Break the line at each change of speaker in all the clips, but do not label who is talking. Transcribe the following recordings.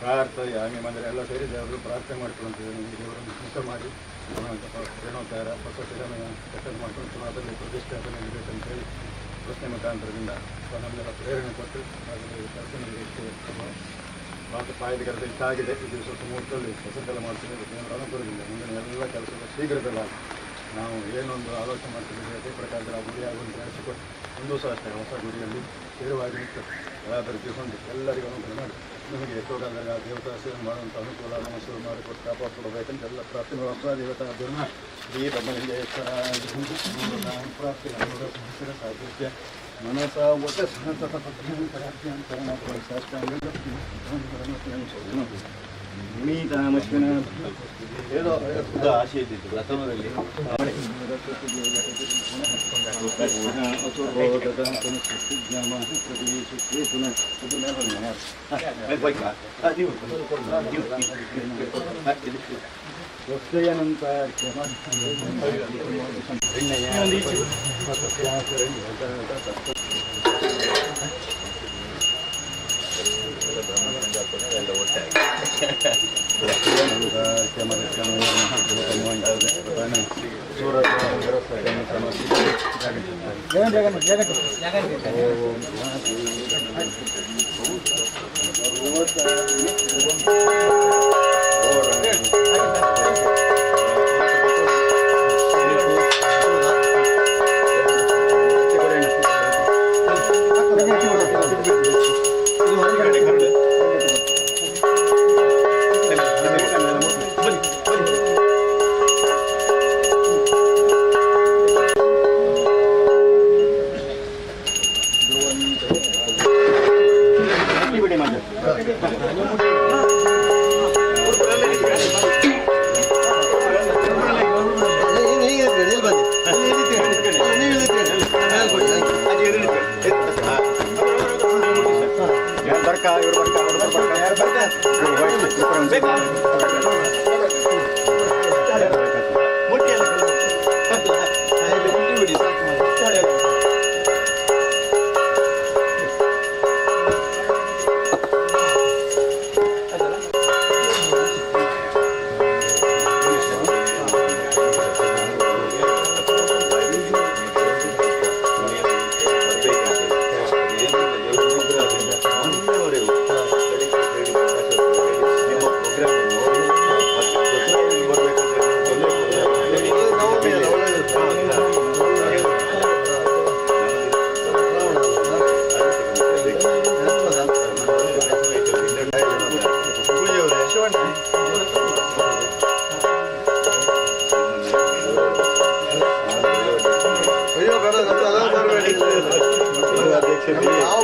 ಪ್ರಾರ್ಥಯಾಮಿ ಅಂದರೆ ಎಲ್ಲ ಸೇರಿ ದೇವರು ಪ್ರಾರ್ಥನೆ ಮಾಡ್ಕೊಳ್ತೀವಿ. ದೇವರನ್ನು ಮುಕ್ತ ಮಾಡಿ ರೇಣೋಕಾರ ಹೊಸ ಶಿಲೆಯನ್ನು ಸೆಟಲ್ ಮಾಡ್ಕೊಂಡು ಅದರಲ್ಲಿ ಪ್ರತಿಷ್ಠಾಪನೆ ಇರಬೇಕಂತೇಳಿ ಪ್ರಶ್ನೆ ಮುಖಾಂತರದಿಂದ ನಮಗೆಲ್ಲ ಪ್ರೇರಣೆ ಕೊಟ್ಟು ಅದರಲ್ಲಿ ಕೆಲಸ ಮಾತು ಪಾಯದ ಕೆಲಸ ಇಷ್ಟಾಗಿದೆ. ಇದು ಸ್ವಲ್ಪ ಮುಹೂರ್ತದಲ್ಲಿ ಹೊಸದೆಲ್ಲ ಮಾಡ್ತೀವಿ. ದೇವರ ಅನುಕೂಲದಿಂದ ಮುಂದಿನ ಎಲ್ಲ ಕೆಲಸದ ಶೀಘ್ರದಲ್ಲ ನಾವು ಏನೊಂದು ಆಲೋಚನೆ ಮಾಡ್ತಿದ್ದೀವಿ ಅದೇ ಪ್ರಕಾರದ ಗುರಿ ಆಗುವಂತೆ ನಡೆಸಿಕೊಟ್ಟು ಒಂದು ಸಹ ಅಷ್ಟೇ ಹೊಸ ಗುರಿಯಲ್ಲಿ ಸ್ಥಿರವಾಗಿ ನಿಂತು ಎಲ್ಲಾದರೂ ತಿಳ್ಕೊಂಡು ಎಲ್ಲರಿಗೂ ಅನುಕೂಲ ಮಾಡಿ ನಮಗೆ ಎಷ್ಟೋಗಾದಾಗ ದೇವತಾ ಸೇವೆ ಮಾಡುವಂಥ ಅನುಕೂಲ ನಮಸ್ಕಾರ ಮಾಡಿಕೊಟ್ಟು ಕಾಪಾಡಿಕೊಡಬೇಕಂತ ಎಲ್ಲ ಪ್ರಾರ್ಥನೆ ಹೊಸ ದೇವತಾ ಅದನ್ನು ಈ ಬದಲಿಂಗೇಶ್ವರ ಪ್ರಾರ್ಥನೆ ಸಾಹಿತ್ಯ ಮನಸ ಒಟ್ಟ ಮೀತಾಮಶ್ವಿನ ಏನೋ ಆಶೆ ಇದ್ದಿತ್ತು ಪ್ರಥಮದಲ್ಲಿ ಎಲ್ಲ ಒಟ್ಟಾಗಿ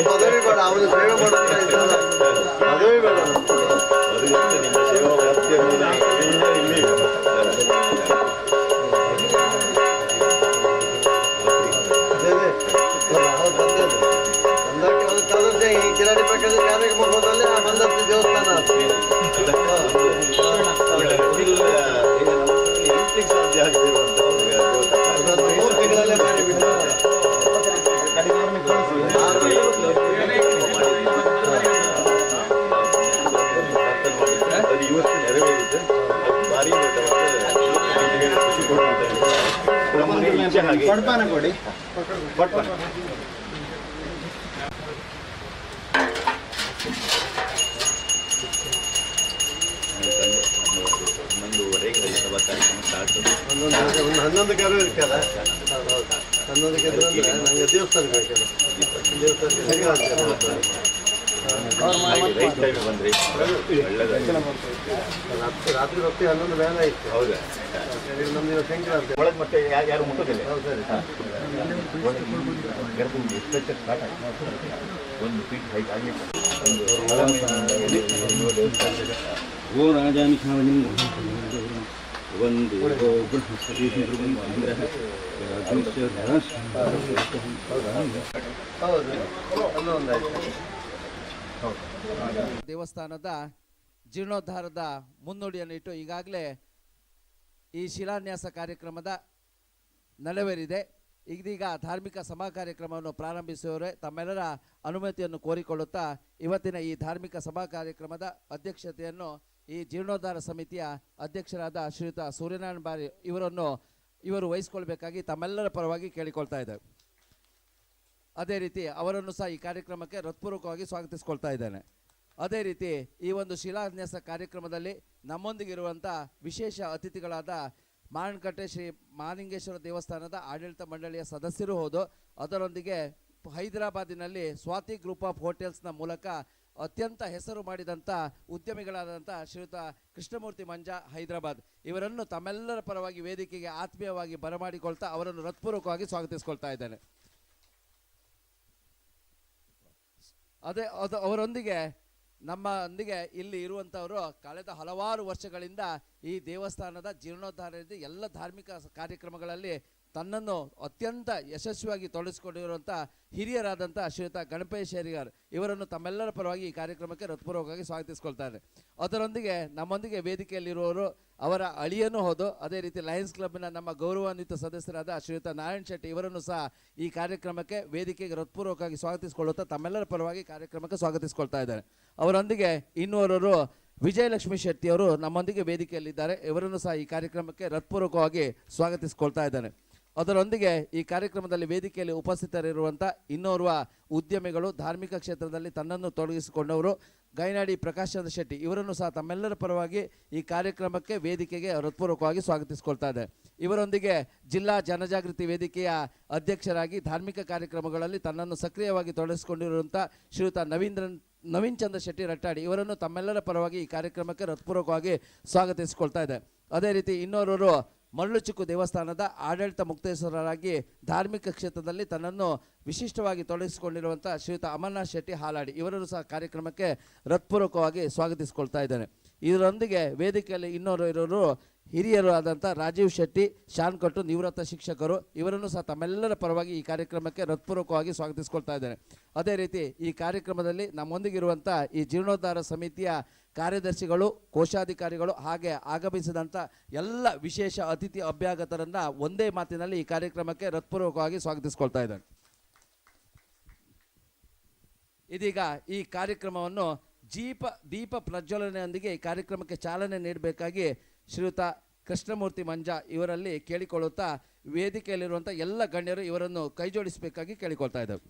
ಪದವಿ ಬೇಡ, ಅವನು ಸೇವೆ ಮಾಡುತ್ತಾ ಪದವಿ ಬೇಡ. ಈ ಕಿರಾಡಿ ಪಕ್ಕದ ಕಾರ್ಯಕ್ಕೆ ಮಠದಲ್ಲಿ ಆ ಮಂದತ್ತಿ ದೇವಸ್ಥಾನ ಸಾಧ್ಯ ಆಗ್ತಿರುವಂತ 3 ತಿಂಗಳಲ್ಲೇ ಮಾಡಿಬಿಟ್ಟು ಅದು ಇವತ್ತು ನೆರವೇರಿದೆ. ಭಾರಿ ಖುಷಿ ಕೊಡುವಂತ ಪಡ್ಪಾನ ಕೊಡಿ ಪಡ್ಪಾನ ಒಂದು 11 ಕರು ಇರ್ತಲ್ಲ, 11 ಕರು ಅಂದರೆ ನನಗೆ ದೇವಸ್ಥಾನಕ್ಕೆ ಬೇಕಲ್ಲ, ದೇವಸ್ಥಾನಕ್ಕೆ ಸರಿ ಆಗ್ತದೆ. ರಾತ್ರಿ ಹೊತ್ತಿ 11 ಮೇಲೆ ಆಯಿತು. ಹೌದಾ, ನಮ್ದಿನ ಸಂಕ್ರಾಂತಿ ಒಳಗೆ ಮತ್ತೆ ಯಾರು ಮುಟ್ಟೋದಿಲ್ಲ. ಹೌದು ಸರಿ, ಒಂದು ಫೀಟ್ ಹೈಟ್ ಆಗಿತ್ತು. ಓ ರಾಜಾಮಿ
ವಂದೇ ಬೃಹಸ್ಪತಿಃ ಇಂದ್ರಃ
ದೇವಸ್ಥಾನದ ಜೀರ್ಣೋದ್ಧಾರದ ಮುನ್ನುಡಿಯನ್ನು ಇಟ್ಟು ಈಗಾಗಲೇ ಈ ಶಿಲಾನ್ಯಾಸ ಕಾರ್ಯಕ್ರಮದ ನೆರವೇರಿದೆ. ಇದೀಗ ಧಾರ್ಮಿಕ ಸಭಾ ಕಾರ್ಯಕ್ರಮವನ್ನು ಪ್ರಾರಂಭಿಸುವವರೇ ತಮ್ಮೆಲ್ಲರ ಅನುಮತಿಯನ್ನು ಕೋರಿಕೊಳ್ಳುತ್ತಾ ಇವತ್ತಿನ ಈ ಧಾರ್ಮಿಕ ಸಭಾ ಕಾರ್ಯಕ್ರಮದ ಅಧ್ಯಕ್ಷತೆಯನ್ನು ಈ ಜೀರ್ಣೋದ್ಧಾರ ಸಮಿತಿಯ ಅಧ್ಯಕ್ಷರಾದ ಶ್ರೀಯುತ ಸೂರ್ಯನಾರಾಯಣ ಬಾರಿ ಇವರು ವಹಿಸಿಕೊಳ್ಬೇಕಾಗಿ ತಮ್ಮೆಲ್ಲರ ಪರವಾಗಿ ಕೇಳಿಕೊಳ್ತಾ ಇದ್ದಾರೆ. ಅದೇ ರೀತಿ ಅವರನ್ನು ಸಹ ಈ ಕಾರ್ಯಕ್ರಮಕ್ಕೆ ಹೃತ್ಪೂರ್ವಕವಾಗಿ ಸ್ವಾಗತಿಸಿಕೊಳ್ತಾ ಇದ್ದೇನೆ. ಅದೇ ರೀತಿ ಈ ಒಂದು ಶಿಲಾನ್ಯಾಸ ಕಾರ್ಯಕ್ರಮದಲ್ಲಿ ನಮ್ಮೊಂದಿಗಿರುವಂಥ ವಿಶೇಷ ಅತಿಥಿಗಳಾದ ಮಾರಣಕಟ್ಟೆ ಶ್ರೀ ಮಹಾಲಿಂಗೇಶ್ವರ ದೇವಸ್ಥಾನದ ಆಡಳಿತ ಮಂಡಳಿಯ ಸದಸ್ಯರು ಹೌದು. ಅದರೊಂದಿಗೆ ಹೈದರಾಬಾದಿನಲ್ಲಿ ಸ್ವಾತಿ ಗ್ರೂಪ್ ಆಫ್ ಹೋಟೆಲ್ಸ್ನ ಮೂಲಕ ಅತ್ಯಂತ ಹೆಸರು ಮಾಡಿದಂಥ ಉದ್ಯಮಿಗಳಾದಂಥ ಶ್ರೀಯುತ ಕೃಷ್ಣಮೂರ್ತಿ ಮಂಜಾ ಹೈದರಾಬಾದ್ ಇವರನ್ನು ತಮ್ಮೆಲ್ಲರ ಪರವಾಗಿ ವೇದಿಕೆಗೆ ಆತ್ಮೀಯವಾಗಿ ಬರಮಾಡಿಕೊಳ್ತಾ ಅವರನ್ನು ಹೃತ್ಪೂರ್ವಕವಾಗಿ ಸ್ವಾಗತಿಸಿಕೊಳ್ತಾ ಇದ್ದೇನೆ. ಅವರೊಂದಿಗೆ ನಮ್ಮೊಂದಿಗೆ ಇಲ್ಲಿ ಇರುವಂಥವರು ಕಳೆದ ಹಲವಾರು ವರ್ಷಗಳಿಂದ ಈ ದೇವಸ್ಥಾನದ ಜೀರ್ಣೋದ್ಧಾರದ ಎಲ್ಲ ಧಾರ್ಮಿಕ ಕಾರ್ಯಕ್ರಮಗಳಲ್ಲಿ ತನ್ನನ್ನು ಅತ್ಯಂತ ಯಶಸ್ವಿಯಾಗಿ ತೊಡಗಿಸಿಕೊಂಡಿರುವಂಥ ಹಿರಿಯರಾದಂಥ ಶ್ರೀಯುತ ಗಣಪೇಶ್ ಶೇರಿಗಾರ್ ಇವರನ್ನು ತಮ್ಮೆಲ್ಲರ ಪರವಾಗಿ ಈ ಕಾರ್ಯಕ್ರಮಕ್ಕೆ ಹೃತ್ಪೂರ್ವಕವಾಗಿ ಸ್ವಾಗತಿಸಿಕೊಳ್ತಾರೆ. ಅದರೊಂದಿಗೆ ನಮ್ಮೊಂದಿಗೆ ವೇದಿಕೆಯಲ್ಲಿರುವವರು ಅವರ ಅಳಿಯನೂ ಹೌದು. ಅದೇ ರೀತಿ ಲಯನ್ಸ್ ಕ್ಲಬ್ನ ನಮ್ಮ ಗೌರವಾನ್ವಿತ ಸದಸ್ಯರಾದ ಶ್ರೀಯುತ ನಾರಾಯಣ್ ಶೆಟ್ಟಿ ಇವರನ್ನು ಸಹ ಈ ಕಾರ್ಯಕ್ರಮಕ್ಕೆ ವೇದಿಕೆಗೆ ಹೃತ್ಪೂರ್ವಕವಾಗಿ ಸ್ವಾಗತಿಸಿಕೊಳ್ಳುತ್ತಾ ತಮ್ಮೆಲ್ಲರ ಪರವಾಗಿ ಕಾರ್ಯಕ್ರಮಕ್ಕೆ ಸ್ವಾಗತಿಸಿಕೊಳ್ತಾ ಇದ್ದಾರೆ. ಅವರೊಂದಿಗೆ ಇನ್ನೋರ್ವರು ವಿಜಯಲಕ್ಷ್ಮಿ ಶೆಟ್ಟಿಯವರು ನಮ್ಮೊಂದಿಗೆ ವೇದಿಕೆಯಲ್ಲಿದ್ದಾರೆ. ಇವರನ್ನು ಸಹ ಈ ಕಾರ್ಯಕ್ರಮಕ್ಕೆ ಹೃತ್ಪೂರ್ವಕವಾಗಿ ಸ್ವಾಗತಿಸಿಕೊಳ್ತಾ ಇದ್ದಾರೆ. ಅದರೊಂದಿಗೆ ಈ ಕಾರ್ಯಕ್ರಮದಲ್ಲಿ ವೇದಿಕೆಯಲ್ಲಿ ಉಪಸ್ಥಿತರಿರುವಂಥ ಇನ್ನೋರ್ವ ಉದ್ಯಮಿಗಳು ಧಾರ್ಮಿಕ ಕ್ಷೇತ್ರದಲ್ಲಿ ತನ್ನನ್ನು ತೊಡಗಿಸಿಕೊಂಡವರು ಗೈನಾಡಿ ಪ್ರಕಾಶ್ ಚಂದ್ರ ಶೆಟ್ಟಿ ಇವರನ್ನು ಸಹ ತಮ್ಮೆಲ್ಲರ ಪರವಾಗಿ ಈ ಕಾರ್ಯಕ್ರಮಕ್ಕೆ ವೇದಿಕೆಗೆ ಹೃತ್ಪೂರ್ವಕವಾಗಿ ಸ್ವಾಗತಿಸಿಕೊಳ್ತಾ ಇದೆ. ಇವರೊಂದಿಗೆ ಜಿಲ್ಲಾ ಜನಜಾಗೃತಿ ವೇದಿಕೆಯ ಅಧ್ಯಕ್ಷರಾಗಿ ಧಾರ್ಮಿಕ ಕಾರ್ಯಕ್ರಮಗಳಲ್ಲಿ ತನ್ನನ್ನು ಸಕ್ರಿಯವಾಗಿ ತೊಡಗಿಸಿಕೊಂಡಿರುವಂಥ ಶ್ರೀಯುತ ನವೀನ್ ಚಂದ್ರ ಶೆಟ್ಟಿ ರಟ್ಟಾಡಿ ಇವರನ್ನು ತಮ್ಮೆಲ್ಲರ ಪರವಾಗಿ ಈ ಕಾರ್ಯಕ್ರಮಕ್ಕೆ ಹೃತ್ಪೂರ್ವಕವಾಗಿ ಸ್ವಾಗತಿಸಿಕೊಳ್ತಾ ಇದೆ. ಅದೇ ರೀತಿ ಇನ್ನೋರ್ವರು ಮರಳುಚಿಕ್ಕು ದೇವಸ್ಥಾನದ ಆಡಳಿತ ಮುಕ್ತೇಶ್ವರರಾಗಿ ಧಾರ್ಮಿಕ ಕ್ಷೇತ್ರದಲ್ಲಿ ತನ್ನನ್ನು ವಿಶಿಷ್ಟವಾಗಿ ತೊಡಗಿಸಿಕೊಂಡಿರುವಂಥ ಶ್ರೀಯುತ ಅಮರನಾಥ್ ಶೆಟ್ಟಿ ಹಾಲಾಡಿ ಇವರನ್ನು ಸಹ ಕಾರ್ಯಕ್ರಮಕ್ಕೆ ಹೃತ್ಪೂರ್ವಕವಾಗಿ ಸ್ವಾಗತಿಸಿಕೊಳ್ತಾ ಇದ್ದೇನೆ. ಇದರೊಂದಿಗೆ ವೇದಿಕೆಯಲ್ಲಿ ಇರೋರು ಹಿರಿಯರು ಆದಂಥ ರಾಜೀವ್ ಶೆಟ್ಟಿ ಶಾನ್ಕಟ್ಟು ನಿವೃತ್ತ ಶಿಕ್ಷಕರು ಇವರನ್ನು ಸಹ ತಮ್ಮೆಲ್ಲರ ಪರವಾಗಿ ಈ ಕಾರ್ಯಕ್ರಮಕ್ಕೆ ಹೃತ್ಪೂರ್ವಕವಾಗಿ ಸ್ವಾಗತಿಸಿಕೊಳ್ತಾ ಇದ್ದೇನೆ. ಅದೇ ರೀತಿ ಈ ಕಾರ್ಯಕ್ರಮದಲ್ಲಿ ನಮ್ಮೊಂದಿಗಿರುವಂಥ ಈ ಜೀರ್ಣೋದ್ಧಾರ ಸಮಿತಿಯ ಕಾರ್ಯದರ್ಶಿಗಳು, ಕೋಶಾಧಿಕಾರಿಗಳು ಹಾಗೆ ಆಗಮಿಸಿದಂಥ ಎಲ್ಲ ವಿಶೇಷ ಅತಿಥಿ ಅಭ್ಯಾಗತರನ್ನು ಒಂದೇ ಮಾತಿನಲ್ಲಿ ಈ ಕಾರ್ಯಕ್ರಮಕ್ಕೆ ಹೃತ್ಪೂರ್ವಕವಾಗಿ ಸ್ವಾಗತಿಸಿಕೊಳ್ತಾ ಇದ್ದೇನೆ. ಇದೀಗ ಈ ಕಾರ್ಯಕ್ರಮವನ್ನು ದೀಪ ಪ್ರಜ್ವಲನೆಯೊಂದಿಗೆ ಈ ಕಾರ್ಯಕ್ರಮಕ್ಕೆ ಚಾಲನೆ ನೀಡಬೇಕಾಗಿ ಶ್ರೀಯುತ ಕೃಷ್ಣಮೂರ್ತಿ ಮಂಜಾ ಇವರಲ್ಲಿ ಕೇಳಿಕೊಳ್ಳುತ್ತಾ ವೇದಿಕೆಯಲ್ಲಿರುವಂಥ ಎಲ್ಲ ಗಣ್ಯರು ಇವರನ್ನು ಕೈಜೋಡಿಸಬೇಕಾಗಿ ಕೇಳಿಕೊಳ್ತಾ ಇದ್ದೇವೆ.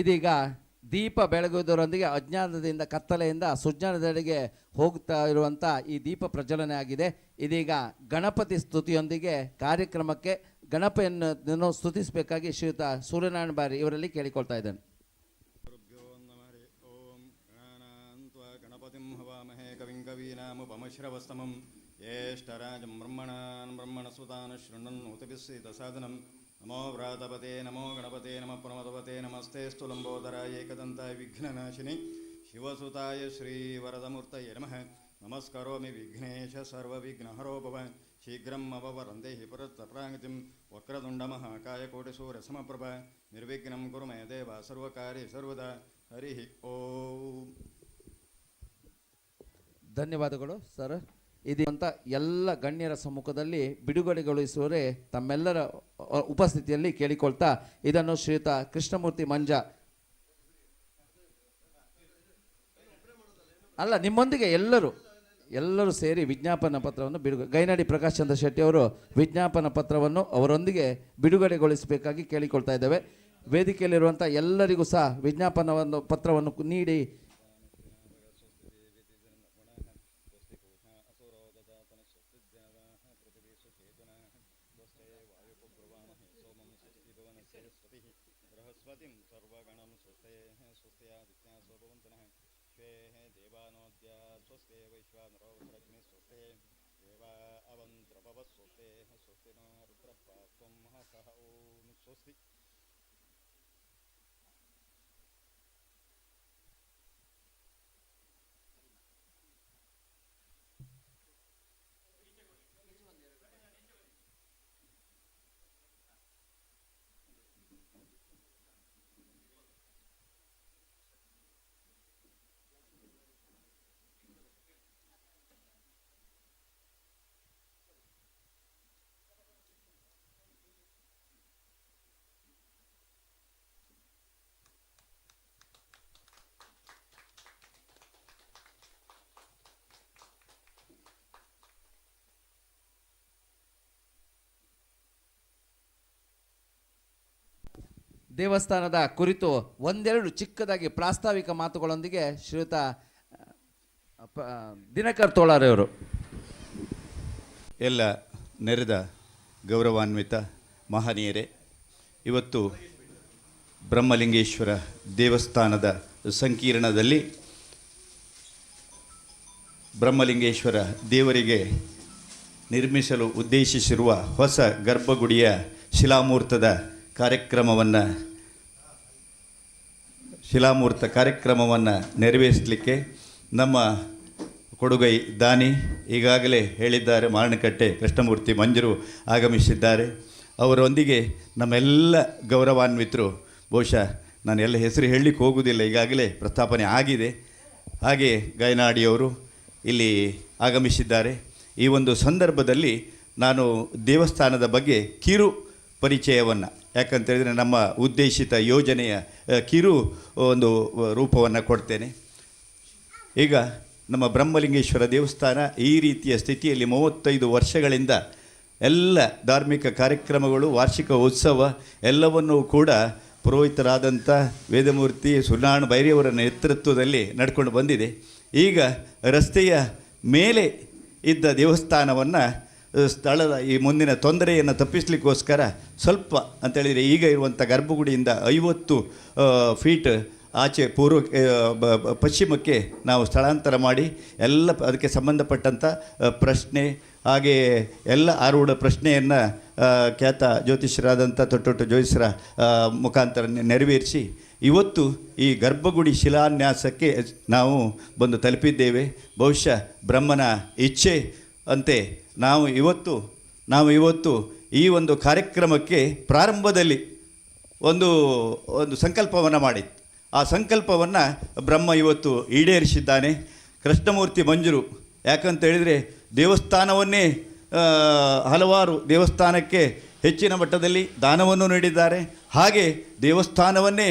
ಇದೀಗ ದೀಪ ಬೆಳಗುವುದರೊಂದಿಗೆ ಅಜ್ಞಾನದಿಂದ ಕತ್ತಲೆಯಿಂದ ಸುಜ್ಞಾನದೆಡೆಗೆ ಹೋಗ್ತಾ ಇರುವಂಥ ಈ ದೀಪ ಪ್ರಜ್ವಲನೆ ಆಗಿದೆ. ಇದೀಗ ಗಣಪತಿ ಸ್ತುತಿಯೊಂದಿಗೆ ಕಾರ್ಯಕ್ರಮಕ್ಕೆ ಗಣಪತಿಯನ್ನು ಸ್ತುತಿಸಬೇಕಾಗಿ ಶ್ರೀಯುತ ಸೂರ್ಯನಾರಾಯಣ ಬಾರಿ ಇವರಲ್ಲಿ ಕೇಳಿಕೊಳ್ತಾ ಇದ್ದೇನೆ.
ಓಂ ಗಣಪತಿಂ ಹವಾಮಹೇ ಕವಿಂ ಕವೀನಾಮುಪಮಶ್ರವಸ್ತಮಂ ಜ್ಯೇಷ್ಠರಾಜಂ ಬ್ರಹ್ಮಣಾನ್ ಬ್ರಹ್ಮಣಸುತಾನ್ ಶೃಣ್ವನ್ನೋತಿಭಿಸ್ಸಿತ ಸಾಧನಂ ನಮೋ ವ್ರಾತಪತೆ ನಮೋ ಗಣಪತೆ ನಮ ಪ್ರಮದಪತೆ ನಮಸ್ತೆಸ್ತು ಲಂಬೋದರಾಯ ಏಕದಂತಾಯ ವಿಘ್ನನಾಶಿನಿ ಶಿವಸುತಾಯ ಶ್ರೀವರದಮೂರ್ತಯೇ ನಮಃ. ನಮಸ್ಕರೋಮಿ ವಿಘ್ನೇಶ ಸರ್ವವಿಘ್ನಹರೋ ಭವ ಶೀಘ್ರಂ ಅವವರಂದೇ ಪುರಸ್ತಪ್ರಾಂಗತಿಂ ವಕ್ರತುಂಡ ಮಹಾಕಾಯ ಕೋಟಿಸೂರ್ಯಸಮಪ್ರಭ ನಿರ್ವಿಘ್ನಂ ಕುರು ಮೇ ದೇವ ಸರ್ವಕಾರ್ಯ ಸರ್ವದಾ. ಹರಿ ಓಂ.
ಧನ್ಯವಾದಗಳು ಸರ್. ಇದಂತ ಎಲ್ಲ ಗಣ್ಯರ ಸಮ್ಮುಖದಲ್ಲಿ ಬಿಡುಗಡೆಗೊಳಿಸುವರೆ ತಮ್ಮೆಲ್ಲರ ಉಪಸ್ಥಿತಿಯಲ್ಲಿ ಕೇಳಿಕೊಳ್ತಾ ಇದನ್ನು ಶ್ರೀಯುತ ಕೃಷ್ಣಮೂರ್ತಿ ಮಂಜ ಅಲ್ಲ ನಿಮ್ಮೊಂದಿಗೆ ಎಲ್ಲರೂ ಸೇರಿ ವಿಜ್ಞಾಪನಾ ಪತ್ರವನ್ನು ಗೈನಾಡಿ ಪ್ರಕಾಶ್ ಚಂದ್ರ ಶೆಟ್ಟಿ ಅವರು ವಿಜ್ಞಾಪನಾ ಪತ್ರವನ್ನು ಅವರೊಂದಿಗೆ ಬಿಡುಗಡೆಗೊಳಿಸಬೇಕಾಗಿ ಕೇಳಿಕೊಳ್ತಾ ಇದ್ದೇವೆ. ವೇದಿಕೆಯಲ್ಲಿರುವಂಥ ಎಲ್ಲರಿಗೂ ಸಹ ವಿಜ್ಞಾಪನವನ್ನು ಪತ್ರವನ್ನು ನೀಡಿ ದೇವಸ್ಥಾನದ ಕುರಿತು ಒಂದೆರಡು ಚಿಕ್ಕದಾಗಿ ಪ್ರಾಸ್ತಾವಿಕ ಮಾತುಗಳೊಂದಿಗೆ ಶ್ರೀಯುತ ದಿನಕರ್ ತೋಳಾರೆಯವರು.
ಎಲ್ಲ ನೆರೆದ ಗೌರವಾನ್ವಿತ ಮಹನೀಯರೇ, ಇವತ್ತು ಬ್ರಹ್ಮಲಿಂಗೇಶ್ವರ ದೇವಸ್ಥಾನದ ಸಂಕೀರ್ಣದಲ್ಲಿ ಬ್ರಹ್ಮಲಿಂಗೇಶ್ವರ ದೇವರಿಗೆ ನಿರ್ಮಿಸಲು ಉದ್ದೇಶಿಸಿರುವ ಹೊಸ ಗರ್ಭಗುಡಿಯ ಶಿಲಾಮೂರ್ತ ಕಾರ್ಯಕ್ರಮವನ್ನು ನೆರವೇರಿಸಲಿಕ್ಕೆ ನಮ್ಮ ಕೊಡುಗೈ ದಾನಿ ಈಗಾಗಲೇ ಹೇಳಿದ್ದಾರೆ, ಮಾರಣಕಟ್ಟೆ ಕೃಷ್ಣಮೂರ್ತಿ ಮಂಜರು ಆಗಮಿಸಿದ್ದಾರೆ. ಅವರೊಂದಿಗೆ ನಮ್ಮೆಲ್ಲ ಗೌರವಾನ್ವಿತರು, ಬಹುಶಃ ನಾನು ಎಲ್ಲ ಹೆಸರು ಹೇಳಲಿಕ್ಕೆ ಹೋಗುವುದಿಲ್ಲ, ಈಗಾಗಲೇ ಪ್ರಸ್ತಾಪನೆ ಆಗಿದೆ. ಹಾಗೆ ಗೈನಾಡಿಯವರು ಇಲ್ಲಿ ಆಗಮಿಸಿದ್ದಾರೆ. ಈ ಒಂದು ಸಂದರ್ಭದಲ್ಲಿ ನಾನು ದೇವಸ್ಥಾನದ ಬಗ್ಗೆ ಕಿರು ಪರಿಚಯವನ್ನು, ಯಾಕಂತೇಳಿದರೆ ನಮ್ಮ ಉದ್ದೇಶಿತ ಯೋಜನೆಯ ಕಿರು ಒಂದು ರೂಪವನ್ನು ಕೊಡ್ತೇನೆ. ಈಗ ನಮ್ಮ ಬ್ರಹ್ಮಲಿಂಗೇಶ್ವರ ದೇವಸ್ಥಾನ ಈ ರೀತಿಯ ಸ್ಥಿತಿಯಲ್ಲಿ 35 ವರ್ಷಗಳಿಂದ ಎಲ್ಲ ಧಾರ್ಮಿಕ ಕಾರ್ಯಕ್ರಮಗಳು, ವಾರ್ಷಿಕ ಉತ್ಸವ ಎಲ್ಲವನ್ನೂ ಕೂಡ ಪುರೋಹಿತರಾದಂಥ ವೇದಮೂರ್ತಿ ಸುರ್ನಾಣ ಬೈರಿಯವರ ನೇತೃತ್ವದಲ್ಲಿ ನಡ್ಕೊಂಡು ಬಂದಿದೆ. ಈಗ ರಸ್ತೆಯ ಮೇಲೆ ಇದ್ದ ದೇವಸ್ಥಾನವನ್ನು ಸ್ಥಳದ ಈ ಮುಂದಿನ ತೊಂದರೆಯನ್ನು ತಪ್ಪಿಸಲಿಕ್ಕೋಸ್ಕರ ಸ್ವಲ್ಪ ಅಂತೇಳಿದರೆ ಈಗ ಇರುವಂಥ ಗರ್ಭಗುಡಿಯಿಂದ 50 ಫೀಟ್ ಆಚೆ ಪಶ್ಚಿಮಕ್ಕೆ ನಾವು ಸ್ಥಳಾಂತರ ಮಾಡಿ ಎಲ್ಲ ಅದಕ್ಕೆ ಸಂಬಂಧಪಟ್ಟಂಥ ಪ್ರಶ್ನೆ, ಹಾಗೆ ಎಲ್ಲ ಆರೂಢ ಪ್ರಶ್ನೆಯನ್ನು ಖ್ಯಾತ ಜ್ಯೋತಿಷ್ಯರಾದಂಥ ತೊಟ್ಟೊಟ್ಟು ಜ್ಯೋತಿಷ್ಯರ ಮುಖಾಂತರ ನೆರವೇರಿಸಿ ಇವತ್ತು ಈ ಗರ್ಭಗುಡಿ ಶಿಲಾನ್ಯಾಸಕ್ಕೆ ನಾವು ಬಂದು ತಲುಪಿದ್ದೇವೆ. ಬಹುಶಃ ಬ್ರಹ್ಮನ ಇಚ್ಛೆ ಅಂತೆ ನಾವು ಇವತ್ತು ಈ ಒಂದು ಕಾರ್ಯಕ್ರಮಕ್ಕೆ ಪ್ರಾರಂಭದಲ್ಲಿ ಒಂದು ಸಂಕಲ್ಪವನ್ನು ಮಾಡಿತ್ತು. ಆ ಸಂಕಲ್ಪವನ್ನು ಬ್ರಹ್ಮ ಇವತ್ತು ಈಡೇರಿಸಿದ್ದಾನೆ. ಕೃಷ್ಣಮೂರ್ತಿ ಮಂಜರು, ಯಾಕಂತೇಳಿದರೆ ದೇವಸ್ಥಾನವನ್ನೇ ಹಲವಾರು ದೇವಸ್ಥಾನಕ್ಕೆ ಹೆಚ್ಚಿನ ಮಟ್ಟದಲ್ಲಿ ದಾನವನ್ನು ನೀಡಿದ್ದಾರೆ. ಹಾಗೆ ದೇವಸ್ಥಾನವನ್ನೇ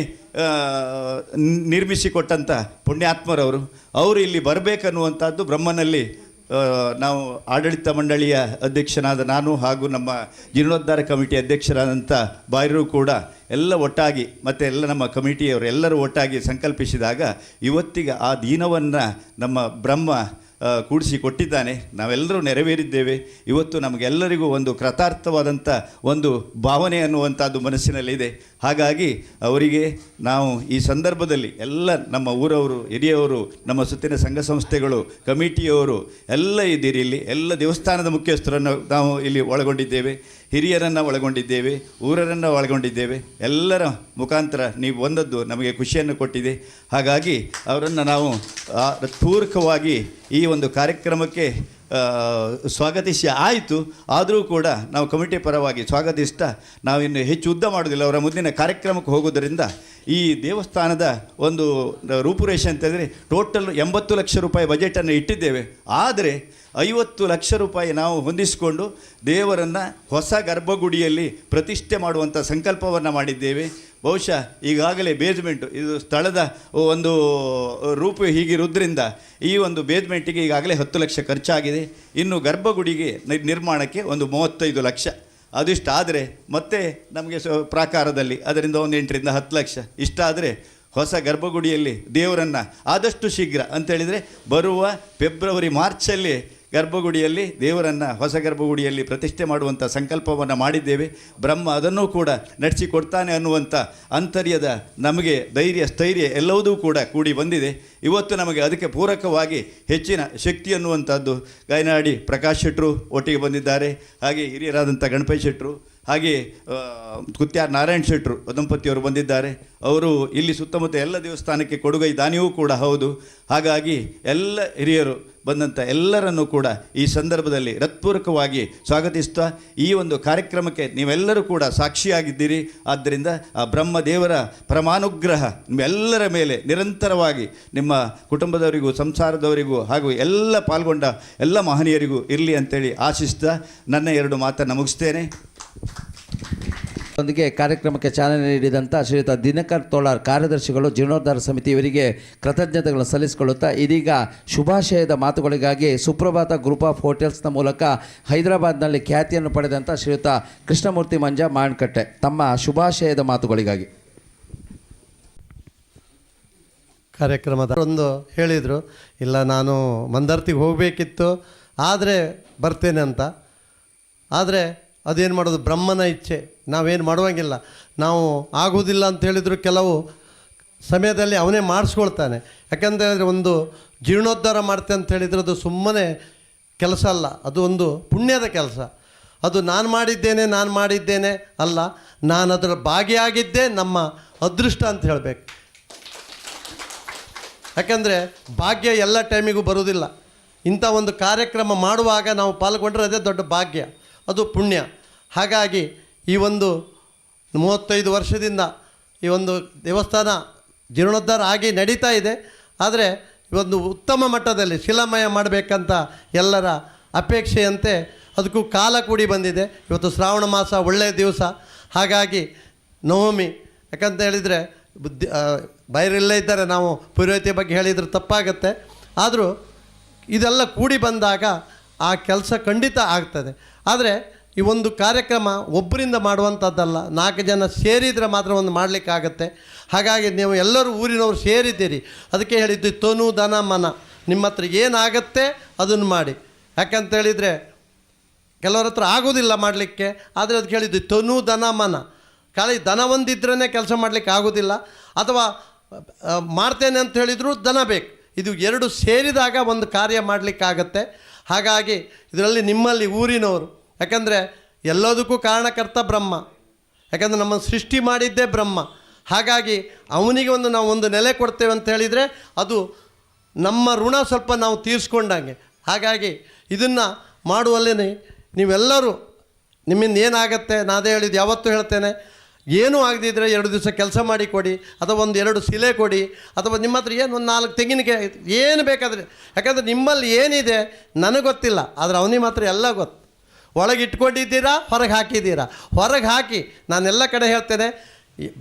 ನಿರ್ಮಿಸಿಕೊಟ್ಟಂಥ ಪುಣ್ಯಾತ್ಮರವರು, ಅವರು ಇಲ್ಲಿ ಬರಬೇಕನ್ನುವಂಥದ್ದು ಬ್ರಹ್ಮನಲ್ಲಿ ನಾವು ಆಡಳಿತ ಮಂಡಳಿಯ ಅಧ್ಯಕ್ಷನಾದ ನಾನು ಹಾಗೂ ನಮ್ಮ ಜೀರ್ಣೋದ್ಧಾರ ಕಮಿಟಿ ಅಧ್ಯಕ್ಷರಾದಂಥ ಬಾಯರು ಕೂಡ ಎಲ್ಲ ಒಟ್ಟಾಗಿ ಮತ್ತು ಎಲ್ಲ ನಮ್ಮ ಕಮಿಟಿಯವರು ಎಲ್ಲರೂ ಒಟ್ಟಾಗಿ ಸಂಕಲ್ಪಿಸಿದಾಗ ಇವತ್ತಿಗೆ ಆ ದಿನವನ್ನು ನಮ್ಮ ಬ್ರಹ್ಮ ಕೂಡಿಸಿಕೊಟ್ಟಿದ್ದಾನೆ. ನಾವೆಲ್ಲರೂ ನೆರವೇರಿದ್ದೇವೆ. ಇವತ್ತು ನಮಗೆಲ್ಲರಿಗೂ ಒಂದು ಕೃತಾರ್ಥವಾದಂಥ ಒಂದು ಭಾವನೆ ಅನ್ನುವಂಥದ್ದು ಮನಸ್ಸಿನಲ್ಲಿದೆ. ಹಾಗಾಗಿ ಅವರಿಗೆ ನಾವು ಈ ಸಂದರ್ಭದಲ್ಲಿ ಎಲ್ಲ ನಮ್ಮ ಊರವರು, ಹಿರಿಯವರು, ನಮ್ಮ ಸುತ್ತಿನ ಸಂಘ ಸಂಸ್ಥೆಗಳು, ಕಮಿಟಿಯವರು ಎಲ್ಲ ಇದ್ದೀರಿ. ಇಲ್ಲಿ ಎಲ್ಲ ದೇವಸ್ಥಾನದ ಮುಖ್ಯಸ್ಥರನ್ನು ನಾವು ಇಲ್ಲಿ ಒಳಗೊಂಡಿದ್ದೇವೆ, ಹಿರಿಯರನ್ನು ಒಳಗೊಂಡಿದ್ದೇವೆ, ಊರರನ್ನು ಒಳಗೊಂಡಿದ್ದೇವೆ. ಎಲ್ಲರ ಮುಖಾಂತರ ನೀವು ಬಂದದ್ದು ನಮಗೆ ಖುಷಿಯನ್ನು ಕೊಟ್ಟಿದೆ. ಹಾಗಾಗಿ ಅವರನ್ನು ನಾವು ಪೂರಕವಾಗಿ ಈ ಒಂದು ಕಾರ್ಯಕ್ರಮಕ್ಕೆ ಸ್ವಾಗತಿಸಿ ಆಯಿತು. ಆದರೂ ಕೂಡ ನಾವು ಕಮಿಟಿ ಪರವಾಗಿ ಸ್ವಾಗತಿಸ್ತಾ ನಾವಿನ್ನು ಹೆಚ್ಚು ಉದ್ದ ಮಾಡೋದಿಲ್ಲ. ಅವರ ಮುಂದಿನ ಕಾರ್ಯಕ್ರಮಕ್ಕೆ ಹೋಗೋದರಿಂದ ಈ ದೇವಸ್ಥಾನದ ಒಂದು ರೂಪುರೇಷೆ ಅಂತಂದರೆ ಟೋಟಲ್ 80 ಲಕ್ಷ ರೂಪಾಯಿ ಬಜೆಟನ್ನು ಇಟ್ಟಿದ್ದೇವೆ. ಆದರೆ 50 ಲಕ್ಷ ರೂಪಾಯಿ ನಾವು ಹೊಂದಿಸಿಕೊಂಡು ದೇವರನ್ನು ಹೊಸ ಗರ್ಭಗುಡಿಯಲ್ಲಿ ಪ್ರತಿಷ್ಠೆ ಮಾಡುವಂಥ ಸಂಕಲ್ಪವನ್ನು ಮಾಡಿದ್ದೇವೆ. ಬಹುಶಃ ಈಗಾಗಲೇ ಬೇಸ್ಮೆಂಟು ಇದು ಸ್ಥಳದ ಒಂದು ರೂಪು ಹೀಗಿರೋದ್ರಿಂದ ಈ ಒಂದು ಬೇಸ್ಮೆಂಟಿಗೆ ಈಗಾಗಲೇ 10 ಲಕ್ಷ ಖರ್ಚಾಗಿದೆ. ಇನ್ನು ಗರ್ಭಗುಡಿಗೆ ನಿರ್ಮಾಣಕ್ಕೆ ಒಂದು 35 ಲಕ್ಷ. ಅದಿಷ್ಟಾದರೆ ಮತ್ತೆ ನಮಗೆ ಪ್ರಾಕಾರದಲ್ಲಿ ಅದರಿಂದ ಒಂದು 8 ರಿಂದ 10 ಲಕ್ಷ. ಇಷ್ಟಾದರೆ ಹೊಸ ಗರ್ಭಗುಡಿಯಲ್ಲಿ ದೇವರನ್ನು ಆದಷ್ಟು ಶೀಘ್ರ ಅಂತೇಳಿದರೆ ಬರುವ ಫೆಬ್ರವರಿ ಮಾರ್ಚಲ್ಲಿ ಗರ್ಭಗುಡಿಯಲ್ಲಿ ದೇವರನ್ನು ಹೊಸ ಗರ್ಭಗುಡಿಯಲ್ಲಿ ಪ್ರತಿಷ್ಠೆ ಮಾಡುವಂಥ ಸಂಕಲ್ಪವನ್ನು ಮಾಡಿದ್ದೇವೆ. ಬ್ರಹ್ಮ ಅದನ್ನೂ ಕೂಡ ನಡೆಸಿಕೊಡ್ತಾನೆ ಅನ್ನುವಂಥ ಅಂತರ್ಯದ ನಮಗೆ ಧೈರ್ಯ ಸ್ಥೈರ್ಯ ಎಲ್ಲವುದೂ ಕೂಡ ಕೂಡಿ ಬಂದಿದೆ. ಇವತ್ತು ನಮಗೆ ಅದಕ್ಕೆ ಪೂರಕವಾಗಿ ಹೆಚ್ಚಿನ ಶಕ್ತಿ ಅನ್ನುವಂಥದ್ದು ಗಾಯನಾಡಿ ಪ್ರಕಾಶ್ ಶೆಟ್ಟರು ಒಟ್ಟಿಗೆ ಬಂದಿದ್ದಾರೆ. ಹಾಗೆ ಹಿರಿಯರಾದಂಥ ಗಣಪತಿ ಶೆಟ್ಟರು, ಹಾಗೆ ಕುತ್ಯಾರ್ ನಾರಾಯಣ್ ಶೆಟ್ಟರು ದಂಪತಿಯವರು ಬಂದಿದ್ದಾರೆ. ಅವರು ಇಲ್ಲಿ ಸುತ್ತಮುತ್ತ ಎಲ್ಲ ದೇವಸ್ಥಾನಕ್ಕೆ ಕೊಡುಗೈ ದಾನಿಯೂ ಕೂಡ ಹೌದು. ಹಾಗಾಗಿ ಎಲ್ಲ ಹಿರಿಯರು ಬಂದಂಥ ಎಲ್ಲರನ್ನೂ ಕೂಡ ಈ ಸಂದರ್ಭದಲ್ಲಿ ಹೃತ್ಪೂರ್ವಕವಾಗಿ ಸ್ವಾಗತಿಸ್ತಾ ಈ ಒಂದು ಕಾರ್ಯಕ್ರಮಕ್ಕೆ ನೀವೆಲ್ಲರೂ ಕೂಡ ಸಾಕ್ಷಿಯಾಗಿದ್ದೀರಿ. ಆದ್ದರಿಂದ ಆ ಬ್ರಹ್ಮದೇವರ ಪರಮಾನುಗ್ರಹ ನಿಮ್ಮೆಲ್ಲರ ಮೇಲೆ ನಿರಂತರವಾಗಿ ನಿಮ್ಮ ಕುಟುಂಬದವರಿಗೂ ಸಂಸಾರದವರಿಗೂ ಹಾಗೂ ಎಲ್ಲ ಪಾಲ್ಗೊಂಡ ಎಲ್ಲ ಮಹನೀಯರಿಗೂ ಇರಲಿ ಅಂತೇಳಿ ಆಶಿಸ್ತಾ ನನ್ನ 2 ಮಾತನ್ನು ಮುಗಿಸ್ತೇನೆ.
ಒಂದಿಗೆ ಕಾರ್ಯಕ್ರಮಕ್ಕೆ ಚಾಲನೆ ನೀಡಿದಂಥ ಶ್ರೀಯುತ ದಿನಕರ್ ತೋಳಾರ್ ಕಾರ್ಯದರ್ಶಿಗಳು ಜೀರ್ಣೋದ್ಧಾರ ಸಮಿತಿ ಇವರಿಗೆ ಕೃತಜ್ಞತೆಗಳನ್ನು ಸಲ್ಲಿಸಿಕೊಳ್ಳುತ್ತಾ ಇದೀಗ ಶುಭಾಶಯದ ಮಾತುಗಳಿಗಾಗಿ ಸುಪ್ರಭಾತ ಗ್ರೂಪ್ ಆಫ್ ಹೋಟೆಲ್ಸ್ನ ಮೂಲಕ ಹೈದರಾಬಾದ್ನಲ್ಲಿ ಖ್ಯಾತಿಯನ್ನು ಪಡೆದಂಥ ಶ್ರೀಯುತ ಕೃಷ್ಣಮೂರ್ತಿ ಮಂಜ ಮಾಣ್ಕಟ್ಟೆ ತಮ್ಮ ಶುಭಾಶಯದ ಮಾತುಗಳಿಗಾಗಿ.
ಕಾರ್ಯಕ್ರಮದ ಒಂದು ಹೇಳಿದರು, ಇಲ್ಲ ನಾನು ಮಂದರ್ತಿಗೆ ಹೋಗಬೇಕಿತ್ತು ಆದರೆ ಬರ್ತೇನೆ ಅಂತ. ಆದರೆ ಅದೇನು ಮಾಡೋದು, ಬ್ರಹ್ಮನ ಇಚ್ಛೆ, ನಾವೇನು ಮಾಡುವಂಗಿಲ್ಲ. ನಾವು ಆಗುವುದಿಲ್ಲ ಅಂತ ಹೇಳಿದ್ರು ಕೆಲವು ಸಮಯದಲ್ಲಿ ಅವನೇ ಮಾಡಿಸ್ಕೊಳ್ತಾನೆ. ಯಾಕಂತೇಳಿದರೆ ಒಂದು ಜೀರ್ಣೋದ್ಧಾರ ಮಾಡ್ತೆ ಅಂತ ಹೇಳಿದರೆ ಅದು ಸುಮ್ಮನೆ ಕೆಲಸ ಅಲ್ಲ, ಅದು ಒಂದು ಪುಣ್ಯದ ಕೆಲಸ. ಅದು ನಾನು ಮಾಡಿದ್ದೇನೆ ಅಲ್ಲ, ನಾನು ಅದರ ಭಾಗಿಯಾಗಿದ್ದೇ ನಮ್ಮ ಅದೃಷ್ಟ ಅಂತ ಹೇಳಬೇಕು. ಯಾಕಂದರೆ ಭಾಗ್ಯ ಎಲ್ಲ ಟೈಮಿಗೂ ಬರುವುದಿಲ್ಲ. ಇಂಥ ಒಂದು ಕಾರ್ಯಕ್ರಮ ಮಾಡುವಾಗ ನಾವು ಪಾಲ್ಗೊಂಡ್ರೆ ಅದೇ ದೊಡ್ಡ ಭಾಗ್ಯ, ಅದು ಪುಣ್ಯ. ಹಾಗಾಗಿ ಈ ಒಂದು 35 ವರ್ಷದಿಂದ ಈ ಒಂದು ದೇವಸ್ಥಾನ ಜೀರ್ಣೋದ್ಧಾರ ಆಗಿ ನಡೀತಾ ಇದೆ. ಆದರೆ ಒಂದು ಉತ್ತಮ ಮಟ್ಟದಲ್ಲಿ ಶಿಲಾಮಯ ಮಾಡಬೇಕಂತ ಎಲ್ಲರ ಅಪೇಕ್ಷೆಯಂತೆ ಅದಕ್ಕೂ ಕಾಲ ಕೂಡಿ ಬಂದಿದೆ. ಇವತ್ತು ಶ್ರಾವಣ ಮಾಸ ಒಳ್ಳೆಯ ದಿವಸ. ಹಾಗಾಗಿ ನವಮಿ, ಯಾಕಂತ ಹೇಳಿದರೆ ಬೈರಲ್ಲೇ ಇದ್ದಾರೆ, ನಾವು ಪುರೋಹಿತೆ ಬಗ್ಗೆ ಹೇಳಿದರೆ ತಪ್ಪಾಗತ್ತೆ. ಆದರೂ ಇದೆಲ್ಲ ಕೂಡಿ ಬಂದಾಗ ಆ ಕೆಲಸ ಖಂಡಿತ ಆಗ್ತದೆ. ಆದರೆ ಈ ಒಂದು ಕಾರ್ಯಕ್ರಮ ಒಬ್ಬರಿಂದ ಮಾಡುವಂಥದ್ದಲ್ಲ, 4 ಜನ ಸೇರಿದರೆ ಮಾತ್ರ ಒಂದು ಮಾಡಲಿಕ್ಕಾಗತ್ತೆ. ಹಾಗಾಗಿ ನೀವು ಎಲ್ಲರೂ ಊರಿನವರು ಸೇರಿದ್ದೀರಿ. ಅದಕ್ಕೆ ಹೇಳಿದ್ದು ತನು ಧನ ಮನ, ನಿಮ್ಮ ಹತ್ರ ಏನಾಗತ್ತೆ ಅದನ್ನು ಮಾಡಿ. ಯಾಕಂತೇಳಿದರೆ ಕೆಲವ್ರ ಹತ್ರ ಆಗೋದಿಲ್ಲ ಮಾಡಲಿಕ್ಕೆ, ಆದರೆ ಅದಕ್ಕೆ ಹೇಳಿದ್ದು ತನು ಧನ ಮನ. ಖಾಲಿ ದನ ಒಂದಿದ್ರೇ ಕೆಲಸ ಮಾಡಲಿಕ್ಕೆ ಆಗೋದಿಲ್ಲ, ಅಥವಾ ಮಾಡ್ತೇನೆ ಅಂತ ಹೇಳಿದರೂ ದನ ಬೇಕು. ಇದು 2 ಸೇರಿದಾಗ ಒಂದು ಕಾರ್ಯ ಮಾಡಲಿಕ್ಕಾಗತ್ತೆ. ಹಾಗಾಗಿ ಇದರಲ್ಲಿ ನಿಮ್ಮಲ್ಲಿ ಊರಿನವರು, ಯಾಕಂದರೆ ಎಲ್ಲದಕ್ಕೂ ಕಾರಣಕರ್ತ ಬ್ರಹ್ಮ, ಯಾಕಂದರೆ ನಮ್ಮನ್ನು ಸೃಷ್ಟಿ ಮಾಡಿದ್ದೇ ಬ್ರಹ್ಮ. ಹಾಗಾಗಿ ಅವನಿಗೆ ನಾವು ಒಂದು ನೆಲೆ ಕೊಡ್ತೇವೆ ಅಂತ ಹೇಳಿದರೆ ಅದು ನಮ್ಮ ಋಣ ಸ್ವಲ್ಪ ನಾವು ತೀರಿಸ್ಕೊಂಡಂಗೆ. ಹಾಗಾಗಿ ಇದನ್ನು ಮಾಡುವಲ್ಲೇ ನೀವೆಲ್ಲರೂ ನಿಮ್ಮಿಂದ ಏನಾಗತ್ತೆ, ನಾನೇ ಹೇಳಿದ್ದು ಯಾವತ್ತೂ ಹೇಳ್ತೇನೆ, ಏನೂ ಆಗದಿದ್ದರೆ 2 ದಿವಸ ಕೆಲಸ ಮಾಡಿ ಕೊಡಿ, ಅಥವಾ 1-2 ಶಿಲೆ ಕೊಡಿ, ಅಥವಾ ನಿಮ್ಮ ಹತ್ರ ಏನು ಒಂದು 4 ತೆಂಗಿನಕಾಯಿ ಏನು ಬೇಕಾದರೆ. ಯಾಕಂದರೆ ನಿಮ್ಮಲ್ಲಿ ಏನಿದೆ ನನಗೆ ಗೊತ್ತಿಲ್ಲ, ಆದರೆ ಅವನಿಗೆ ಮಾತ್ರ ಎಲ್ಲ ಗೊತ್ತು. ಒಳಗೆ ಇಟ್ಕೊಂಡಿದ್ದೀರಾ, ಹೊರಗೆ ಹಾಕಿದ್ದೀರಾ. ಹೊರಗೆ ಹಾಕಿ, ನಾನೆಲ್ಲ ಕಡೆ ಹೇಳ್ತೇನೆ,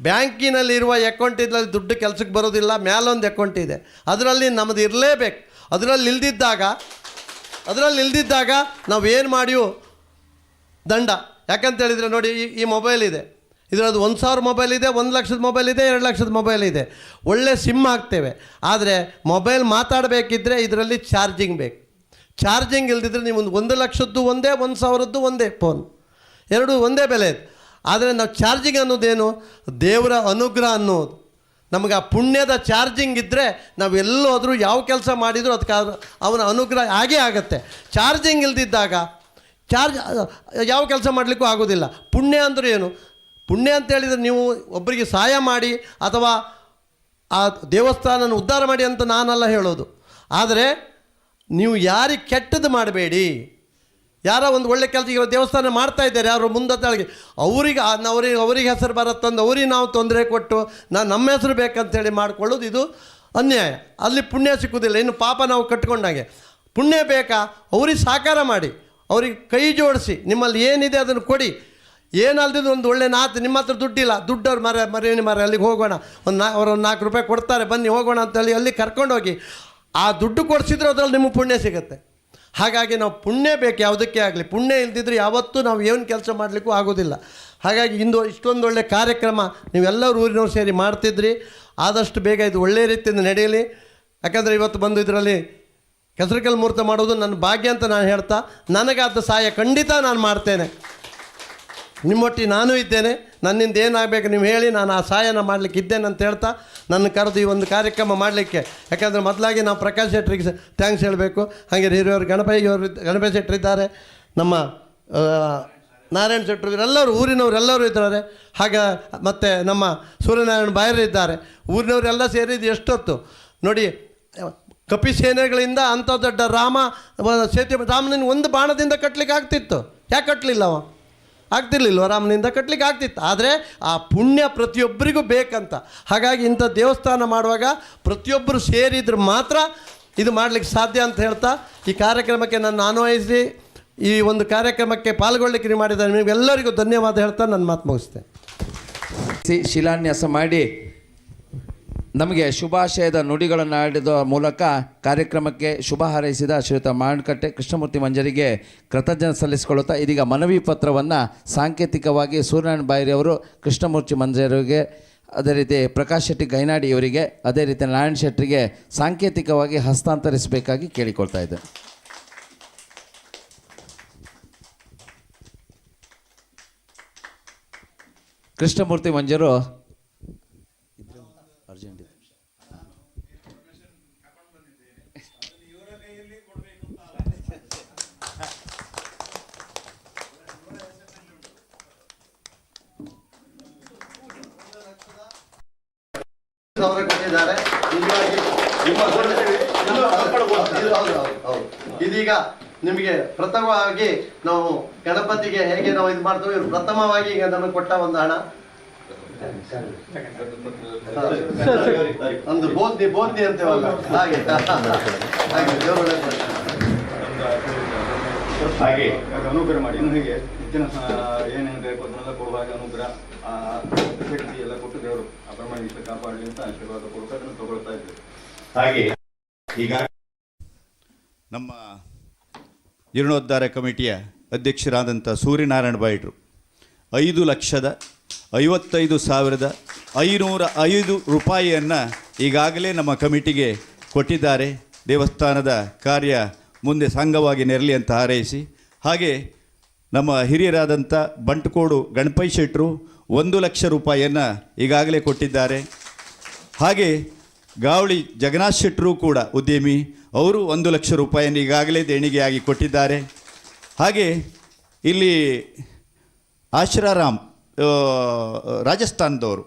ಬ್ಯಾಂಕಿನಲ್ಲಿರುವ ಅಕೌಂಟಿನಲ್ಲಿ ದುಡ್ಡು ಕೆಲಸಕ್ಕೆ ಬರೋದಿಲ್ಲ, ಮೇಲೊಂದು ಅಕೌಂಟ್ ಇದೆ, ಅದರಲ್ಲಿ ನಮ್ಮದು ಇರಲೇಬೇಕು. ಅದರಲ್ಲಿ ಇಲ್ದಿದ್ದಾಗ ನಾವೇನು ಮಾಡಿಯೂ ದಂಡ. ಯಾಕಂತೇಳಿದರೆ ನೋಡಿ, ಈ ಮೊಬೈಲ್ ಇದೆ, ಇದರದ್ದು 1,000 ಮೊಬೈಲ್ ಇದೆ, 1 ಲಕ್ಷದ ಮೊಬೈಲ್ ಇದೆ, 2 ಲಕ್ಷದ ಮೊಬೈಲ್ ಇದೆ. ಒಳ್ಳೆ ಸಿಮ್ ಹಾಕ್ತೇವೆ, ಆದರೆ ಮೊಬೈಲ್ ಮಾತಾಡಬೇಕಿದ್ರೆ ಇದರಲ್ಲಿ ಚಾರ್ಜಿಂಗ್ ಬೇಕು. ಚಾರ್ಜಿಂಗ್ ಇಲ್ದಿದ್ರೆ ನೀವು 1 ಲಕ್ಷದ್ದು ಒಂದೇ, 1,000ದ್ದು ಒಂದೇ ಫೋನ್, 2 ಒಂದೇ ಬೆಲೆ. ಆದರೆ ನಾವು ಚಾರ್ಜಿಂಗ್ ಅನ್ನೋದೇನು, ದೇವರ ಅನುಗ್ರಹ ಅನ್ನೋದು. ನಮಗೆ ಆ ಪುಣ್ಯದ ಚಾರ್ಜಿಂಗ್ ಇದ್ದರೆ ನಾವು ಎಲ್ಲೋದ್ರೂ ಯಾವ ಕೆಲಸ ಮಾಡಿದರೂ ಅದಕ್ಕೆ ಅವನ ಅನುಗ್ರಹ ಆಗೇ ಆಗುತ್ತೆ. ಚಾರ್ಜಿಂಗ್ ಇಲ್ದಿದ್ದಾಗ ಯಾವ ಕೆಲಸ ಮಾಡಲಿಕ್ಕೂ ಆಗೋದಿಲ್ಲ. ಪುಣ್ಯ ಅಂದರೆ ಏನು, ಪುಣ್ಯ ಅಂತೇಳಿದರೆ ನೀವು ಒಬ್ಬರಿಗೆ ಸಹಾಯ ಮಾಡಿ ಅಥವಾ ಆ ದೇವಸ್ಥಾನನ ಉದ್ಧಾರ ಮಾಡಿ ಅಂತ ನಾನೆಲ್ಲ ಹೇಳೋದು. ಆದರೆ ನೀವು ಯಾರಿಗೆ ಕೆಟ್ಟದ್ದು ಮಾಡಬೇಡಿ. ಯಾರೋ ಒಂದು ಒಳ್ಳೆ ಕೆಲಸ ಈಗ ದೇವಸ್ಥಾನ ಮಾಡ್ತಾ ಇದ್ದಾರೆ, ಯಾರು ಮುಂದತ್ತಾಳಿಗೆ ಅವ್ರಿಗೆ ಹೆಸರು ಬರುತ್ತಂದು ಅವ್ರಿಗೆ ನಾವು ತೊಂದರೆ ಕೊಟ್ಟು ನಮ್ಮ ಹೆಸರು ಬೇಕಂತೇಳಿ ಮಾಡ್ಕೊಳ್ಳೋದು ಇದು ಅನ್ಯಾಯ. ಅಲ್ಲಿ ಪುಣ್ಯ ಸಿಕ್ಕುವುದಿಲ್ಲ. ಇನ್ನು ಪಾಪ ನಾವು ಕಟ್ಕೊಂಡಾಗೆ. ಪುಣ್ಯ ಬೇಕಾ, ಅವ್ರಿಗೆ ಸಾಕಾರ ಮಾಡಿ, ಅವ್ರಿಗೆ ಕೈ ಜೋಡಿಸಿ, ನಿಮ್ಮಲ್ಲಿ ಏನಿದೆ ಅದನ್ನು ಕೊಡಿ. ಏನಲ್ದಿದ್ದು ಒಂದು ಒಳ್ಳೆ ನಾತು, ನಿಮ್ಮ ಹತ್ರ ದುಡ್ಡಿಲ್ಲ, ದುಡ್ಡವ್ರು ಮರ ಅಲ್ಲಿಗೆ ಹೋಗೋಣ, ಅವ್ರು ಒಂದು 4 ರೂಪಾಯಿ ಕೊಡ್ತಾರೆ, ಬನ್ನಿ ಹೋಗೋಣ ಅಂತೇಳಿ ಅಲ್ಲಿ ಕರ್ಕೊಂಡೋಗಿ ಆ ದುಡ್ಡು ಕೊಡಿಸಿದ್ರೆ ಅದರಲ್ಲಿ ನಿಮಗೆ ಪುಣ್ಯ ಸಿಗುತ್ತೆ. ಹಾಗಾಗಿ ನಾವು ಪುಣ್ಯ ಬೇಕು ಯಾವುದಕ್ಕೆ ಆಗಲಿ. ಪುಣ್ಯ ಇಲ್ದಿದ್ರೆ ಯಾವತ್ತೂ ನಾವು ಏನು ಕೆಲಸ ಮಾಡಲಿಕ್ಕೂ ಆಗೋದಿಲ್ಲ. ಹಾಗಾಗಿ ಇಂದು ಇಷ್ಟೊಂದು ಒಳ್ಳೆ ಕಾರ್ಯಕ್ರಮ ನೀವೆಲ್ಲರೂ ಊರಿನವ್ರು ಸೇರಿ ಮಾಡ್ತಿದ್ರಿ. ಆದಷ್ಟು ಬೇಗ ಇದು ಒಳ್ಳೆಯ ರೀತಿಯಿಂದ ನಡೆಯಲಿ. ಯಾಕಂದರೆ ಇವತ್ತು ಬಂದು ಇದರಲ್ಲಿ ಕೆಸರುಕಲ್ಲು ಮುಹೂರ್ತ ಮಾಡೋದು ನನ್ನ ಭಾಗ್ಯ ಅಂತ ನಾನು ಹೇಳ್ತಾ, ನನಗಾದ ಸಹಾಯ ಖಂಡಿತ ನಾನು ಮಾಡ್ತೇನೆ. ನಿಮ್ಮೊಟ್ಟಿಗೆ ನಾನು ಇದ್ದೇನೆ. ನನ್ನಿಂದ ಏನಾಗಬೇಕು ನೀವು ಹೇಳಿ, ನಾನು ಆ ಸಹಾಯನ ಮಾಡಲಿಕ್ಕೆ ಇದ್ದೇನೆ ಅಂತ ಹೇಳ್ತಾ ನನ್ನ ಕರೆದು ಈ ಒಂದು ಕಾರ್ಯಕ್ರಮ ಮಾಡಲಿಕ್ಕೆ, ಯಾಕಂದರೆ ಮೊದಲಾಗಿ ನಾವು ಪ್ರಕಾಶ್ ಶೆಟ್ಟರಿಗೆ ಥ್ಯಾಂಕ್ಸ್ ಹೇಳಬೇಕು. ಹಾಗೆ ಹಿರಿಯವರು ಗಣಪತಿ ಶೆಟ್ಟರಿದ್ದಾರೆ, ನಮ್ಮ ನಾರಾಯಣ ಶೆಟ್ಟರು, ಇವರೆಲ್ಲರೂ ಊರಿನವರೆಲ್ಲರೂ ಇದ್ದಾರೆ. ಹಾಗೆ ಮತ್ತು ನಮ್ಮ ಸೂರ್ಯನಾರಾಯಣ ಬಾಯರು ಇದ್ದಾರೆ. ಊರಿನವರೆಲ್ಲ ಸೇರಿದ್ದು ಎಷ್ಟೊತ್ತು ನೋಡಿ. ಕಪಿ ಸೇನೆಗಳಿಂದ ಅಂಥ ದೊಡ್ಡ ರಾಮನಿಗೆ ಒಂದು ಬಾಣದಿಂದ ಕಟ್ಟಲಿಕ್ಕೆ ಆಗ್ತಿತ್ತು. ಯಾಕೆ ಕಟ್ಟಲಿಲ್ಲ ಅವ? ಆಗ್ತಿರ್ಲಿಲ್ವ? ರಾಮನಿಂದ ಕಟ್ಟಲಿಕ್ಕೆ ಆಗ್ತಿತ್ತು. ಆದರೆ ಆ ಪುಣ್ಯ ಪ್ರತಿಯೊಬ್ಬರಿಗೂ ಬೇಕಂತ. ಹಾಗಾಗಿ ಇಂಥ ದೇವಸ್ಥಾನ ಮಾಡುವಾಗ ಪ್ರತಿಯೊಬ್ಬರು ಸೇರಿದ್ರೆ ಮಾತ್ರ ಇದು ಮಾಡಲಿಕ್ಕೆ ಸಾಧ್ಯ ಅಂತ ಹೇಳ್ತಾ ಈ ಕಾರ್ಯಕ್ರಮಕ್ಕೆ ನನ್ನ ಅನ್ವಯಿಸಿ ಈ ಒಂದು ಕಾರ್ಯಕ್ರಮಕ್ಕೆ ಪಾಲ್ಗೊಳ್ಳಿಕ್ಕೆ ನೀವು ಮಾಡಿದ್ದಾರೆ. ನಿಮಗೆಲ್ಲರಿಗೂ ಧನ್ಯವಾದ ಹೇಳ್ತಾ ನನ್ನ ಮಾತು ಮುಗಿಸ್ತೇನೆ.
ಶಿಲಾನ್ಯಾಸ ಮಾಡಿ ನಮಗೆ ಶುಭಾಶಯದ ನುಡಿಗಳನ್ನು ಆಡಿದ ಮೂಲಕ ಕಾರ್ಯಕ್ರಮಕ್ಕೆ ಶುಭ ಹಾರೈಸಿದ ಶ್ರೀಯುತ ಮಾಣಕಟ್ಟೆ ಕೃಷ್ಣಮೂರ್ತಿ ಮಂಜರಿಗೆ ಕೃತಜ್ಞತೆ ಸಲ್ಲಿಸಿಕೊಳ್ಳುತ್ತಾ ಇದೀಗ ಮನವಿ ಪತ್ರವನ್ನು ಸಾಂಕೇತಿಕವಾಗಿ ಸೂರ್ಯನಾರಾಯಣ ಬಾಯರಿ ಅವರು ಕೃಷ್ಣಮೂರ್ತಿ ಮಂಜರಿಗೆ, ಅದೇ ರೀತಿ ಪ್ರಕಾಶ್ ಶೆಟ್ಟಿ ಗೈನಾಡಿ ಇವರಿಗೆ, ಅದೇ ರೀತಿ ನಾರಾಯಣ ಶೆಟ್ಟರಿಗೆ ಸಾಂಕೇತಿಕವಾಗಿ ಹಸ್ತಾಂತರಿಸಬೇಕಾಗಿ ಕೇಳಿಕೊಳ್ತಾ ಇದ್ದೆ. ಕೃಷ್ಣಮೂರ್ತಿ ಮಂಜರು ಅರ್ಜೆಂಟ್
ಇದೀಗ ನಿಮಗೆ ಪ್ರಥಮವಾಗಿ ನಾವು ಗಣಪತಿಗೆ ಹೇಗೆ ನಾವು ಇದು ಮಾಡ್ತೇವೆ, ಇವರು ಪ್ರಥಮವಾಗಿ ಈಗ ನಮಗೆ ಕೊಟ್ಟ ಒಂದು ಹಣ ಒಂದು ಬೋದ್ನಿ ಅಂತೇವಲ್ಲ ಹಾಗೆ
ಹಾಗೆ ಅನುಗ್ರಹ ಮಾಡಿ ಇನ್ನು ಹೀಗೆ ಹೆಚ್ಚಿನ ಏನೇನು ಬೇಕು ಅದನ್ನೆಲ್ಲ ಕೊಡುವಾಗ ಅನುಗ್ರಹ ಶಕ್ತಿ ಎಲ್ಲ ಕೊಟ್ಟು ದೇವರು ಅಪ್ರಮಾಣಿಕ ಕಾಪಾಡಲಿ ಅಂತ ಆಶೀರ್ವಾದ ಕೊಡ್ತಾ ಅದನ್ನು ತಗೊಳ್ತಾ ಇದ್ದೇವೆ.
ಹಾಗೆ ಈಗ ನಮ್ಮ ಜೀರ್ಣೋದ್ಧಾರ ಕಮಿಟಿಯ ಅಧ್ಯಕ್ಷರಾದಂಥ ಸೂರ್ಯನಾರಾಯಣ ಬಾಯಡ್ರು 5,55,505 ರೂಪಾಯಿಯನ್ನು ಈಗಾಗಲೇ ನಮ್ಮ ಕಮಿಟಿಗೆ ಕೊಟ್ಟಿದ್ದಾರೆ. ದೇವಸ್ಥಾನದ ಕಾರ್ಯ ಮುಂದೆ ಸಂಘವಾಗಿ ನೆರಲಿ ಅಂತ ಹಾರೈಸಿ, ಹಾಗೆ ನಮ್ಮ ಹಿರಿಯರಾದಂಥ ಬಂಟ್ಕೋಡು ಗಣಪತಿ ಶೆಟ್ಟರು 1,00,000 ರೂಪಾಯಿಯನ್ನು ಈಗಾಗಲೇ ಕೊಟ್ಟಿದ್ದಾರೆ. ಹಾಗೆ ಗಾವಳಿ ಜಗನ್ನಾಥ್ ಶೆಟ್ಟರು ಕೂಡ ಉದ್ಯಮಿ, ಅವರು 1,00,000 ರೂಪಾಯಿಯನ್ನು ಈಗಾಗಲೇ ದೇಣಿಗೆಯಾಗಿ ಕೊಟ್ಟಿದ್ದಾರೆ. ಹಾಗೆ ಇಲ್ಲಿ ಆಶ್ರಾರಾಮ್ ರಾಜಸ್ಥಾನದವರು,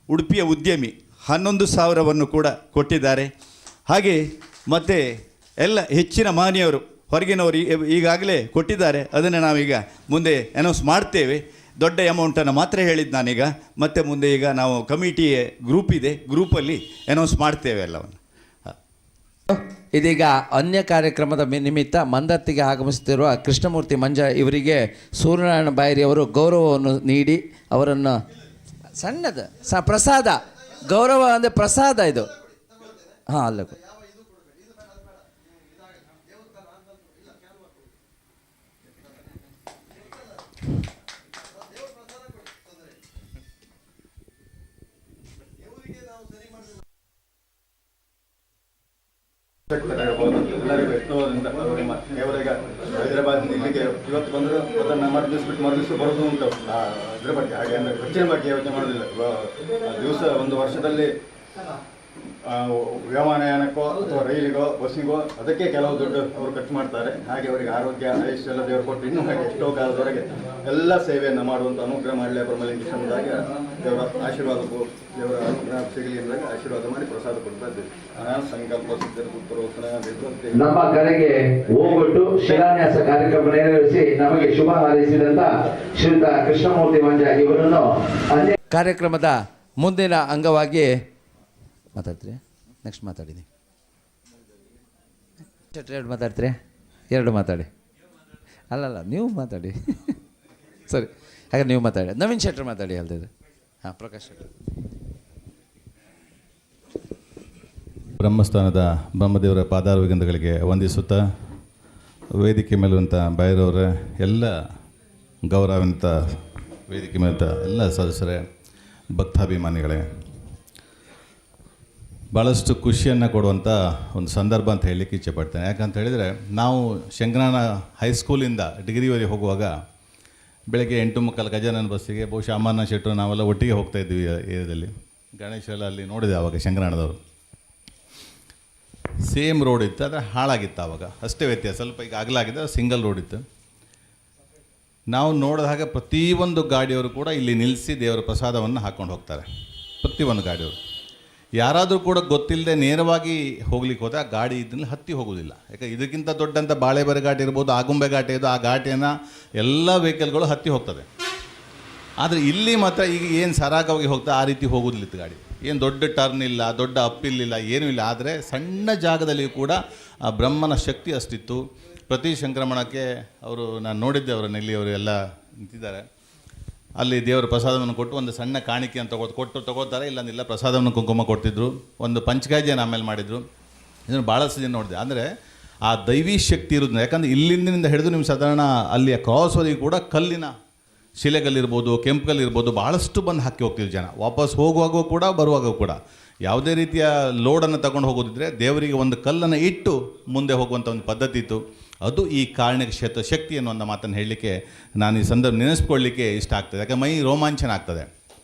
ಉಡುಪಿಯ ಉದ್ಯಮಿ 11,000ವನ್ನು ಕೂಡ ಕೊಟ್ಟಿದ್ದಾರೆ. ಹಾಗೆ ಮತ್ತು ಎಲ್ಲ ಹೆಚ್ಚಿನ ಮಾನ್ಯವರು ಹೊರಗಿನವರು ಈಗಾಗಲೇ ಕೊಟ್ಟಿದ್ದಾರೆ. ಅದನ್ನು ನಾವೀಗ ಮುಂದೆ ಅನೌನ್ಸ್ ಮಾಡ್ತೇವೆ. ದೊಡ್ಡ ಅಮೌಂಟನ್ನು ಮಾತ್ರ ಹೇಳಿದ್ದು ನಾನೀಗ, ಮತ್ತು ಮುಂದೆ ಈಗ ನಾವು ಕಮಿಟಿ ಗ್ರೂಪ್ ಇದೆ, ಗ್ರೂಪಲ್ಲಿ ಅನೌನ್ಸ್ ಮಾಡ್ತೇವೆ ಎಲ್ಲವನ್ನು.
ಇದೀಗ ಅನ್ಯ ಕಾರ್ಯಕ್ರಮದ ನಿಮಿತ್ತ ಮಂದತ್ತಿಗೆ ಆಗಮಿಸುತ್ತಿರುವ ಕೃಷ್ಣಮೂರ್ತಿ ಮಂಜ ಇವರಿಗೆ ಸೂರ್ಯನಾರಾಯಣ ಬಾಯರಿ ಅವರು ಗೌರವವನ್ನು ನೀಡಿ ಅವರನ್ನು ಸಣ್ಣದು ಪ್ರಸಾದ, ಗೌರವ ಅಂದರೆ ಪ್ರಸಾದ ಇದು. ಹಾಂ, ಅಲ್ಲ
ಎಲ್ಲರಿಗೂ ಎಷ್ಟೋದಿಂದ ಕೇವಲ ಹೈದರಾಬಾದ್ ಇಲ್ಲಿಗೆ ಇವತ್ತು ಬಂದರೂ ಅದನ್ನು ಮರುದಿವ್ಸ ಬರೋದು ಉಂಟು. ಇದ್ರ ಬಗ್ಗೆ ಹಾಗೆ ಅಂದರೆ ಖರ್ಚಿನ ಬಗ್ಗೆ ಯೋಚನೆ ಮಾಡೋದಿಲ್ಲ. ದಿವಸ ಒಂದು ವರ್ಷದಲ್ಲಿ ವಿಮಾನಯಾನಕ್ಕೋ ಅಥವಾ ರೈಲಿಗೋ ಬಸ್ಸಿಗೋ ಅದಕ್ಕೆ ಕೆಲವು ದುಡ್ಡು ಅವರು ಖರ್ಚು ಮಾಡ್ತಾರೆ. ಹಾಗೆ ಅವರಿಗೆ ಆರೋಗ್ಯ ಆಯುಷ್ ಎಲ್ಲ ದೇವರು ಕೊಟ್ಟು ಇನ್ನೂ ಹಾಗೆ ಎಷ್ಟೋ ಕಾಲದವರೆಗೆ ಎಲ್ಲ ಸೇವೆಯನ್ನು ಮಾಡುವಂಥ ಅನುಗ್ರಹ ಮಾಡಲಿ ಬ್ರಹ್ಮಲಿಂಗ ಸಮುದಾಯ ದೇವರ ಆಶೀರ್ವಾದಕ್ಕೂ ದೇವರ ಅನುಗ್ರಹ ಸಿಗಲಿ ಎಂದಾಗ ಆಶೀರ್ವಾದ ಮಾಡಿ ಪ್ರಸಾದ ಕೊಡ್ತಾ ಇದ್ದೀವಿ. ಸಂಕಲ್ಪ ಸಿದ್ಧರು ಪುತ್ರೋತ್ತರ
ನಮ್ಮ ಕರೆಗೆ ಹೋಗೊಟ್ಟು ಶಿಲಾನ್ಯಾಸ ಕಾರ್ಯಕ್ರಮ ನೆರವೇರಿಸಿ ನಮಗೆ ಶುಭ ಹಾರೈಸಿದಂತ ಶ್ರೀಯುತ ಕೃಷ್ಣಮೂರ್ತಿ ಮಂಜ ಇವರನ್ನು
ಕಾರ್ಯಕ್ರಮದ ಮುಂದಿನ ಅಂಗವಾಗಿ ಮಾತಾಡ್ತೀರಿ. ನೆಕ್ಸ್ಟ್ ಮಾತಾಡಿನಿ. ಎರಡು ಮಾತಾಡ್ತೀರಿ, ಎರಡು ಮಾತಾಡಿ. ಅಲ್ಲಲ್ಲ, ನೀವು ಮಾತಾಡಿ. ಸರಿ, ಹಾಗೆ ನೀವು ಮಾತಾಡಿ. ನವೀನ್ ಶೆಟ್ಟರ್ ಮಾತಾಡಿ ಅಲ್ದಿದ್ರೆ. ಹಾಂ, ಪ್ರಕಾಶ್ ಶೆಟ್ಟರ್.
ಬ್ರಹ್ಮಸ್ಥಾನದ ಬ್ರಹ್ಮದೇವರ ಪಾದಾರವಿಂದಗಳಿಗೆ ವಂದಿಸುತ್ತಾ, ವೇದಿಕೆ ಮೇಲಿರುವಂಥ ಬೈರವರ ಎಲ್ಲ ಗೌರವಾನ್ವಿತ ವೇದಿಕೆ ಮೇಲಿರುವಂಥ ಎಲ್ಲ ಸದಸ್ಯರೇ, ಭಕ್ತಾಭಿಮಾನಿಗಳೇ, ಭಾಳಷ್ಟು ಖುಷಿಯನ್ನು ಕೊಡುವಂಥ ಒಂದು ಸಂದರ್ಭ ಅಂತ ಹೇಳಲಿಕ್ಕೆ ಇಚ್ಛೆಪಡ್ತೇನೆ. ಯಾಕಂತ ಹೇಳಿದರೆ, ನಾವು ಶಂಕರನಾರಾಯಣ ಹೈಸ್ಕೂಲಿಂದ ಡಿಗ್ರಿವರೆಗೆ ಹೋಗುವಾಗ ಬೆಳಗ್ಗೆ 8:45 ಗಜಾನನ ಬಸ್ಸಿಗೆ ಬಹುಶಃ ಅಮ್ಮನ ಶೆಟ್ಟರು ನಾವೆಲ್ಲ ಒಟ್ಟಿಗೆ ಹೋಗ್ತಾ ಇದ್ವಿ ಏರಿಯಾದಲ್ಲಿ. ಗಣೇಶೆಲ್ಲ ಅಲ್ಲಿ ನೋಡಿದೆ ಆವಾಗ ಶಂಕರನಾರಾಯಣದವರು. ಸೇಮ್ ರೋಡ್ ಇತ್ತು, ಆದರೆ ಹಾಳಾಗಿತ್ತು ಆವಾಗ, ಅಷ್ಟೇ ವ್ಯತ್ಯಾಸ. ಸ್ವಲ್ಪ ಈಗ ಅಗಲಾಗಿದೆ, ಸಿಂಗಲ್ ರೋಡ್ ಇತ್ತು. ನಾವು ನೋಡಿದ ಹಾಗೆ ಪ್ರತಿಯೊಂದು ಗಾಡಿಯವರು ಕೂಡ ಇಲ್ಲಿ ನಿಲ್ಲಿಸಿ ದೇವರ ಪ್ರಸಾದವನ್ನು ಹಾಕ್ಕೊಂಡು ಹೋಗ್ತಾರೆ. ಪ್ರತಿಯೊಂದು ಗಾಡಿಯವರು ಯಾರಾದರೂ ಕೂಡ ಗೊತ್ತಿಲ್ಲದೆ ನೇರವಾಗಿ ಹೋಗ್ಲಿಕ್ಕೆ ಹೋದರೆ ಆ ಗಾಡಿ ಇದನ್ನು ಹತ್ತಿ ಹೋಗೋದಿಲ್ಲ. ಯಾಕೆ ಇದಕ್ಕಿಂತ ದೊಡ್ಡಂಥ ಬಾಳೆಬರೆ ಘಾಟಿ ಇರ್ಬೋದು, ಆಗುಂಬೆ ಘಾಟಿ ಇದ್ದು, ಆ ಘಾಟಿಯನ್ನು ಎಲ್ಲ ವೆಹಿಕಲ್ಗಳು ಹತ್ತಿ ಹೋಗ್ತದೆ. ಆದರೆ ಇಲ್ಲಿ ಮಾತ್ರ ಈಗ ಏನು ಸರಾಗವಾಗಿ ಹೋಗ್ತಾ ಆ ರೀತಿ ಹೋಗೋದಿಲ್ಲ ಇತ್ತು ಗಾಡಿ. ಏನು ದೊಡ್ಡ ಟರ್ನ್ ಇಲ್ಲ, ದೊಡ್ಡ ಅಪ್ಪಿಲ್ಲ, ಏನೂ ಇಲ್ಲ. ಆದರೆ ಸಣ್ಣ ಜಾಗದಲ್ಲಿ ಕೂಡ ಆ ಬ್ರಹ್ಮನ ಶಕ್ತಿ ಅಷ್ಟಿತ್ತು. ಪ್ರತಿ ಸಂಕ್ರಮಣಕ್ಕೆ ಅವರು, ನಾನು ನೋಡಿದ್ದೆ ಅವರನ್ನು, ಇಲ್ಲಿ ಅವರು ಎಲ್ಲ ನಿಂತಿದ್ದಾರೆ. ಅಲ್ಲಿ ದೇವರ ಪ್ರಸಾದವನ್ನು ಕೊಟ್ಟು ಒಂದು ಸಣ್ಣ ಕಾಣಿಕೆ ಅಂತ ತಗೋತಾರೆ, ಇಲ್ಲಂದಿಲ್ಲ ಪ್ರಸಾದವನ್ನು ಕುಂಕುಮ ಕೊಡ್ತಿದ್ರು. ಒಂದು ಪಂಚಕಾಜಿಯನ್ನು ಆಮೇಲೆ ಮಾಡಿದರು. ಇದನ್ನು ಭಾಳಷ್ಟು ಜನ ನೋಡಿದೆ. ಅಂದರೆ ಆ ದೈವಿ ಶಕ್ತಿ ಇರೋದನ್ನ, ಯಾಕಂದರೆ ಇಲ್ಲಿಂದ ಹಿಡಿದು ನಿಮ್ಮ ಸಾಧಾರಣ ಅಲ್ಲಿಯ ಕ್ರಾಸ್ವರೆಗೆ ಕೂಡ ಕಲ್ಲಿನ ಶಿಲೆಗಲ್ಲಿರ್ಬೋದು, ಕೆಂಪುಗಲ್ಲಿರ್ಬೋದು, ಭಾಳಷ್ಟು ಬಂದು ಹಾಕಿ ಹೋಗ್ತಿದ್ರು ಜನ. ವಾಪಸ್ ಹೋಗುವಾಗೂ ಕೂಡ ಬರುವಾಗ ಕೂಡ ಯಾವುದೇ ರೀತಿಯ ಲೋಡನ್ನು ತಗೊಂಡು ಹೋಗೋದಿದ್ರೆ ದೇವರಿಗೆ ಒಂದು ಕಲ್ಲನ್ನು ಇಟ್ಟು ಮುಂದೆ ಹೋಗುವಂಥ ಒಂದು ಪದ್ಧತಿ ಇತ್ತು. ಅದು ಈ ಕಾರಣಿಕ ಕ್ಷೇತ್ರ ಶಕ್ತಿ ಅನ್ನೋ ಒಂದು ಮಾತನ್ನು ಹೇಳಲಿಕ್ಕೆ ನಾನು ಈ ಸಂದರ್ಭ ನೆನೆಸ್ಕೊಳ್ಳಿಕ್ಕೆ ಇಷ್ಟ ಆಗ್ತದೆ. ಯಾಕಂದ್ರೆ ಮೈ ರೋಮಾಂಚನ ಆಗ್ತದೆ.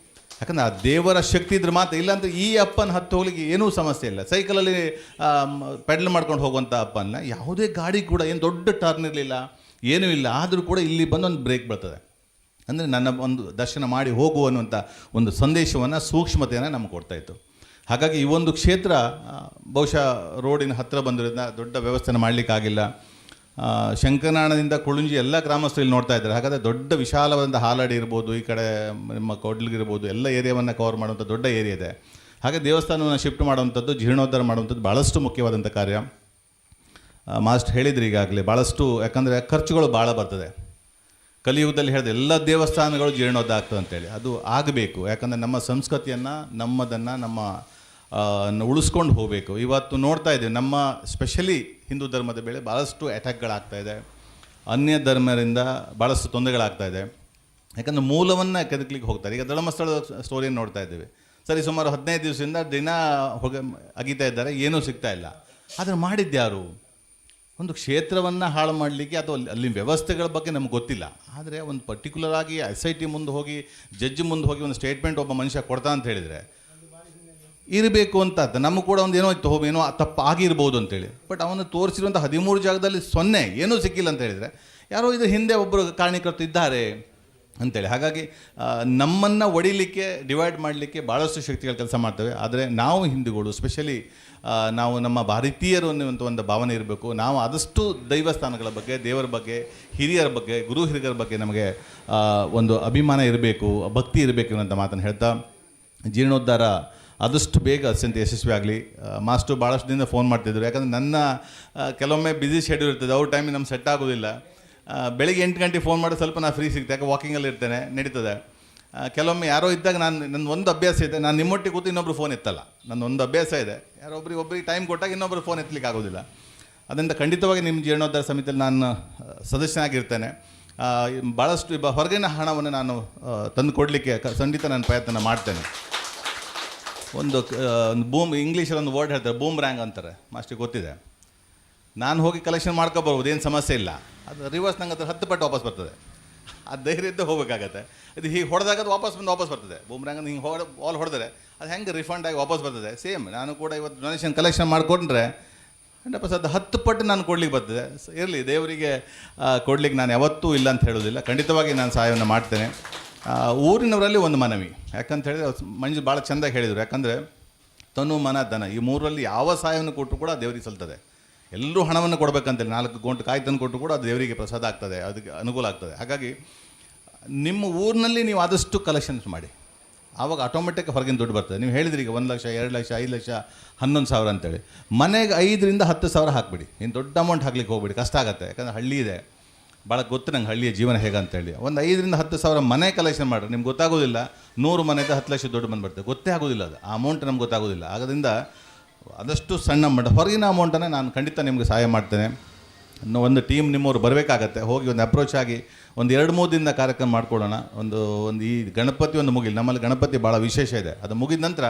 ಯಾಕಂದರೆ ಆ ದೇವರ ಶಕ್ತಿ ಇದ್ರೆ ಮಾತ್ರ, ಇಲ್ಲಾಂದರೆ ಈ ಅಪ್ಪನ ಹತ್ತು ಹೋಗ್ಲಿಕ್ಕೆ ಏನೂ ಸಮಸ್ಯೆ ಇಲ್ಲ. ಸೈಕಲಲ್ಲಿ ಪೆಡಲ್ ಮಾಡ್ಕೊಂಡು ಹೋಗುವಂಥ ಅಪ್ಪನ ಯಾವುದೇ ಗಾಡಿ ಕೂಡ ಏನು ದೊಡ್ಡ ಟರ್ನ್ ಇರಲಿಲ್ಲ, ಏನೂ ಇಲ್ಲ, ಆದರೂ ಕೂಡ ಇಲ್ಲಿ ಬಂದು ಒಂದು ಬ್ರೇಕ್ ಬರ್ತದೆ. ಅಂದರೆ ನನ್ನ ಒಂದು ದರ್ಶನ ಮಾಡಿ ಹೋಗು ಅನ್ನುವಂಥ ಒಂದು ಸಂದೇಶವನ್ನು, ಸೂಕ್ಷ್ಮತೆಯನ್ನು ನಮ್ಗೆ ಕೊಡ್ತಾಯಿತ್ತು. ಹಾಗಾಗಿ ಈ ಒಂದು ಕ್ಷೇತ್ರ ಬಹುಶಃ ರೋಡಿನ ಹತ್ತಿರ ಬಂದಿರೋದ್ರಿಂದ ದೊಡ್ಡ ವ್ಯವಸ್ಥೆನ ಮಾಡಲಿಕ್ಕಾಗಿಲ್ಲ. ಶಂಕರನಾರಾಯಣದಿಂದ ಕುಳುಂಜಿ ಎಲ್ಲ ಗ್ರಾಮಸ್ಥರು ಇಲ್ಲಿ ನೋಡ್ತಾ ಇದ್ದಾರೆ. ಹಾಗಾದರೆ ದೊಡ್ಡ ವಿಶಾಲವಾದ ಹಾಲಾಡಿ ಇರ್ಬೋದು, ಈ ಕಡೆ ನಿಮ್ಮ ಕೊಡ್ಲಿಗಿರ್ಬೋದು, ಎಲ್ಲ ಏರಿಯಾವನ್ನು ಕವರ್ ಮಾಡುವಂಥ ದೊಡ್ಡ ಏರಿಯಾ ಇದೆ. ಹಾಗೆ ದೇವಸ್ಥಾನವನ್ನು ಶಿಫ್ಟ್ ಮಾಡುವಂಥದ್ದು, ಜೀರ್ಣೋದ್ಧಾರ ಮಾಡುವಂಥದ್ದು ಭಾಳಷ್ಟು ಮುಖ್ಯವಾದಂಥ ಕಾರ್ಯ. ಮಾಸ್ಟರ್ ಹೇಳಿದ್ರು ಈಗಾಗಲೇ ಭಾಳಷ್ಟು, ಯಾಕಂದರೆ ಖರ್ಚುಗಳು ಭಾಳ ಬರ್ತದೆ. ಕಲಿಯುಗದಲ್ಲಿ ಹೇಳಿದೆ ಎಲ್ಲ ದೇವಸ್ಥಾನಗಳು ಜೀರ್ಣೋದ್ಧಾರ ಆಗ್ತದೆ ಅಂತೇಳಿ. ಅದು ಆಗಬೇಕು. ಯಾಕಂದರೆ ನಮ್ಮ ಸಂಸ್ಕೃತಿಯನ್ನು, ನಮ್ಮದನ್ನು, ನಮ್ಮ ಉಳಿಸ್ಕೊಂಡು ಹೋಗಬೇಕು. ಇವತ್ತು ನೋಡ್ತಾ ಇದ್ದೀವಿ, ನಮ್ಮ ಸ್ಪೆಷಲಿ ಹಿಂದೂ ಧರ್ಮದ ಮೇಲೆ ಭಾಳಷ್ಟು ಅಟ್ಯಾಕ್ಗಳಾಗ್ತಾಯಿದೆ. ಅನ್ಯ ಧರ್ಮದಿಂದ ಭಾಳಷ್ಟು ತೊಂದರೆಗಳಾಗ್ತಾಯಿದೆ. ಯಾಕಂದರೆ ಮೂಲವನ್ನು ಕೆದಕ್ಲಿಕ್ಕೆ ಹೋಗ್ತಾರೆ. ಈಗ ಧರ್ಮಸ್ಥಳದ ಸ್ಟೋರಿಯನ್ನು ನೋಡ್ತಾ ಇದ್ದೀವಿ. ಸರಿ, ಸುಮಾರು 15 ದಿವಸದಿಂದ ದಿನ ಅಗಿತಾ ಇದ್ದಾರೆ, ಏನೂ ಸಿಗ್ತಾ ಇಲ್ಲ. ಆದರೆ ಮಾಡಿದ್ಯಾರು? ಒಂದು ಕ್ಷೇತ್ರವನ್ನು ಹಾಳು ಮಾಡಲಿಕ್ಕೆ, ಅಥವಾ ಅಲ್ಲಿ ವ್ಯವಸ್ಥೆಗಳ ಬಗ್ಗೆ ನಮ್ಗೆ ಗೊತ್ತಿಲ್ಲ. ಆದರೆ ಒಂದು ಪರ್ಟಿಕ್ಯುಲರ್ ಆಗಿ SIT ಮುಂದೆ ಹೋಗಿ, ಜಡ್ಜ್ ಮುಂದೆ ಹೋಗಿ ಒಂದು ಸ್ಟೇಟ್ಮೆಂಟ್ ಒಬ್ಬ ಮನುಷ್ಯ ಕೊಡ್ತಾ ಅಂತ ಹೇಳಿದರೆ ಇರಬೇಕು ಅಂತ ನಮಗೆ ಕೂಡ ಒಂದು ಏನೋ ಇತ್ತು, ಏನೋ ತಪ್ಪು ಆಗಿರ್ಬೋದು ಅಂತೇಳಿ. ಬಟ್ ಅವನು ತೋರಿಸಿರುವಂಥ 13 ಜಾಗದಲ್ಲಿ 0, ಏನೂ ಸಿಕ್ಕಿಲ್ಲ ಅಂತ ಹೇಳಿದರೆ ಯಾರೋ ಇದ್ರ ಹಿಂದೆ ಒಬ್ಬರು ಕಾರಣೀಕರ್ತರು ಇದ್ದಾರೆ ಅಂತೇಳಿ. ಹಾಗಾಗಿ ನಮ್ಮನ್ನು ಒಡಿಲಿಕ್ಕೆ, ಡಿವೈಡ್ ಮಾಡಲಿಕ್ಕೆ ಭಾಳಷ್ಟು ಶಕ್ತಿಗಳು ಕೆಲಸ ಮಾಡ್ತವೆ. ಆದರೆ ನಾವು ಹಿಂದೂಗಳು ಸ್ಪೆಷಲಿ ನಾವು ನಮ್ಮ ಭಾರತೀಯರು ಅನ್ನುವಂಥ ಒಂದು ಭಾವನೆ ಇರಬೇಕು. ನಾವು ಆದಷ್ಟು ದೈವಸ್ಥಾನಗಳ ಬಗ್ಗೆ, ದೇವರ ಬಗ್ಗೆ, ಹಿರಿಯರ ಬಗ್ಗೆ, ಗುರು ಹಿರಿಯರ ಬಗ್ಗೆ ನಮಗೆ ಒಂದು ಅಭಿಮಾನ ಇರಬೇಕು, ಭಕ್ತಿ ಇರಬೇಕು ಅನ್ನೋಂಥ ಮಾತನ್ನು ಹೇಳ್ತಾ, ಜೀರ್ಣೋದ್ಧಾರ ಆದಷ್ಟು ಬೇಗ ಅತ್ಯಂತ ಯಶಸ್ವಿ ಆಗಲಿ. ಮಾಸ್ಟರ್ ಭಾಳಷ್ಟು ದಿನ ಫೋನ್ ಮಾಡ್ತಿದ್ರು. ಯಾಕಂದರೆ ನನ್ನ ಕೆಲವೊಮ್ಮೆ ಬ್ಯುಸಿ ಶೆಡ್ಯೂಲ್ ಇರ್ತದೆ, ಅವ್ರ ಟೈಮಿಗೆ ನಮ್ಗೆ ಸೆಟ್ ಆಗೋದಿಲ್ಲ. ಬೆಳಿಗ್ಗೆ 8 ಗಂಟೆಗೆ ಫೋನ್ ಮಾಡಿ ಸ್ವಲ್ಪ ನಾನು ಫ್ರೀ ಸಿಗ್ತೆ, ಯಾಕೆ ವಾಕಿಂಗಲ್ಲಿ ಇರ್ತೇನೆ, ನಡೀತದೆ. ಕೆಲವೊಮ್ಮೆ ಯಾರೋ ಇದ್ದಾಗ ನನ್ನ ಒಂದು ಅಭ್ಯಾಸ ಇದೆ, ನಾನು ನಿಮ್ಮೊಟ್ಟಿಗೆ ಕೂತು ಇನ್ನೊಬ್ರು ಫೋನ್ ಎತ್ತಲ್ಲ. ನನ್ನ ಒಂದು ಅಭ್ಯಾಸ ಇದೆ, ಯಾರೋ ಒಬ್ಬರಿಗೆ ಟೈಮ್ ಕೊಟ್ಟಾಗ ಇನ್ನೊಬ್ಬರು ಫೋನ್ ಎತ್ತಲಿಕ್ಕೆ ಆಗೋದಿಲ್ಲ. ಅದರಿಂದ ಖಂಡಿತವಾಗಿ ನಿಮ್ಮ ಜೀರ್ಣೋದ್ಧಾರ ಸಮಿತಿಯಲ್ಲಿ ನಾನು ಸದಸ್ಯನಾಗಿರ್ತೇನೆ. ಭಾಳಷ್ಟು ಹೊರಗಿನ ಹಣವನ್ನು ನಾನು ತಂದು ಕೊಡಲಿಕ್ಕೆ ಖಂಡಿತ ನಾನು ಪ್ರಯತ್ನ ಮಾಡ್ತೇನೆ. ಒಂದು ಬೂಮ್, ಇಂಗ್ಲೀಷಲ್ಲಿ ಒಂದು ವರ್ಡ್ ಹೇಳ್ತಾರೆ, ಬೂಮ್ ರ್ಯಾಂಗ್ ಅಂತಾರೆ, ಮಾಸ್ಟಿಗೆ ಗೊತ್ತಿದೆ. ನಾನು ಹೋಗಿ ಕಲೆಕ್ಷನ್ ಮಾಡ್ಕೊಬರ್ಬೋದು, ಏನು ಸಮಸ್ಯೆ ಇಲ್ಲ. ಅದು ರಿವರ್ಸ್ ನಂಗೆ 10 ಪಟ್ಟು ವಾಪಸ್ ಬರ್ತದೆ. ಆ ಧೈರ್ಯದ್ದು ಹೋಗಬೇಕಾಗತ್ತೆ. ಅದು ಹೀಗೆ ಹೊಡೆದಾಗ ಅದು ವಾಪಸ್ ಬರ್ತದೆ. ಬೂಮ್ರಾಂಗ್ ಹಿಂಗೆ ವಾಲ್ ಹೊಡೆದರೆ ಅದು ಹೆಂಗೆ ರಿಫಂಡ್ ಆಗಿ ವಾಪಸ್ ಬರ್ತದೆ. ಸೇಮ್ ನಾನು ಕೂಡ ಇವತ್ತು ಡೊನೇಷನ್ ಕಲೆಕ್ಷನ್ ಮಾಡಿಕೊಂಡ್ರೆ 100% 10 ಪಟ್ಟು ನಾನು ಕೊಡ್ಲಿಕ್ಕೆ ಬರ್ತದೆ. ಇರಲಿ, ದೇವರಿಗೆ ಕೊಡ್ಲಿಕ್ಕೆ ನಾನು ಯಾವತ್ತೂ ಇಲ್ಲ ಅಂತ ಹೇಳೋದಿಲ್ಲ. ಖಂಡಿತವಾಗಿ ನಾನು ಸಹಾಯವನ್ನು ಮಾಡ್ತೇನೆ. ಊರಿನವರಲ್ಲಿ ಒಂದು ಮನವಿ, ಯಾಕಂತ ಹೇಳಿದ್ರೆ ಮಂಜು ಭಾಳ ಚೆಂದಾಗಿ ಹೇಳಿದರು. ಯಾಕಂದರೆ ತನು ಮನ ಧನ ಈ ಮೂರರಲ್ಲಿ ಯಾವ ಸಹಾಯವನ್ನು ಕೊಟ್ಟರು ಕೂಡ ದೇವರಿಗೆ ಸಲ್ತದೆ. ಎಲ್ಲರೂ ಹಣವನ್ನು ಕೊಡಬೇಕಂತೇಳಿ 4 ಗೋಂಟು ಕಾಯಿ ತಂದು ಕೊಟ್ಟರು ಕೂಡ ಅದು ದೇವರಿಗೆ ಪ್ರಸಾದ ಆಗ್ತದೆ, ಅದಕ್ಕೆ ಅನುಕೂಲ ಆಗ್ತದೆ. ಹಾಗಾಗಿ ನಿಮ್ಮ ಊರಿನಲ್ಲಿ ನೀವು ಆದಷ್ಟು ಕಲೆಕ್ಷನ್ಸ್ ಮಾಡಿ, ಆವಾಗ ಆಟೋಮೆಟಿಕ್ ಹೊರಗಿನ ದುಡ್ಡು ಬರ್ತದೆ. ನೀವು ಹೇಳಿದ್ರಿ ಈಗ 1 ಲಕ್ಷ 2 ಲಕ್ಷ 5 ಲಕ್ಷ 11 ಸಾವಿರ ಅಂತೇಳಿ, ಮನೆಗೆ 5 ರಿಂದ 10 ಸಾವಿರ ಹಾಕಿಬಿಡಿ. ಇನ್ನು ದೊಡ್ಡ ಅಮೌಂಟ್ ಹಾಕ್ಲಿಕ್ಕೆ ಹೋಗ್ಬಿಡಿ, ಕಷ್ಟ ಆಗುತ್ತೆ. ಯಾಕಂದರೆ ಹಳ್ಳಿ ಇದೆ, ಭಾಳ ಗೊತ್ತು ನಂಗೆ ಹಳ್ಳಿಯ ಜೀವನ ಹೇಗಂತೇಳಿ. ಒಂದು 5 ರಿಂದ 10 ಸಾವಿರ ಮನೆ ಕಲೆಕ್ಷನ್ ಮಾಡಿರಿ, ನಿಮ್ಗೆ ಗೊತ್ತಾಗೋದಿಲ್ಲ 100 ಮನೆಯಿಂದ 10 ಲಕ್ಷ ದುಡ್ಡು ಬಂದುಬಿಡ್ತದೆ, ಗೊತ್ತೇ ಆಗೋದಿಲ್ಲ. ಅದು ಆ ಅಮೌಂಟ್ ನಮ್ಗೆ ಗೊತ್ತಾಗೋದಿಲ್ಲ. ಆದ್ದರಿಂದ ಆದಷ್ಟು ಸಣ್ಣ ಮಟ್ಟ ಹೊರಗಿನ ಅಮೌಂಟನ್ನು ನಾನು ಖಂಡಿತ ನಿಮಗೆ ಸಹಾಯ ಮಾಡ್ತೇನೆ. ಇನ್ನು ಒಂದು ಟೀಮ್ ನಿಮ್ಮವ್ರು ಬರಬೇಕಾಗತ್ತೆ, ಹೋಗಿ ಒಂದು ಅಪ್ರೋಚ್ ಆಗಿ ಒಂದು 2-3 ದಿನದ ಕಾರ್ಯಕ್ರಮ ಮಾಡ್ಕೊಳ್ಳೋಣ. ಒಂದು ಈ ಗಣಪತಿ ಒಂದು ಮುಗಿಲಿ, ನಮ್ಮಲ್ಲಿ ಗಣಪತಿ ಭಾಳ ವಿಶೇಷ ಇದೆ. ಅದು ಮುಗಿದ ನಂತರ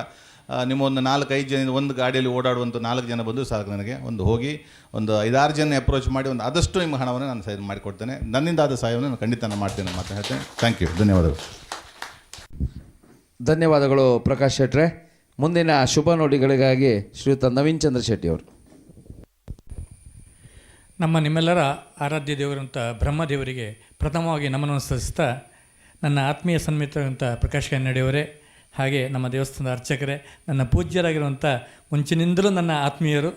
ನಿಮ್ಮ ಒಂದು 4-5 ಜನ ಒಂದು ಗಾಡಿಯಲ್ಲಿ ಓಡಾಡುವಂಥ 4 ಜನ ಬಂದು ಸಾಕು ನನಗೆ. ಒಂದು ಹೋಗಿ ಒಂದು 5-6 ಜನ ಅಪ್ರೋಚ್ ಮಾಡಿ ಒಂದು ಆದಷ್ಟು ನಿಮ್ಮ ಹಣವನ್ನು ನಾನು ಸಹಾಯ ಮಾಡಿಕೊಡ್ತೇನೆ. ನನ್ನಿಂದ ಆದ ಸಹಾಯವನ್ನು ನಾನು ಖಂಡಿತ ನಾನು ಮಾಡ್ತೇನೆ ಅಂತ ಹೇಳ್ತೇನೆ. ಥ್ಯಾಂಕ್ ಯು, ಧನ್ಯವಾದಗಳು.
ಧನ್ಯವಾದಗಳು ಪ್ರಕಾಶ್ ಶೆಟ್ರೆ. ಮುಂದಿನ ಶುಭ ನುಡಿಗಳಿಗಾಗಿ ಶ್ರೀಯುತ ನವೀನ್ ಚಂದ್ರ ಶೆಟ್ಟಿ ಅವರು.
ನಿಮ್ಮೆಲ್ಲರ ಆರಾಧ್ಯ ದೇವರಂಥ ಬ್ರಹ್ಮದೇವರಿಗೆ ಪ್ರಥಮವಾಗಿ ನಮನವನ್ನು ಸಲ್ಲಿಸ್ತಾ, ನನ್ನ ಆತ್ಮೀಯ ಸನ್ಮಿತರಂಥ ಪ್ರಕಾಶ್ ಕನ್ನಡಿಯವರೇ, ಹಾಗೆ ನಮ್ಮ ದೇವಸ್ಥಾನದ ಅರ್ಚಕರೇ, ನನ್ನ ಪೂಜ್ಯರಾಗಿರುವಂಥ ಮುಂಚಿನಿಂದಲೂ ನನ್ನ ಆತ್ಮೀಯರು,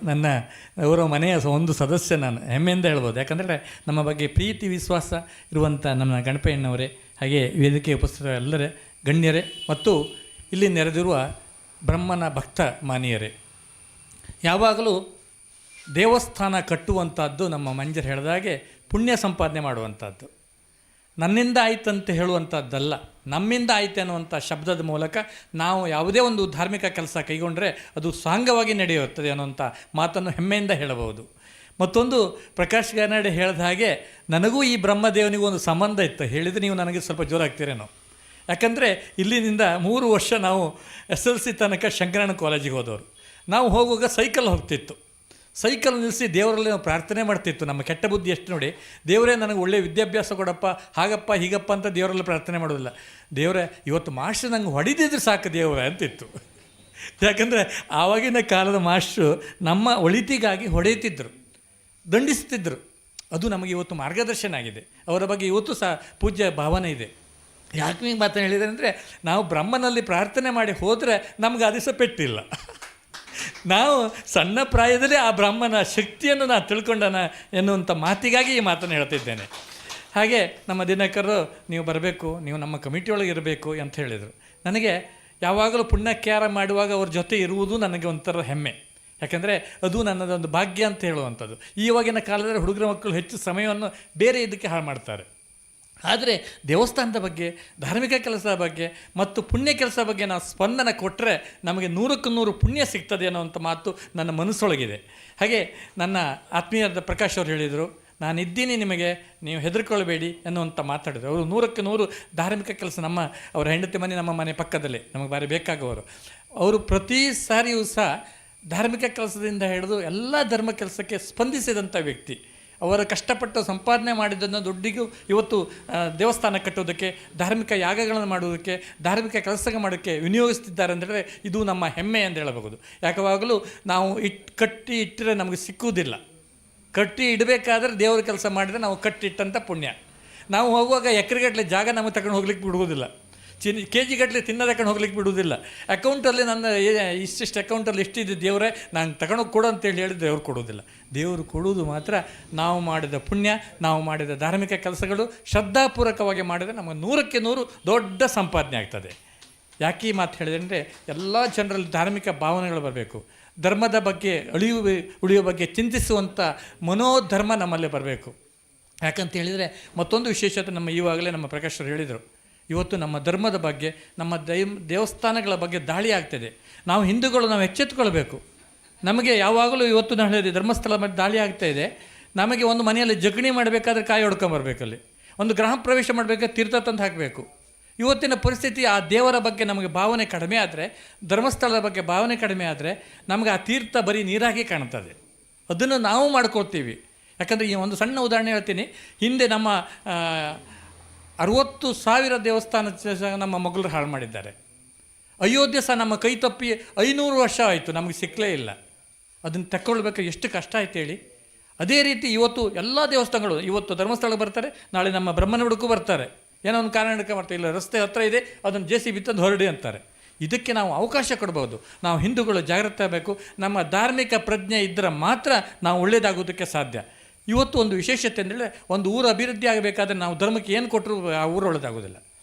ಅವರ ಮನೆಯ ಒಂದು ಸದಸ್ಯ, ನಾನು ಹೆಮ್ಮೆಯಿಂದ ಹೇಳ್ಬೋದು. ಯಾಕಂದರೆ ನಮ್ಮ ಬಗ್ಗೆ ಪ್ರೀತಿ ವಿಶ್ವಾಸ ಇರುವಂಥ ನಮ್ಮ ಗಣಪಯ್ಯನವರೇ, ಹಾಗೆ ವೇದಿಕೆ ಉಪಸ್ಥಿತ ಎಲ್ಲರೇ ಗಣ್ಯರೇ ಮತ್ತು ಇಲ್ಲಿ ನೆರೆದಿರುವ ಬ್ರಹ್ಮನ ಭಕ್ತ ಮಾನೀಯರೇ, ಯಾವಾಗಲೂ ದೇವಸ್ಥಾನ ಕಟ್ಟುವಂಥದ್ದು ನಮ್ಮ ಮಂಜರು ಹೇಳಿದಾಗೆ ಪುಣ್ಯ ಸಂಪಾದನೆ ಮಾಡುವಂಥದ್ದು. ನನ್ನಿಂದ ಆಯ್ತಂತ ಹೇಳುವಂಥದ್ದಲ್ಲ, ನಮ್ಮಿಂದ ಆಯ್ತು ಅನ್ನುವಂಥ ಶಬ್ದದ ಮೂಲಕ ನಾವು ಯಾವುದೇ ಒಂದು ಧಾರ್ಮಿಕ ಕೆಲಸ ಕೈಗೊಂಡ್ರೆ ಅದು ಸಾಂಗವಾಗಿ ನಡೆಯುತ್ತದೆ ಅನ್ನುವಂಥ ಮಾತನ್ನು ಹೆಮ್ಮೆಯಿಂದ ಹೇಳಬಹುದು. ಮತ್ತೊಂದು ಪ್ರಕಾಶ್ ಗಾನಡೆ ಹೇಳಿದ ಹಾಗೆ ನನಗೂ ಈ ಬ್ರಹ್ಮದೇವನಿಗೂ ಒಂದು ಸಂಬಂಧ ಇತ್ತು. ಹೇಳಿದರೆ ನೀವು ನನಗೆ ಸ್ವಲ್ಪ ಜೋರಾಗ್ತೀರೇನೋ. ಯಾಕಂದರೆ ಇಲ್ಲಿನಿಂದ 3 ವರ್ಷ ನಾವು SLC ತನಕ ಶಂಕರಣ್ಣ ಕಾಲೇಜಿಗೆ ಹೋದವರು. ನಾವು ಹೋಗುವಾಗ ಸೈಕಲ್ ಹೋಗ್ತಿತ್ತು. ಸೈಕಲ್ ನಿಲ್ಲಿಸಿ ದೇವರಲ್ಲಿ ನಾವು ಪ್ರಾರ್ಥನೆ ಮಾಡ್ತಿತ್ತು. ನಮ್ಮ ಕೆಟ್ಟ ಬುದ್ಧಿ ಎಷ್ಟು ನೋಡಿ, ದೇವರೇ ನನಗೆ ಒಳ್ಳೆಯ ವಿದ್ಯಾಭ್ಯಾಸ ಕೊಡಪ್ಪ, ಹಾಗಪ್ಪ ಹೀಗಪ್ಪ ಅಂತ ದೇವರಲ್ಲಿ ಪ್ರಾರ್ಥನೆ ಮಾಡೋದಿಲ್ಲ. ದೇವರೇ ಇವತ್ತು ಮಾಸ್ಟ್ರು ನಂಗೆ ಹೊಡಿದಿದ್ರೆ ಸಾಕು ದೇವರೇ ಅಂತಿತ್ತು. ಯಾಕಂದರೆ ಆವಾಗಿನ ಕಾಲದ ಮಾಸ್ಟ್ರು ನಮ್ಮ ಒಳಿತಿಗಾಗಿ ಹೊಡೆಯುತ್ತಿದ್ದರು, ದಂಡಿಸ್ತಿದ್ದರು. ಅದು ನಮಗೆ ಇವತ್ತು ಮಾರ್ಗದರ್ಶನ ಆಗಿದೆ. ಅವರ ಬಗ್ಗೆ ಇವತ್ತು ಸಹ ಪೂಜ್ಯ ಭಾವನೆ ಇದೆ. ಯಾಕೆ ಹಿಂಗೆ ಮಾತನ್ನು ಹೇಳಿದೆ ಅಂದರೆ, ನಾವು ಬ್ರಹ್ಮನಲ್ಲಿ ಪ್ರಾರ್ಥನೆ ಮಾಡಿ ಹೋದರೆ ನಮ್ಗೆ ಅದಿಸ ಪೆಟ್ಟಿಲ್ಲ. ನಾವು ಸಣ್ಣ ಪ್ರಾಯದಲ್ಲಿ ಆ ಬ್ರಹ್ಮನ ಶಕ್ತಿಯನ್ನು ನಾನು ತಿಳ್ಕೊಂಡನ ಎನ್ನುವಂಥ ಮಾತಿಗಾಗಿ ಈ ಮಾತನ್ನು ಹೇಳ್ತಿದ್ದೇನೆ. ಹಾಗೆ ನಮ್ಮ ದಿನಕರು ನೀವು ಬರಬೇಕು, ನೀವು ನಮ್ಮ ಕಮಿಟಿಯೊಳಗೆ ಇರಬೇಕು ಅಂತ ಹೇಳಿದರು. ನನಗೆ ಯಾವಾಗಲೂ ಪುಣ್ಯಕ್ಯಾರ ಮಾಡುವಾಗ ಅವ್ರ ಜೊತೆ ಇರುವುದು ನನಗೆ ಒಂಥರ ಹೆಮ್ಮೆ. ಯಾಕಂದರೆ ಅದು ನನ್ನದೊಂದು ಭಾಗ್ಯ ಅಂತ ಹೇಳುವಂಥದ್ದು. ಈವಾಗಿನ ಕಾಲದಲ್ಲಿ ಹುಡುಗರ ಮಕ್ಕಳು ಹೆಚ್ಚು ಸಮಯವನ್ನು ಬೇರೆ ಇದಕ್ಕೆ ಹಾಳು ಮಾಡ್ತಾರೆ. ಆದರೆ ದೇವಸ್ಥಾನದ ಬಗ್ಗೆ, ಧಾರ್ಮಿಕ ಕೆಲಸದ ಬಗ್ಗೆ ಮತ್ತು ಪುಣ್ಯ ಕೆಲಸ ಬಗ್ಗೆ ನಾವು ಸ್ಪಂದನ ಕೊಟ್ಟರೆ ನಮಗೆ 100ಕ್ಕೆ 100 ಪುಣ್ಯ ಸಿಗ್ತದೆ ಅನ್ನೋವಂಥ ಮಾತು ನನ್ನ ಮನಸ್ಸೊಳಗಿದೆ. ಹಾಗೆ ನನ್ನ ಆತ್ಮೀಯರಾದ ಪ್ರಕಾಶ್ ಅವರು ಹೇಳಿದರು, ನಾನಿದ್ದೀನಿ ನಿಮಗೆ, ನೀವು ಹೆದರ್ಕೊಳ್ಬೇಡಿ ಅನ್ನುವಂಥ ಮಾತಾಡಿದರು. ಅವರು 100ಕ್ಕೆ 100 ಧಾರ್ಮಿಕ ಕೆಲಸ, ಅವರ ಹೆಂಡತಿ ಮನೆ ನಮ್ಮ ಮನೆ ಪಕ್ಕದಲ್ಲೇ, ನಮಗೆ ಭಾರಿ ಬೇಕಾಗುವವರು. ಅವರು ಪ್ರತಿ ಸಾರಿಯೂ ಸಹ ಧಾರ್ಮಿಕ ಕೆಲಸದಿಂದ ಹಿಡಿದು ಎಲ್ಲ ಧರ್ಮ ಕೆಲಸಕ್ಕೆ ಸ್ಪಂದಿಸಿದಂಥ ವ್ಯಕ್ತಿ. ಅವರ ಕಷ್ಟಪಟ್ಟು ಸಂಪಾದನೆ ಮಾಡಿದ್ದನ್ನು ದುಡ್ಡಿಗೂ ಇವತ್ತು ದೇವಸ್ಥಾನ ಕಟ್ಟೋದಕ್ಕೆ, ಧಾರ್ಮಿಕ ಯಾಗಗಳನ್ನು ಮಾಡುವುದಕ್ಕೆ, ಧಾರ್ಮಿಕ ಕೆಲಸ ಮಾಡೋಕ್ಕೆ ವಿನಿಯೋಗಿಸ್ತಿದ್ದಾರೆ ಅಂದರೆ ಇದು ನಮ್ಮ ಹೆಮ್ಮೆ ಅಂತ ಹೇಳಬಹುದು. ಯಾಕವಾಗಲೂ ನಾವು ಕಟ್ಟಿ ಇಟ್ಟರೆ ನಮಗೆ ಸಿಕ್ಕುವುದಿಲ್ಲ. ಕಟ್ಟಿ ಇಡಬೇಕಾದ್ರೆ ದೇವರ ಕೆಲಸ ಮಾಡಿದರೆ ನಾವು ಕಟ್ಟಿಟ್ಟಂಥ ಪುಣ್ಯ. ನಾವು ಹೋಗುವಾಗ ಎಕರೆಗಟ್ಟಲೆ ಜಾಗ ನಮಗೆ ತಗೊಂಡು ಹೋಗ್ಲಿಕ್ಕೆ ಬಿಡುವುದಿಲ್ಲ, KG ಗಟ್ಟಲೆ ತಿನ್ನ ತಗೊಂಡು ಹೋಗ್ಲಿಕ್ಕೆ ಬಿಡುವುದಿಲ್ಲ. ಅಕೌಂಟಲ್ಲಿ ನನ್ನ ಇಷ್ಟಿಷ್ಟು ಅಕೌಂಟಲ್ಲಿ ಎಷ್ಟಿದೆ ದೇವರೇ ನಾನು ತಗೊಂಡೋಗಿ ಕೊಡು ಅಂತೇಳಿ ಹೇಳಿದ್ರೆ ದೇವ್ರು ಕೊಡುವುದಿಲ್ಲ. ದೇವರು ಕೊಡುವುದು ಮಾತ್ರ ನಾವು ಮಾಡಿದ ಪುಣ್ಯ, ನಾವು ಮಾಡಿದ ಧಾರ್ಮಿಕ ಕೆಲಸಗಳು ಶ್ರದ್ಧಾಪೂರ್ವಕವಾಗಿ ಮಾಡಿದರೆ ನಮಗೆ 100ಕ್ಕೆ 100 ದೊಡ್ಡ ಸಂಪಾದನೆ ಆಗ್ತದೆ. ಯಾಕೆ ಈ ಮಾತು ಹೇಳಿದೆ ಅಂದರೆ, ಎಲ್ಲ ಜನರಲ್ಲಿ ಧಾರ್ಮಿಕ ಭಾವನೆಗಳು ಬರಬೇಕು. ಧರ್ಮದ ಬಗ್ಗೆ ಉಳಿಯುವ ಬಗ್ಗೆ ಚಿಂತಿಸುವಂಥ ಮನೋಧರ್ಮ ನಮ್ಮಲ್ಲೇ ಬರಬೇಕು. ಯಾಕಂತ ಹೇಳಿದರೆ ಮತ್ತೊಂದು ವಿಶೇಷತೆ ಈವಾಗಲೇ ನಮ್ಮ ಪ್ರಕಾಶ್ ಅವರು ಹೇಳಿದರು. ಇವತ್ತು ನಮ್ಮ ಧರ್ಮದ ಬಗ್ಗೆ, ನಮ್ಮ ದೇವಸ್ಥಾನಗಳ ಬಗ್ಗೆ ದಾಳಿ ಆಗ್ತದೆ. ನಾವು ಹಿಂದೂಗಳು ನಾವು ಎಚ್ಚೆತ್ತುಕೊಳ್ಬೇಕು. ನಮಗೆ ಯಾವಾಗಲೂ ಇವತ್ತು ನಾನು ಹೇಳಿದೆ, ಧರ್ಮಸ್ಥಳ ಮೇಲೆ ದಾಳಿ ಆಗ್ತಾಯಿದೆ. ನಮಗೆ ಒಂದು ಮನೆಯಲ್ಲಿ ಜಗಣಿ ಮಾಡಬೇಕಾದ್ರೆ ಕಾಯಿ ಹೊಡ್ಕೊಂಬರ್ಬೇಕಲ್ಲಿ, ಒಂದು ಗೃಹ ಪ್ರವೇಶ ಮಾಡಬೇಕಾದ್ರೆ ತೀರ್ಥ ತಂದು ಹಾಕಬೇಕು. ಇವತ್ತಿನ ಪರಿಸ್ಥಿತಿ, ಆ ದೇವರ ಬಗ್ಗೆ ನಮಗೆ ಭಾವನೆ ಕಡಿಮೆ ಆದರೆ, ಧರ್ಮಸ್ಥಳದ ಬಗ್ಗೆ ಭಾವನೆ ಕಡಿಮೆ ಆದರೆ ನಮಗೆ ಆ ತೀರ್ಥ ಬರೀ ನೀರಾಗಿ ಕಾಣ್ತದೆ. ಅದನ್ನು ನಾವು ಮಾಡ್ಕೊಳ್ತೀವಿ. ಯಾಕಂದರೆ ಈ ಒಂದು ಸಣ್ಣ ಉದಾಹರಣೆ ಹೇಳ್ತೀನಿ. ಹಿಂದೆ ನಮ್ಮ 60,000 ದೇವಸ್ಥಾನ ನಮ್ಮ ಮೊಘಲರು ಹಾಳು ಮಾಡಿದ್ದಾರೆ. ಅಯೋಧ್ಯೆ ಸಹ ನಮ್ಮ ಕೈ ತಪ್ಪಿ 500 ವರ್ಷ ಆಯಿತು, ನಮಗೆ ಸಿಕ್ಕಲೇ ಇಲ್ಲ. ಅದನ್ನು ತಗೊಳ್ಬೇಕು, ಎಷ್ಟು ಕಷ್ಟ ಆಯ್ತು ಹೇಳಿ. ಅದೇ ರೀತಿ ಇವತ್ತು ಎಲ್ಲ ದೇವಸ್ಥಾನಗಳು, ಇವತ್ತು ಧರ್ಮಸ್ಥಳಕ್ಕೆ ಬರ್ತಾರೆ, ನಾಳೆ ನಮ್ಮ ಬ್ರಹ್ಮನ ಹುಡುಕು ಬರ್ತಾರೆ. ಏನೋ ಒಂದು ಕಾರಣಕ್ಕೆ ಮಾಡ್ತಾರೆ, ಇಲ್ಲ ರಸ್ತೆ ಹತ್ತಿರ ಇದೆ ಅದನ್ನು JCB ತಂದು ಹೊರಡಿ ಅಂತಾರೆ. ಇದಕ್ಕೆ ನಾವು ಅವಕಾಶ ಕೊಡ್ಬೋದು. ನಾವು ಹಿಂದೂಗಳು ಜಾಗೃತಿ ಆಗಬೇಕು. ನಮ್ಮ ಧಾರ್ಮಿಕ ಪ್ರಜ್ಞೆ ಇದ್ದರೆ ಮಾತ್ರ ನಾವು ಒಳ್ಳೆಯದಾಗೋದಕ್ಕೆ ಸಾಧ್ಯ. ಇವತ್ತು ಒಂದು ವಿಶೇಷತೆ ಅಂದರೆ, ಒಂದು ಊರು ಅಭಿವೃದ್ಧಿ ಆಗಬೇಕಾದ್ರೆ ನಾವು ಧರ್ಮಕ್ಕೆ ಏನು ಕೊಟ್ಟರು ಆ ಊರು ಒಳ್ಳೆಯದಾಗೋದಿಲ್ಲ.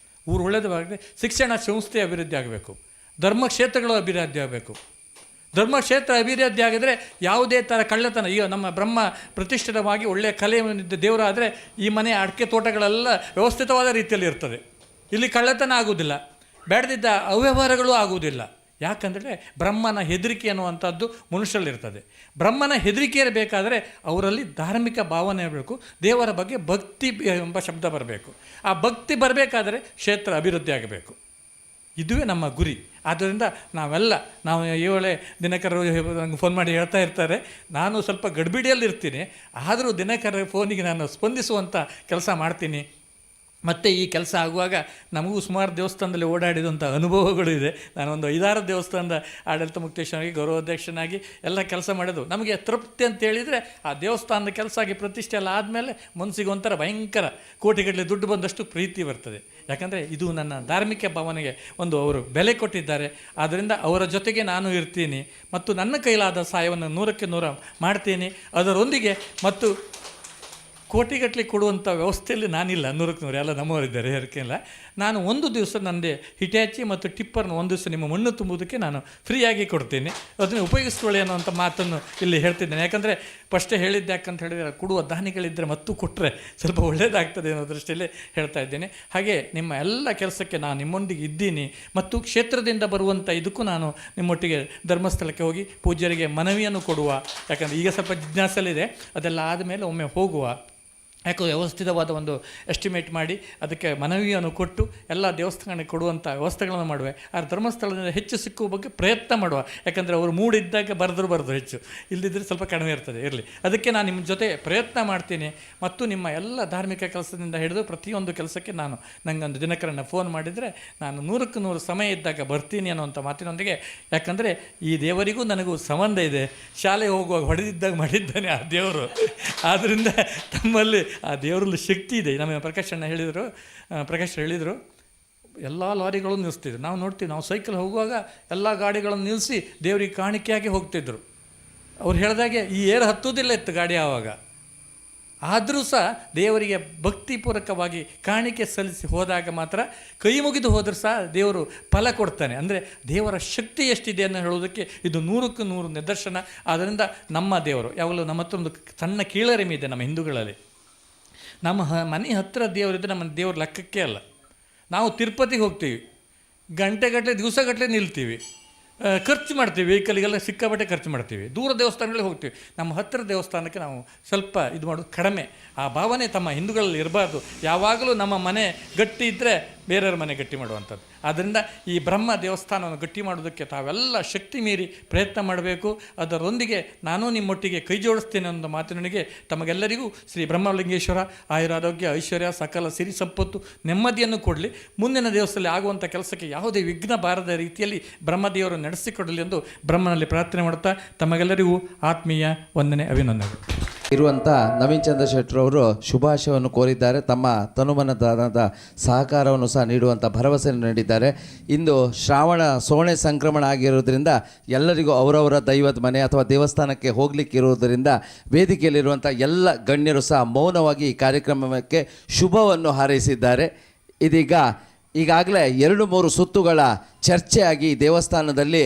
ಊರು ಒಳ್ಳೆಯದಾಗದೆ ಶಿಕ್ಷಣ ಸಂಸ್ಥೆ ಅಭಿವೃದ್ಧಿ ಆಗಬೇಕು, ಧರ್ಮಕ್ಷೇತ್ರಗಳು ಅಭಿವೃದ್ಧಿ ಆಗಬೇಕು. ಧರ್ಮಕ್ಷೇತ್ರ ಅಭಿವೃದ್ಧಿ ಆಗಿದರೆ ಯಾವುದೇ ಥರ ಕಳ್ಳತನ, ಈಗ ನಮ್ಮ ಬ್ರಹ್ಮ ಪ್ರತಿಷ್ಠಿತವಾಗಿ ಒಳ್ಳೆಯ ಕಲೆಯಿದ್ದ ದೇವರಾದರೆ ಈ ಮನೆ ಅಡಿಕೆ ತೋಟಗಳೆಲ್ಲ ವ್ಯವಸ್ಥಿತವಾದ ರೀತಿಯಲ್ಲಿ ಇರ್ತದೆ. ಇಲ್ಲಿ ಕಳ್ಳತನ ಆಗುವುದಿಲ್ಲ, ಬೇಡದಿದ್ದ ಅವ್ಯವಹಾರಗಳು ಆಗುವುದಿಲ್ಲ. ಯಾಕಂದರೆ ಬ್ರಹ್ಮನ ಹೆದರಿಕೆ ಅನ್ನುವಂಥದ್ದು ಮನುಷ್ಯರಲ್ಲಿರ್ತದೆ. ಬ್ರಹ್ಮನ ಹೆದರಿಕೆ ಇರಬೇಕಾದರೆ ಅವರಲ್ಲಿ ಧಾರ್ಮಿಕ ಭಾವನೆ ಇರಬೇಕು, ದೇವರ ಬಗ್ಗೆ ಭಕ್ತಿ ಎಂಬ ಶಬ್ದ ಬರಬೇಕು. ಆ ಭಕ್ತಿ ಬರಬೇಕಾದರೆ ಕ್ಷೇತ್ರ ಅಭಿವೃದ್ಧಿ ಆಗಬೇಕು. ಇದುವೇ ನಮ್ಮ ಗುರಿ. ಆದ್ದರಿಂದ ನಾವು ಏಳೆ ದಿನಕರರು ನನಗೆ ಫೋನ್ ಮಾಡಿ ಹೇಳ್ತಾ ಇರ್ತಾರೆ, ನಾನು ಸ್ವಲ್ಪ ಗಡಿಬಿಡಿಯಲ್ಲಿರ್ತೀನಿ, ಆದರೂ ದಿನಕರ ಫೋನಿಗೆ ನಾನು ಸ್ಪಂದಿಸುವಂಥ ಕೆಲಸ ಮಾಡ್ತೀನಿ. ಮತ್ತು ಈ ಕೆಲಸ ಆಗುವಾಗ ನಮಗೂ ಸುಮಾರು ದೇವಸ್ಥಾನದಲ್ಲಿ ಓಡಾಡಿದಂಥ ಅನುಭವಗಳು ಇದೆ. ನಾನೊಂದು 5-6 ದೇವಸ್ಥಾನದ ಆಡಳಿತ ಮುಕ್ತೇಶ್ವರನಾಗಿ ಗೌರವಾಧ್ಯಕ್ಷನಾಗಿ ಎಲ್ಲ ಕೆಲಸ ಮಾಡೋದು. ನಮಗೆ ತೃಪ್ತಿ ಅಂತೇಳಿದರೆ ಆ ದೇವಸ್ಥಾನದ ಕೆಲಸ ಆಗಿ ಪ್ರತಿಷ್ಠೆ ಎಲ್ಲ ಆದಮೇಲೆ ಮನಸ್ಸಿಗೆ ಒಂಥರ ಭಯಂಕರ ಕೋಟಿಗಟ್ಟಲೆ ದುಡ್ಡು ಬಂದಷ್ಟು ಪ್ರೀತಿ ಬರ್ತದೆ. ಯಾಕಂದರೆ ಇದು ನನ್ನ ಧಾರ್ಮಿಕ ಭಾವನೆಗೆ ಒಂದು ಅವರು ಬೆಲೆ ಕೊಟ್ಟಿದ್ದಾರೆ. ಆದ್ದರಿಂದ ಅವರ ಜೊತೆಗೆ ನಾನು ಇರ್ತೀನಿ ಮತ್ತು ನನ್ನ ಕೈಲಾದ ಸಹಾಯವನ್ನು 100ಕ್ಕೆ 100 ಮಾಡ್ತೀನಿ. ಅದರೊಂದಿಗೆ ಮತ್ತು ಕೋಟಿಗಟ್ಟಲೆ ಕೊಡುವಂಥ ವ್ಯವಸ್ಥೆಯಲ್ಲಿ ನಾನಿಲ್ಲ, 100ಕ್ಕೆ 100 ಎಲ್ಲ ನಮ್ಮವರಿದ್ದಾರೆ, ಹೇರಿಕೆಲ್ಲ. ನಾನು ಒಂದು ದಿವಸ ನನ್ನದೇ ಹಿಟಾಚಿ ಮತ್ತು ಟಿಪ್ಪರ್ನ ಒಂದು ದಿವಸ ನಿಮ್ಮ ಮಣ್ಣು ತುಂಬುವುದಕ್ಕೆ ನಾನು ಫ್ರೀಯಾಗಿ ಕೊಡ್ತೀನಿ, ಅದನ್ನು ಉಪಯೋಗಿಸ್ಕೊಳ್ಳಿ ಅನ್ನೋಂಥ ಮಾತನ್ನು ಇಲ್ಲಿ ಹೇಳ್ತಿದ್ದೇನೆ. ಯಾಕಂದರೆ ಫಸ್ಟೇ ಹೇಳಿದ್ದೆ, ಯಾಕಂತ ಹೇಳಿದರೆ ಕೊಡುವ ದಾನಿಗಳಿದ್ದರೆ ಮತ್ತು ಕೊಟ್ಟರೆ ಸ್ವಲ್ಪ ಒಳ್ಳೆಯದಾಗ್ತದೆ ಅನ್ನೋ ದೃಷ್ಟಿಯಲ್ಲಿ ಹೇಳ್ತಾ ಇದ್ದೇನೆ. ಹಾಗೆ ನಿಮ್ಮ ಎಲ್ಲ ಕೆಲಸಕ್ಕೆ ನಾನು ನಿಮ್ಮೊಂದಿಗೆ ಇದ್ದೀನಿ ಮತ್ತು ಕ್ಷೇತ್ರದಿಂದ ಬರುವಂಥ ಇದಕ್ಕೂ ನಾನು ನಿಮ್ಮೊಟ್ಟಿಗೆ ಧರ್ಮಸ್ಥಳಕ್ಕೆ ಹೋಗಿ ಪೂಜ್ಯರಿಗೆ ಮನವಿಯನ್ನು ಕೊಡುವ. ಯಾಕಂದರೆ ಈಗ ಸ್ವಲ್ಪ ಜಿಜ್ಞಾಸಲಿದೆ, ಅದೆಲ್ಲ ಆದಮೇಲೆ ಒಮ್ಮೆ ಹೋಗುವ. ಯಾಕೆ ವ್ಯವಸ್ಥಿತವಾದ ಒಂದು ಎಸ್ಟಿಮೇಟ್ ಮಾಡಿ ಅದಕ್ಕೆ ಮನವಿಯನ್ನು ಕೊಟ್ಟು ಎಲ್ಲ ದೇವಸ್ಥಾನಕ್ಕೆ ಕೊಡುವಂಥ ವ್ಯವಸ್ಥೆಗಳನ್ನು ಮಾಡುವೆ. ಆ ಧರ್ಮಸ್ಥಳದಿಂದ ಹೆಚ್ಚು ಸಿಕ್ಕುವ ಬಗ್ಗೆ ಪ್ರಯತ್ನ ಮಾಡುವ. ಯಾಕಂದರೆ ಅವರು ಮೂಡಿದ್ದಾಗ ಬರೆದ್ರು ಹೆಚ್ಚು, ಇಲ್ಲದಿದ್ದರೆ ಸ್ವಲ್ಪ ಕಡಿಮೆ ಇರ್ತದೆ, ಇರಲಿ. ಅದಕ್ಕೆ ನಾನು ನಿಮ್ಮ ಜೊತೆ ಪ್ರಯತ್ನ ಮಾಡ್ತೀನಿ. ಮತ್ತು ನಿಮ್ಮ ಎಲ್ಲ ಧಾರ್ಮಿಕ ಕೆಲಸದಿಂದ ಹಿಡಿದು ಪ್ರತಿಯೊಂದು ಕೆಲಸಕ್ಕೆ ನನಗೊಂದು ದಿನಕರನ್ನು ಫೋನ್ ಮಾಡಿದರೆ ನಾನು 100ಕ್ಕೆ 100 ಸಮಯ ಇದ್ದಾಗ ಬರ್ತೀನಿ ಅನ್ನುವಂಥ ಮಾತಿನೊಂದಿಗೆ. ಯಾಕಂದರೆ ಈ ದೇವರಿಗೂ ನನಗೂ ಸಂಬಂಧ ಇದೆ. ಶಾಲೆ ಹೋಗುವಾಗ ಹೊಡೆದಿದ್ದಾಗ ಮಾಡಿದ್ದಾನೆ ಆ ದೇವರು. ಆದ್ದರಿಂದ ತಮ್ಮಲ್ಲಿ ಆ ದೇವರಲ್ಲಿ ಶಕ್ತಿ ಇದೆ. ನಮ್ಮ ಪ್ರಕಾಶ್ ಹೇಳಿದರು ಎಲ್ಲ ಲಾರಿಗಳನ್ನು ನಿಲ್ಲಿಸ್ತಿದ್ರು. ನಾವು ನೋಡ್ತೀವಿ, ನಾವು ಸೈಕಲ್ ಹೋಗುವಾಗ ಎಲ್ಲ ಗಾಡಿಗಳನ್ನು ನಿಲ್ಲಿಸಿ ದೇವರಿಗೆ ಕಾಣಿಕೆಯಾಗಿ ಹೋಗ್ತಿದ್ರು. ಅವ್ರು ಹೇಳಿದಾಗೆ ಈ ಏರು ಹತ್ತೋದಿಲ್ಲ ಇತ್ತು ಗಾಡಿ ಆವಾಗ. ಆದರೂ ಸಹ ದೇವರಿಗೆ ಭಕ್ತಿಪೂರ್ವಕವಾಗಿ ಕಾಣಿಕೆ ಸಲ್ಲಿಸಿ ಹೋದಾಗ ಮಾತ್ರ, ಕೈ ಮುಗಿದು ಹೋದರೂ ಸಹ ದೇವರು ಫಲ ಕೊಡ್ತಾನೆ. ಅಂದರೆ ದೇವರ ಶಕ್ತಿ ಎಷ್ಟಿದೆ ಅನ್ನೋ ಹೇಳೋದಕ್ಕೆ ಇದು 100ಕ್ಕೆ 100 ನಿದರ್ಶನ. ಆದ್ದರಿಂದ ನಮ್ಮ ದೇವರು ಯಾವಾಗಲೂ ನಮ್ಮ ಹತ್ರ ಒಂದು ಸಣ್ಣ ಕೀಳರಿಮೆ ಇದೆ ನಮ್ಮ ಹಿಂದೂಗಳಲ್ಲಿ. ನಮ್ಮ ಮನೆ ಹತ್ತಿರ ದೇವರಿದ್ದರೆ ನಮ್ಮ ದೇವ್ರ ಲೆಕ್ಕಕ್ಕೆ ಅಲ್ಲ. ನಾವು ತಿರುಪತಿಗೆ ಹೋಗ್ತೀವಿ, ಗಂಟೆಗಟ್ಟಲೆ ದಿವಸಗಟ್ಟಲೆ ನಿಲ್ತೀವಿ, ಖರ್ಚು ಮಾಡ್ತೀವಿ, ವೆಹಿಕಲ್ಗೆಲ್ಲ ಸಿಕ್ಕಾಪಟ್ಟೆ ಖರ್ಚು ಮಾಡ್ತೀವಿ. ದೂರ ದೇವಸ್ಥಾನಗಳಿಗೆ ಹೋಗ್ತೀವಿ. ನಮ್ಮ ಹತ್ತಿರ ದೇವಸ್ಥಾನಕ್ಕೆ ನಾವು ಸ್ವಲ್ಪ ಇದು ಮಾಡೋದು ಕಡಿಮೆ. ಆ ಭಾವನೆ ತಮ್ಮ ಹಿಂದೂಗಳಲ್ಲಿ ಇರಬಾರ್ದು. ಯಾವಾಗಲೂ ನಮ್ಮ ಮನೆ ಗಟ್ಟಿ ಇದ್ದರೆ ಬೇರೆಯವ್ರ ಮನೆ ಗಟ್ಟಿ ಮಾಡುವಂಥದ್ದು. ಆದ್ದರಿಂದ ಈ ಬ್ರಹ್ಮ ದೇವಸ್ಥಾನವನ್ನು ಗಟ್ಟಿ ಮಾಡೋದಕ್ಕೆ ತಾವೆಲ್ಲ ಶಕ್ತಿ ಮೀರಿ ಪ್ರಯತ್ನ ಮಾಡಬೇಕು. ಅದರೊಂದಿಗೆ ನಾನು ನಿಮ್ಮೊಟ್ಟಿಗೆ ಕೈ ಜೋಡಿಸ್ತೇನೆ ಅನ್ನೋ ಮಾತಿನೊಂದಿಗೆ ತಮಗೆಲ್ಲರಿಗೂ ಶ್ರೀ ಬ್ರಹ್ಮಲಿಂಗೇಶ್ವರ ಆಯುರಾರೋಗ್ಯ ಐಶ್ವರ್ಯ ಸಕಲ ಸಿರಿ ಸಂಪತ್ತು ನೆಮ್ಮದಿಯನ್ನು ಕೊಡಲಿ. ಮುಂದಿನ ದಿವಸದಲ್ಲಿ ಆಗುವಂಥ ಕೆಲಸಕ್ಕೆ ಯಾವುದೇ ವಿಘ್ನ ಬಾರದ ರೀತಿಯಲ್ಲಿ ಬ್ರಹ್ಮದೇವರು ನಡೆಸಿಕೊಡಲಿ ಎಂದು ಬ್ರಹ್ಮನಲ್ಲಿ ಪ್ರಾರ್ಥನೆ ಮಾಡುತ್ತಾ ತಮಗೆಲ್ಲರಿಗೂ ಆತ್ಮೀಯ ವಂದನೆ, ಅಭಿನಂದನೆಗಳು.
ಇರುವಂಥ ನವೀನ್ ಚಂದ್ರ ಶೆಟ್ಟರವರು ಶುಭಾಶಯವನ್ನು ಕೋರಿದ್ದಾರೆ. ತಮ್ಮ ತನುಮನದ ಸಹಕಾರವನ್ನು ಸಹ ನೀಡುವಂಥ ಭರವಸೆಯನ್ನು ನೀಡಿದ್ದಾರೆ. ಇಂದು ಶ್ರಾವಣ ಸೋಣೆ ಸಂಕ್ರಮಣ ಆಗಿರೋದ್ರಿಂದ ಎಲ್ಲರಿಗೂ ಅವರವರ ದೈವದ ಮನೆ ಅಥವಾ ದೇವಸ್ಥಾನಕ್ಕೆ ಹೋಗಲಿಕ್ಕಿರುವುದರಿಂದ ವೇದಿಕೆಯಲ್ಲಿರುವಂಥ ಎಲ್ಲ ಗಣ್ಯರು ಸಹ ಮೌನವಾಗಿ ಈ ಕಾರ್ಯಕ್ರಮಕ್ಕೆ ಶುಭವನ್ನು ಹಾರೈಸಿದ್ದಾರೆ. ಈಗಾಗಲೇ 2-3 ಸುತ್ತುಗಳ ಚರ್ಚೆಯಾಗಿ ದೇವಸ್ಥಾನದಲ್ಲಿ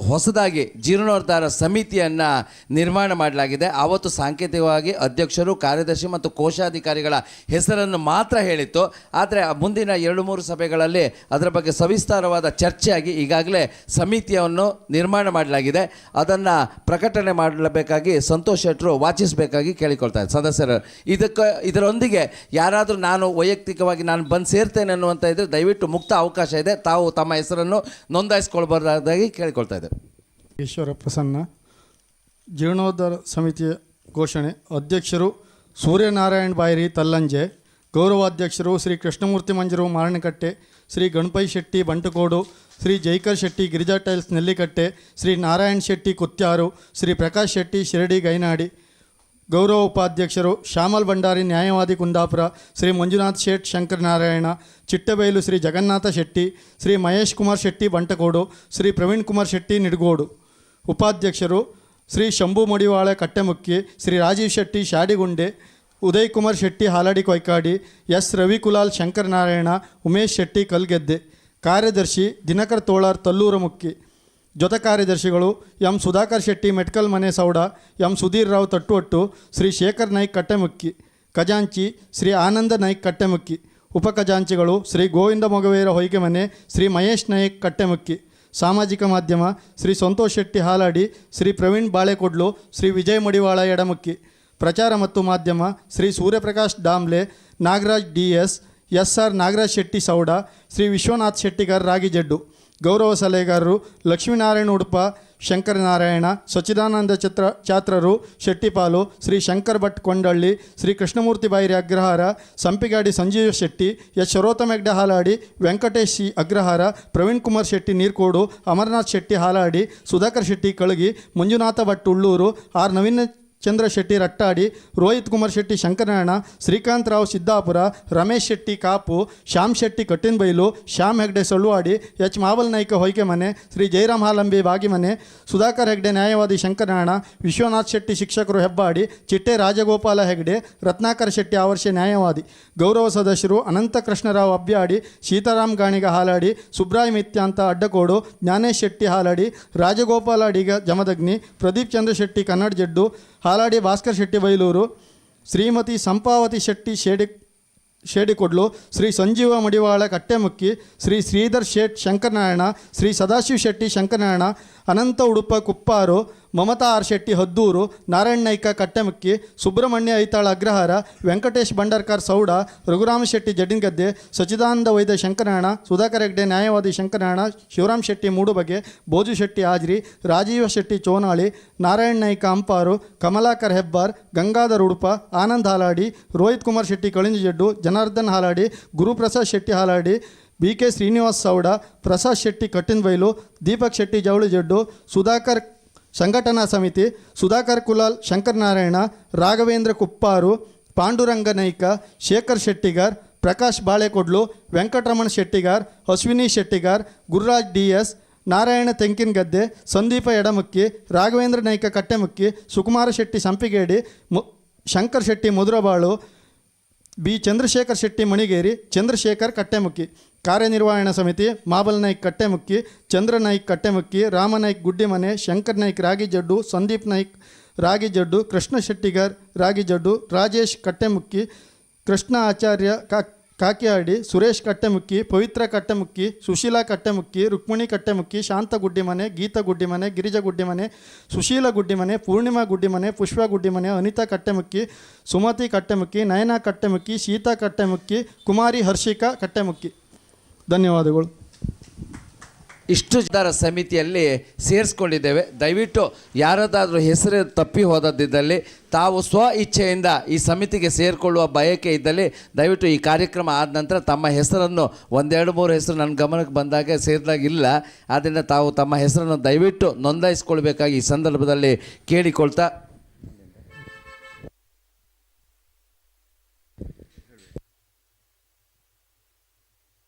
ಹೊಸದಾಗಿ ಜೀರ್ಣೋದ್ಧಾರ ಸಮಿತಿಯನ್ನು ನಿರ್ಮಾಣ ಮಾಡಲಾಗಿದೆ. ಆವತ್ತು ಸಾಂಕೇತಿಕವಾಗಿ ಅಧ್ಯಕ್ಷರು, ಕಾರ್ಯದರ್ಶಿ ಮತ್ತು ಕೋಶಾಧಿಕಾರಿಗಳ ಹೆಸರನ್ನು ಮಾತ್ರ ಹೇಳಿತ್ತು. ಆದರೆ ಮುಂದಿನ 2-3 ಸಭೆಗಳಲ್ಲಿ ಅದರ ಬಗ್ಗೆ ಸವಿಸ್ತಾರವಾದ ಚರ್ಚೆಯಾಗಿ ಈಗಾಗಲೇ ಸಮಿತಿಯನ್ನು ನಿರ್ಮಾಣ ಮಾಡಲಾಗಿದೆ. ಅದನ್ನು ಪ್ರಕಟಣೆ ಮಾಡಬೇಕಾಗಿ ಸಂತೋಷ್ ಶೆಟ್ಟರು ವಾಚಿಸಬೇಕಾಗಿ ಕೇಳಿಕೊಳ್ತಾರೆ ಸದಸ್ಯರು. ಇದರೊಂದಿಗೆ ಯಾರಾದರೂ ನಾನು ವೈಯಕ್ತಿಕವಾಗಿ ನಾನು ಬಂದು ಸೇರ್ತೇನೆ ಅನ್ನುವಂಥ ಇದ್ದರೆ ದಯವಿಟ್ಟು ಮುಕ್ತ ಅವಕಾಶ ಇದೆ. ತಾವು ತಮ್ಮ ಹೆಸರನ್ನು ನೋಂದಾಯಿಸಿಕೊಳ್ಬಾರ್ದಾಗಿ ಕೇಳಿಕೊಳ್ತಾ ಇದ್ದೇವೆ.
ಈಶ್ವರ ಪ್ರಸನ್ನ ಜೀರ್ಣೋದ್ಧಾರ ಸಮಿತಿಯ ಘೋಷಣೆ. ಅಧ್ಯಕ್ಷರು ಸೂರ್ಯನಾರಾಯಣ ಬಾಯಿರಿ ತಲ್ಲಂಜೆ, ಗೌರವಾಧ್ಯಕ್ಷರು ಶ್ರೀ ಕೃಷ್ಣಮೂರ್ತಿ ಮಂಜರು ಮಾರಣಕಟ್ಟೆ, ಶ್ರೀ ಗಣಪೈ ಶೆಟ್ಟಿ ಬಂಟಕೋಡು, ಶ್ರೀ ಜೈಕರ್ ಶೆಟ್ಟಿ ಗಿರಿಜಾ ಟೈಲ್ಸ್ ನೆಲ್ಲಿಕಟ್ಟೆ, ಶ್ರೀ ನಾರಾಯಣ್ ಶೆಟ್ಟಿ ಕುತ್ಯಾರು, ಶ್ರೀ ಪ್ರಕಾಶ್ ಶೆಟ್ಟಿ ಶಿರಡಿ ಗೈನಾಡಿ, ಗೌರವ ಉಪಾಧ್ಯಕ್ಷರು ಶ್ಯಾಮಲ್ ಭಂಡಾರಿ ನ್ಯಾಯವಾದಿ ಕುಂದಾಪುರ, ಶ್ರೀ ಮಂಜುನಾಥ್ ಶೇಟ್ ಶಂಕರನಾರಾಯಣ, ಚಿಟ್ಟಬೈಲು ಶ್ರೀ ಜಗನ್ನಾಥ ಶೆಟ್ಟಿ, ಶ್ರೀ ಮಹೇಶ್ ಕುಮಾರ್ ಶೆಟ್ಟಿ ಬಂಟಕೋಡು, ಶ್ರೀ ಪ್ರವೀಣ್ ಕುಮಾರ್ ಶೆಟ್ಟಿ ನಿಡಗೋಡು. ಉಪಾಧ್ಯಕ್ಷರು ಶ್ರೀ ಶಂಭು ಮಡಿವಾಳ ಕಟ್ಟೆಮುಕ್ಕಿ, ಶ್ರೀ ರಾಜೀವ್ ಶೆಟ್ಟಿ ಶಾಡಿಗುಂಡೆ, ಉದಯ್ ಕುಮಾರ್ ಶೆಟ್ಟಿ ಹಾಲಾಡಿ ಕೊಯ್ಕಾಡಿ, ಎಸ್ ರವಿಕುಲಾಲ್ ಶಂಕರನಾರಾಯಣ, ಉಮೇಶ್ ಶೆಟ್ಟಿ ಕಲ್ಗೆದ್ದೆ. ಕಾರ್ಯದರ್ಶಿ ದಿನಕರ್ ತೋಳಾರ್ ತಲ್ಲೂರ ಮುಕ್ಕಿ. ಜೊತೆ ಕಾರ್ಯದರ್ಶಿಗಳು ಎಂ ಸುಧಾಕರ್ ಶೆಟ್ಟಿ ಮೆಟ್ಕಲ್ ಮನೆ ಸೌಡ, ಎಂ ಸುಧೀರ್ ರಾವ್ ತಟ್ಟುವಟ್ಟು, ಶ್ರೀ ಶೇಖರ್ ನಾಯ್ಕ್ ಕಟ್ಟೆಮುಕ್ಕಿ. ಖಜಾಂಚಿ ಶ್ರೀ ಆನಂದ ನಾಯ್ಕ್ ಕಟ್ಟೆಮುಕ್ಕಿ. ಉಪ ಖಜಾಂಚಿಗಳು ಶ್ರೀ ಗೋವಿಂದ ಮೊಗವೇರ ಹೊಯ್ಗೆಮನೆ, ಶ್ರೀ ಮಹೇಶ್ ನಾಯ್ಕ್ ಕಟ್ಟೆಮುಕ್ಕಿ. ಸಾಮಾಜಿಕ ಮಾಧ್ಯಮ ಶ್ರೀ ಸಂತೋಷ್ ಶೆಟ್ಟಿ ಹಾಲಾಡಿ, ಶ್ರೀ ಪ್ರವೀಣ್ ಬಾಳೆಕೊಡ್ಲು, ಶ್ರೀ ವಿಜಯ್ ಮಡಿವಾಳ ಎಡಮುಕ್ಕಿ. ಪ್ರಚಾರ ಮತ್ತು ಮಾಧ್ಯಮ ಶ್ರೀ ಸೂರ್ಯಪ್ರಕಾಶ್ ಡಾಂಬ್ಲೆ, ನಾಗರಾಜ್ DS, SR ನಾಗರಾಜ್ ಶೆಟ್ಟಿ ಸೌಡ, ಶ್ರೀ ವಿಶ್ವನಾಥ್ ಶೆಟ್ಟಿಗಾರ್ ರಾಗಿಜಡ್ಡು. ಗೌರವ ಸಲಹೆಗಾರರು Lakshminarayana Udupa Shankaranarayana, Sachchidananda Chatraru Shettipalu, Shri Shankar Bhat Kondalli, Shri Krishnamurthy Bairi Agrahara, Sampigadi Sanjeeva Shetty, S Sharotama Hegde Haladi, Venkatesh C Agrahara, Praveen Kumar Shetty Neerkodu, Amarnath Shetty Haladi, Sudhakar Shetty Kalagi, Manjunatha Bhat Ulluru, R Naveena Chandra Shetty Rattadi, Rohit Kumar Shetty Shankaranarayana, Srikanth Rao Siddapura, Ramesh Shetty Kapu, Shyam Shetty Kattinabailu, Shyam Hegde Solluvadi, H Maval Naik Hoykemane, Shri Jayaram Halambi ಬಾಗಿಮನೆ, Sudhakar Hegde ನ್ಯಾಯವಾದಿ ಶಂಕರನಾರಾಯಣ, ವಿಶ್ವನಾಥ್ ಶೆಟ್ಟಿ ಶಿಕ್ಷಕರು ಹೆಬ್ಬಾಡಿ, ಚಿಟ್ಟೆ ರಾಜಗೋಪಾಲ ಹೆಗ್ಡೆ, ರತ್ನಾಕರ್ ಶೆಟ್ಟಿ ಆವರ್ಷ ನ್ಯಾಯವಾದಿ. ಗೌರವ ಸದಸ್ಯರು ಅನಂತ ಕೃಷ್ಣರಾವ್ ಅಬ್ಯಾಡಿ, ಸೀತಾರಾಮ್ ಗಾಣಿಗ ಹಾಲಾಡಿ, ಸುಬ್ರಾಯ್ ಮಿತ್ಯಾಂತ ಅಡ್ಡಕೋಡು, ಜ್ಞಾನೇಶ್ ಶೆಟ್ಟಿ ಹಾಲಾಡಿ, ರಾಜಗೋಪಾಲ ಅಡಿಗ ಜಮದಗ್ನಿ, ಪ್ರದೀಪ್ ಚಂದ್ರ ಶೆಟ್ಟಿ ಕನ್ನಡ ಜಡ್ಡು ಹಾಲಾಡಿ, ಭಾಸ್ಕರ್ ಶೆಟ್ಟಿ ಬೈಲೂರು, ಶ್ರೀಮತಿ ಸಂಪಾವತಿ ಶೆಟ್ಟಿ ಶೇಡಿಕೊಡ್ಲು, ಶ್ರೀ ಸಂಜೀವ ಮಡಿವಾಳ ಕಟ್ಟೆಮುಕ್ಕಿ, ಶ್ರೀ ಶ್ರೀಧರ್ ಶೇಟ್ ಶಂಕರನಾರಾಯಣ, ಶ್ರೀ ಸದಾಶಿವ ಶೆಟ್ಟಿ ಶಂಕರನಾರಾಯಣ, ಅನಂತ ಉಡುಪ ಕುಪ್ಪಾರು, ಮಮತಾ ಆರ್ ಶೆಟ್ಟಿ ಹದ್ದೂರು, ನಾರಾಯಣ ನಾಯ್ಕ ಕಟ್ಟೆಮುಕ್ಕಿ, ಸುಬ್ರಹ್ಮಣ್ಯ ಐತಾಳ ಅಗ್ರಹಾರ, ವೆಂಕಟೇಶ್ ಭಂಡಾರ್ಕರ್ ಸೌಡ, ರಘುರಾಮ ಶೆಟ್ಟಿ ಜಡ್ಡಿನಗದ್ದೆ, ಸಚ್ಚಿದಾನಂದ ವೈದ್ಯ ಶಂಕರನಾರಾಯಣ, ಸುಧಾಕರ್ ಹೆಗ್ಡೆ ನ್ಯಾಯವಾದಿ ಶಂಕರನಾರಾಯಣ, ಶಿವರಾಮ್ ಶೆಟ್ಟಿ ಮೂಡುಬಗೆ, ಬೋಜು ಶೆಟ್ಟಿ ಹಾಜ್ರಿ, ರಾಜೀವ ಶೆಟ್ಟಿ ಚೋನಾಳಿ, ನಾರಾಯಣ ನಾಯ್ಕ ಅಂಪಾರು, ಕಮಲಾಕರ್ ಹೆಬ್ಬಾರ್, ಗಂಗಾಧರ್ ಉಡುಪ, ಆನಂದ್ ಹಾಲಾಡಿ, ರೋಹಿತ್ ಕುಮಾರ್ ಶೆಟ್ಟಿ ಕಳಿಂಜಡ್ಡು, ಜನಾರ್ದನ್ ಹಾಲಾಡಿ, ಗುರುಪ್ರಸಾದ್ ಶೆಟ್ಟಿ ಹಾಲಾಡಿ, BK ಶ್ರೀನಿವಾಸ್ ಸೌಡ, ಪ್ರಸಾದ್ ಶೆಟ್ಟಿ ಕಟ್ಟಿನಬೈಲು, ದೀಪಕ್ ಶೆಟ್ಟಿ ಜವಳಿ ಜಡ್ಡು, ಸುಧಾಕರ್ ಸಂಘಟನಾ ಸಮಿತಿ, ಸುಧಾಕರ್ ಕುಲಾಲ್ ಶಂಕರನಾರಾಯಣ, ರಾಘವೇಂದ್ರ ಕುಪ್ಪಾರು, ಪಾಂಡುರಂಗ ನಾಯ್ಕ, ಶೇಖರ್ ಶೆಟ್ಟಿಗಾರ್, ಪ್ರಕಾಶ್ ಬಾಳೆಕೊಡ್ಲು, ವೆಂಕಟರಮಣ ಶೆಟ್ಟಿಗಾರ್, ಅಶ್ವಿನಿ ಶೆಟ್ಟಿಗಾರ್, ಗುರುರಾಜ್ DS, ನಾರಾಯಣ ತೆಂಕಿನಗದ್ದೆ, ಸಂದೀಪ ಎಡಮುಕ್ಕಿ, ರಾಘವೇಂದ್ರ ನಾಯ್ಕ ಕಟ್ಟೆಮುಕ್ಕಿ, ಸುಕುಮಾರ ಶೆಟ್ಟಿ ಸಂಪಿಗೇಡಿ, ಶಂಕರ್ ಶೆಟ್ಟಿ ಮುದುರಬಾಳು, B ಚಂದ್ರಶೇಖರ್ ಶೆಟ್ಟಿ ಮಣಿಗೇರಿ, ಚಂದ್ರಶೇಖರ್ ಕಟ್ಟೆಮುಕ್ಕಿ. ಕಾರ್ಯನಿರ್ವಹಣಾ ಸಮಿತಿ ಮಾಬಲ್ ನಾಯ್ಕ್ ಕಟ್ಟೆಮುಕ್ಕಿ, ಚಂದ್ರ ನಾಯ್ಕ್ ಕಟ್ಟೆಮುಕ್ಕಿ, ರಾಮನಾಯ್ಕ್ ಗುಡ್ಡಿಮನೆ, ಶಂಕರ್ ನಾಯ್ಕ್ ರಾಗಿಜಡ್ಡು, ಸಂದೀಪ್ ನಾಯ್ಕ್ ರಾಗಿಜಡ್ಡು, ಕೃಷ್ಣ ಶೆಟ್ಟಿಗಾರ್ ರಾಗಿಜಡ್ಡು, ರಾಜೇಶ್ ಕಟ್ಟೆಮುಕ್ಕಿ, ಕೃಷ್ಣ ಆಚಾರ್ಯ ಕಾಕಿಯಾಡಿ, ಸುರೇಶ್ ಕಟ್ಟೆಮುಕ್ಕಿ, ಪವಿತ್ರ ಕಟ್ಟೆಮುಕ್ಕಿ, ಸುಶೀಲಾ ಕಟ್ಟೆಮುಕ್ಕಿ, ರುಕ್ಮಿಣಿ ಕಟ್ಟೆಮುಕ್ಕಿ, ಶಾಂತ ಗುಡ್ಡಿಮನೆ, ಗೀತಾ ಗುಡ್ಡಿಮನೆ, ಗಿರಿಜಾ ಗುಡ್ಡಿಮನೆ, ಸುಶೀಲ ಗುಡ್ಡಿಮನೆ, ಪೂರ್ಣಿಮಾ ಗುಡ್ಡಿಮನೆ, ಪುಷ್ಪ ಗುಡ್ಡಿಮನೆ, ಅನಿತಾ ಕಟ್ಟೆಮುಕ್ಕಿ, ಸುಮತಿ ಕಟ್ಟೆಮುಕ್ಕಿ, ನಯನಾ ಕಟ್ಟೆಮುಕ್ಕಿ, ಸೀತಾ ಕಟ್ಟೆಮುಕ್ಕಿ, ಕುಮಾರಿ ಹರ್ಷಿಕಾ ಕಟ್ಟೆಮುಕ್ಕಿ. ಧನ್ಯವಾದಗಳು.
ಇಷ್ಟು ಜನರ ಸಮಿತಿಯಲ್ಲಿ ಸೇರಿಸ್ಕೊಂಡಿದ್ದೇವೆ. ದಯವಿಟ್ಟು ಯಾರದಾದ್ರೂ ಹೆಸರು ತಪ್ಪಿ ಹೋದದ್ದಿದ್ದಲ್ಲಿ, ತಾವು ಸ್ವ ಇಚ್ಛೆಯಿಂದ ಈ ಸಮಿತಿಗೆ ಸೇರಿಕೊಳ್ಳುವ ಬಯಕೆ ಇದ್ದಲ್ಲಿ, ದಯವಿಟ್ಟು ಈ ಕಾರ್ಯಕ್ರಮ ಆದ ನಂತರ ತಮ್ಮ ಹೆಸರನ್ನು 1-2-3 ಹೆಸರು ನನ್ನ ಗಮನಕ್ಕೆ ಬಂದಾಗ ಸೇರಿದಾಗಿಲ್ಲ, ಆದ್ದರಿಂದ ತಾವು ತಮ್ಮ ಹೆಸರನ್ನು ದಯವಿಟ್ಟು ನೋಂದಾಯಿಸ್ಕೊಳ್ಬೇಕಾಗಿ ಈ ಸಂದರ್ಭದಲ್ಲಿ ಕೇಳಿಕೊಳ್ತಾ,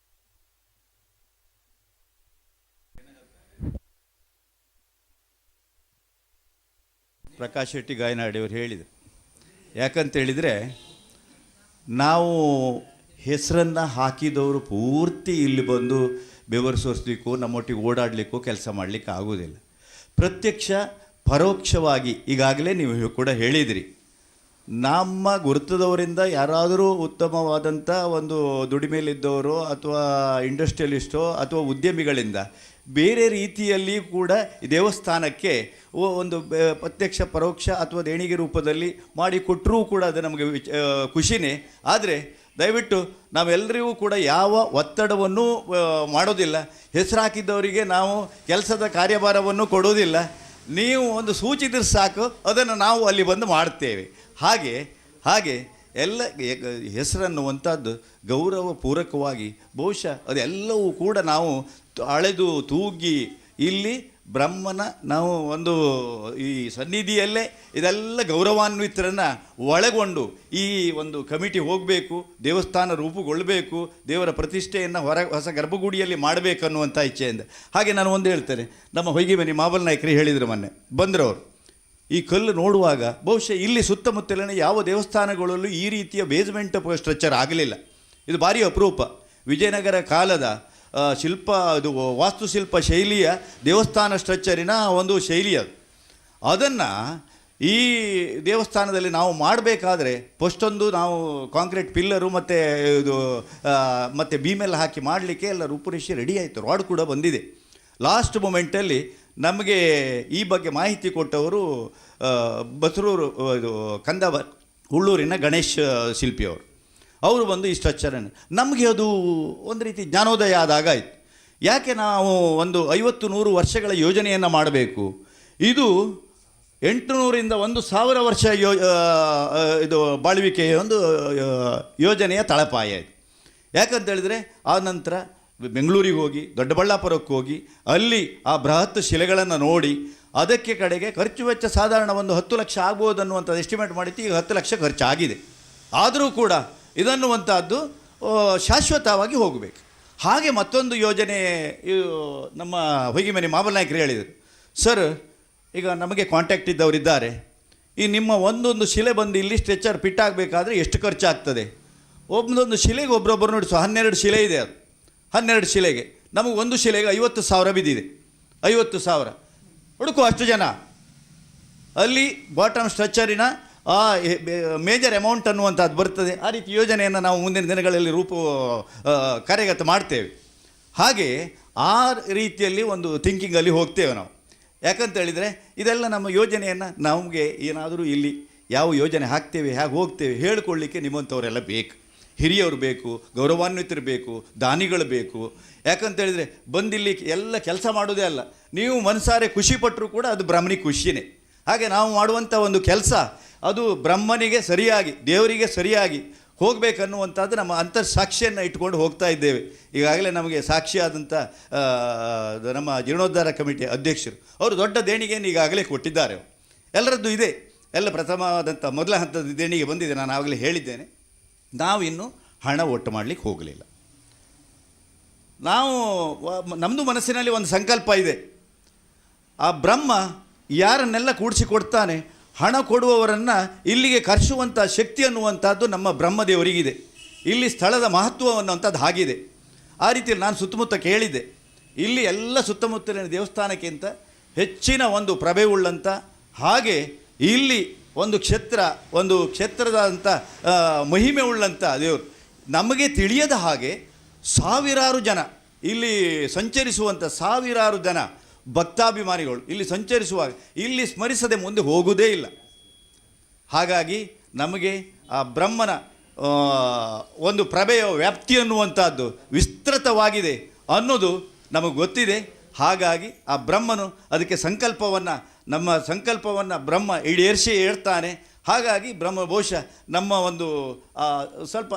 ಪ್ರಕಾಶ್ ಶೆಟ್ಟಿ ಗಾಯನಾಡಿ ಅವರು ಹೇಳಿದರು. ಯಾಕಂತೇಳಿದರೆ, ನಾವು ಹೆಸರನ್ನು ಹಾಕಿದವರು ಪೂರ್ತಿ ಇಲ್ಲಿ ಬಂದು ಬೆವರು ಸೋರಿಸ್ಲಿಕ್ಕೂ ನಮ್ಮೊಟ್ಟಿಗೆ ಓಡಾಡಲಿಕ್ಕೂ ಕೆಲಸ ಮಾಡಲಿಕ್ಕೆ ಆಗೋದಿಲ್ಲ. ಪ್ರತ್ಯಕ್ಷ ಪರೋಕ್ಷವಾಗಿ ಈಗಾಗಲೇ ನೀವು ಕೂಡ ಹೇಳಿದಿರಿ, ನಮ್ಮ ಗುರುತದವರಿಂದ ಯಾರಾದರೂ ಉತ್ತಮವಾದಂಥ ಒಂದು ದುಡಿಮೆಯಲ್ಲಿದ್ದವರು ಅಥವಾ ಇಂಡಸ್ಟ್ರಿಯಲಿಸ್ಟೋ ಅಥವಾ ಉದ್ಯಮಿಗಳಿಂದ ಬೇರೆ ರೀತಿಯಲ್ಲಿ ಕೂಡ ದೇವಸ್ಥಾನಕ್ಕೆ ಒಂದು ಪ್ರತ್ಯಕ್ಷ ಪರೋಕ್ಷ ಅಥವಾ ದೇಣಿಗೆ ರೂಪದಲ್ಲಿ ಮಾಡಿಕೊಟ್ಟರೂ ಕೂಡ ಅದು ನಮಗೆ ಖುಷಿನೇ. ಆದರೆ ದಯವಿಟ್ಟು ನಾವೆಲ್ಲರಿಗೂ ಕೂಡ ಯಾವ ಒತ್ತಡವನ್ನು ಮಾಡೋದಿಲ್ಲ. ಹೆಸರು ಹಾಕಿದ್ದವರಿಗೆ ನಾವು ಕೆಲಸದ ಕಾರ್ಯಭಾರವನ್ನು ಕೊಡೋದಿಲ್ಲ. ನೀವು ಒಂದು ಸೂಚಿಸಿದ್ರೆ ಸಾಕು, ಅದನ್ನು ನಾವು ಅಲ್ಲಿ ಬಂದು ಮಾಡ್ತೇವೆ. ಹಾಗೆ ಎಲ್ಲ ಹೆಸರನ್ನುವಂಥದ್ದು ಗೌರವಪೂರ್ವಕವಾಗಿ ಬಹುಶಃ ಅದೆಲ್ಲವೂ ಕೂಡ ನಾವು ಅಳೆದು ತೂಗಿ ಇಲ್ಲಿ ಬ್ರಹ್ಮನ ನಾವು ಒಂದು ಈ ಸನ್ನಿಧಿಯಲ್ಲೇ ಇದೆಲ್ಲ ಗೌರವಾನ್ವಿತರನ್ನು ಒಳಗೊಂಡು ಈ ಒಂದು ಕಮಿಟಿ ಹೋಗಬೇಕು, ದೇವಸ್ಥಾನ ರೂಪುಗೊಳ್ಳಬೇಕು, ದೇವರ ಪ್ರತಿಷ್ಠೆಯನ್ನು ಹೊಸ ಗರ್ಭಗುಡಿಯಲ್ಲಿ ಮಾಡಬೇಕನ್ನುವಂಥ ಇಚ್ಛೆಯಿಂದ. ಹಾಗೆ ನಾನು ಒಂದು ಹೇಳ್ತೇನೆ, ನಮ್ಮ ಹೊಯ್ಗೆಮನೆ ಮಾಬಲ್ ನಾಯ್ಕರು ಹೇಳಿದರು ಮೊನ್ನೆ ಬಂದರವರು, ಈ ಕಲ್ಲು ನೋಡುವಾಗ ಬಹುಶಃ ಇಲ್ಲಿ ಸುತ್ತಮುತ್ತಲಿನ ಯಾವ ದೇವಸ್ಥಾನಗಳಲ್ಲೂ ಈ ರೀತಿಯ ಬೇಸ್ಮೆಂಟ್ ಸ್ಟ್ರಕ್ಚರ್ ಆಗಲಿಲ್ಲ. ಇದು ಭಾರಿ ಅಪರೂಪ. ವಿಜಯನಗರ ಕಾಲದ ಶಿಲ್ಪ, ಅದು ವಾಸ್ತುಶಿಲ್ಪ ಶೈಲಿಯ ದೇವಸ್ಥಾನ ಸ್ಟ್ರಕ್ಚರಿನ ಒಂದು ಶೈಲಿ ಅದು. ಅದನ್ನು ಈ ದೇವಸ್ಥಾನದಲ್ಲಿ ನಾವು ಮಾಡಬೇಕಾದ್ರೆ ಫಸ್ಟೊಂದು ನಾವು ಕಾಂಕ್ರೀಟ್ ಪಿಲ್ಲರು ಮತ್ತು ಇದು ಮತ್ತು ಬೀಮೆಲ್ಲ ಹಾಕಿ ಮಾಡಲಿಕ್ಕೆ ಎಲ್ಲ ರೂಪುರೇಷೆ ರೆಡಿ ಆಯಿತು, ರಾಡ್ ಕೂಡ ಬಂದಿದೆ. ಲಾಸ್ಟ್ ಮೂಮೆಂಟಲ್ಲಿ ನಮಗೆ ಈ ಬಗ್ಗೆ ಮಾಹಿತಿ ಕೊಟ್ಟವರು ಬಸರೂರು ಇದು ಉಳ್ಳೂರಿನ ಗಣೇಶ್ ಶಿಲ್ಪಿಯವರು. ಅವರು ಬಂದು ಈ ಸ್ಟ್ರಕ್ಚರನ್ನು ನಮಗೆ ಅದು ಒಂದು ರೀತಿ ಜ್ಞಾನೋದಯ ಆದಾಗ ಆಯಿತು. ಯಾಕೆ ನಾವು ಒಂದು 50-100 ವರ್ಷಗಳ ಯೋಜನೆಯನ್ನು ಮಾಡಬೇಕು? ಇದು 800ರಿಂದ 1000 ವರ್ಷ ಇದು ಬಾಳ್ವಿಕೆಯ ಒಂದು ಯೋಜನೆಯ ತಳಪಾಯ ಇದು. ಯಾಕಂತೇಳಿದರೆ ಆ ನಂತರ ಬೆಂಗಳೂರಿಗೆ ಹೋಗಿ ದೊಡ್ಡಬಳ್ಳಾಪುರಕ್ಕೆ ಹೋಗಿ ಅಲ್ಲಿ ಆ ಬೃಹತ್ ಶಿಲೆಗಳನ್ನು ನೋಡಿ ಅದಕ್ಕೆ ಕಡೆಗೆ ಖರ್ಚು ವೆಚ್ಚ ಸಾಧಾರಣ ಒಂದು 10 ಲಕ್ಷ ಆಗ್ಬೋದು ಅನ್ನುವಂಥದ್ದು ಎಸ್ಟಿಮೇಟ್ ಮಾಡಿತ್ತು. ಈಗ 10 ಲಕ್ಷ ಖರ್ಚಾಗಿದೆ. ಆದರೂ ಕೂಡ ಇದನ್ನುವಂಥದ್ದು ಶಾಶ್ವತವಾಗಿ ಹೋಗಬೇಕು. ಹಾಗೆ ಮತ್ತೊಂದು ಯೋಜನೆ ನಮ್ಮ ಹೊಯ್ಗೆಮನೆ ಮಾಬಲ್ ನಾಯ್ಕರು ಹೇಳಿದರು, ಸರ್ ಈಗ ನಮಗೆ ಕಾಂಟ್ಯಾಕ್ಟ್ ಇದ್ದವರಿದ್ದಾರೆ, ಈ ನಿಮ್ಮ ಒಂದೊಂದು ಶಿಲೆ ಬಂದು ಇಲ್ಲಿ ಸ್ಟ್ರೆಚರ್ ಫಿಟ್ ಆಗಬೇಕಾದ್ರೆ ಎಷ್ಟು ಖರ್ಚಾಗ್ತದೆ? ಒಂದೊಂದು ಶಿಲೆಗೆ ಒಬ್ಬರೊಬ್ಬರು ನೋಡಿ 12 ಶಿಲೆ ಇದೆ, ಅದು 12 ಶಿಲೆಗೆ ನಮಗೆ ಒಂದು ಶಿಲೆಗೆ 50,000 ಬಿದ್ದಿದೆ. 50,000 ಹುಡುಕು ಅಷ್ಟು ಜನ ಅಲ್ಲಿ ಬಾಟಮ್ ಸ್ಟ್ರಕ್ಚರಿನ ಆ ಮೇಜರ್ ಅಮೌಂಟ್ ಅನ್ನುವಂಥದ್ದು ಬರ್ತದೆ. ಆ ರೀತಿ ಯೋಜನೆಯನ್ನು ನಾವು ಮುಂದಿನ ದಿನಗಳಲ್ಲಿ ಕಾರ್ಯಗತ ಮಾಡ್ತೇವೆ. ಹಾಗೆ ಆ ರೀತಿಯಲ್ಲಿ ಒಂದು ಥಿಂಕಿಂಗಲ್ಲಿ ಹೋಗ್ತೇವೆ ನಾವು. ಯಾಕಂತೇಳಿದರೆ ಇದೆಲ್ಲ ನಮ್ಮ ಯೋಜನೆಯನ್ನು ನಮಗೆ ಏನಾದರೂ ಇಲ್ಲಿ ಯಾವ ಯೋಜನೆ ಹಾಕ್ತೇವೆ, ಹೇಗೆ ಹೋಗ್ತೇವೆ ಹೇಳಿಕೊಳ್ಳಿಕ್ಕೆ ನಿಮ್ಮಂಥವರೆಲ್ಲ ಬೇಕು, ಹಿರಿಯವರು ಬೇಕು, ಗೌರವಾನ್ವಿತರು ಬೇಕು, ದಾನಿಗಳು ಬೇಕು. ಯಾಕಂತೇಳಿದರೆ ಬಂದಿಲ್ಲಿ ಎಲ್ಲ ಕೆಲಸ ಮಾಡೋದೇ ಅಲ್ಲ, ನೀವು ಮನಸಾರೆ ಖುಷಿಪಟ್ಟರೂ ಕೂಡ ಅದು ಬ್ರಹ್ಮನಿಗೆ ಖುಷಿಯೇ. ಹಾಗೆ ನಾವು ಮಾಡುವಂಥ ಒಂದು ಕೆಲಸ ಅದು ಬ್ರಹ್ಮನಿಗೆ ಸರಿಯಾಗಿ, ದೇವರಿಗೆ ಸರಿಯಾಗಿ ಹೋಗಬೇಕನ್ನುವಂಥದ್ದು ನಮ್ಮ ಅಂತರ್ಸಾಕ್ಷಿಯನ್ನು ಇಟ್ಕೊಂಡು ಹೋಗ್ತಾ ಇದ್ದೇವೆ. ಈಗಾಗಲೇ ನಮಗೆ ಸಾಕ್ಷಿಯಾದಂಥ ನಮ್ಮ ಜೀರ್ಣೋದ್ಧಾರ ಕಮಿಟಿಯ ಅಧ್ಯಕ್ಷರು ಅವರು ದೊಡ್ಡ ದೇಣಿಗೆಯನ್ನು ಈಗಾಗಲೇ ಕೊಟ್ಟಿದ್ದಾರೆ. ಎಲ್ಲರದ್ದು ಇದೆ, ಎಲ್ಲ ಪ್ರಥಮವಾದಂಥ ಮೊದಲ ಹಂತದ ದೇಣಿಗೆ ಬಂದಿದೆ. ನಾನು ಆಗಲೇ ಹೇಳಿದ್ದೇನೆ, ನಾವಿನ್ನೂ ಹಣ ಒಟ್ಟು ಮಾಡಲಿಕ್ಕೆ ಹೋಗಲಿಲ್ಲ. ನಾವು ನಮ್ಮದು ಮನಸ್ಸಿನಲ್ಲಿ ಒಂದು ಸಂಕಲ್ಪ ಇದೆ, ಆ ಬ್ರಹ್ಮ ಯಾರನ್ನೆಲ್ಲ ಕೂಡಿಸಿಕೊಡ್ತಾನೆ, ಹಣ ಕೊಡುವವರನ್ನು ಇಲ್ಲಿಗೆ ಕರೆಸುವಂಥ ಶಕ್ತಿ ಅನ್ನುವಂಥದ್ದು ನಮ್ಮ ಬ್ರಹ್ಮದೇವರಿಗಿದೆ. ಇಲ್ಲಿ ಸ್ಥಳದ ಮಹತ್ವ ಅನ್ನುವಂಥದ್ದು ಆಗಿದೆ. ಆ ರೀತಿಯಲ್ಲಿ ನಾನು ಸುತ್ತಮುತ್ತ ಕೇಳಿದ್ದೆ, ಇಲ್ಲಿ ಎಲ್ಲ ಸುತ್ತಮುತ್ತಲಿನ ದೇವಸ್ಥಾನಕ್ಕಿಂತ ಹೆಚ್ಚಿನ ಒಂದು ಪ್ರಭೆ ಉಳ್ಳಂಥ, ಹಾಗೆ ಇಲ್ಲಿ ಒಂದು ಕ್ಷೇತ್ರದಂಥ ಮಹಿಮೆ ಉಳ್ಳಂಥ ದೇವರು. ನಮಗೆ ತಿಳಿಯದ ಹಾಗೆ ಸಾವಿರಾರು ಜನ ಇಲ್ಲಿ ಸಂಚರಿಸುವಂಥ ಸಾವಿರಾರು ಜನ ಭಕ್ತಾಭಿಮಾನಿಗಳು ಇಲ್ಲಿ ಸಂಚರಿಸುವಾಗ ಇಲ್ಲಿ ಸ್ಮರಿಸದೆ ಮುಂದೆ ಹೋಗುವುದೇ ಇಲ್ಲ. ಹಾಗಾಗಿ ನಮಗೆ ಆ ಬ್ರಹ್ಮನ ಒಂದು ಪ್ರಭೆಯ ವ್ಯಾಪ್ತಿ ಅನ್ನುವಂಥದ್ದು ವಿಸ್ತೃತವಾಗಿದೆ ಅನ್ನೋದು ನಮಗೆ ಗೊತ್ತಿದೆ. ಹಾಗಾಗಿ ಆ ಬ್ರಹ್ಮನು ಅದಕ್ಕೆ ನಮ್ಮ ಸಂಕಲ್ಪವನ್ನು ಬ್ರಹ್ಮ ಈಡೇರಿಸಿ ಹೇಳ್ತಾನೆ. ಹಾಗಾಗಿ ಬ್ರಹ್ಮ ಬಹುಶಃ ನಮ್ಮ ಒಂದು ಸ್ವಲ್ಪ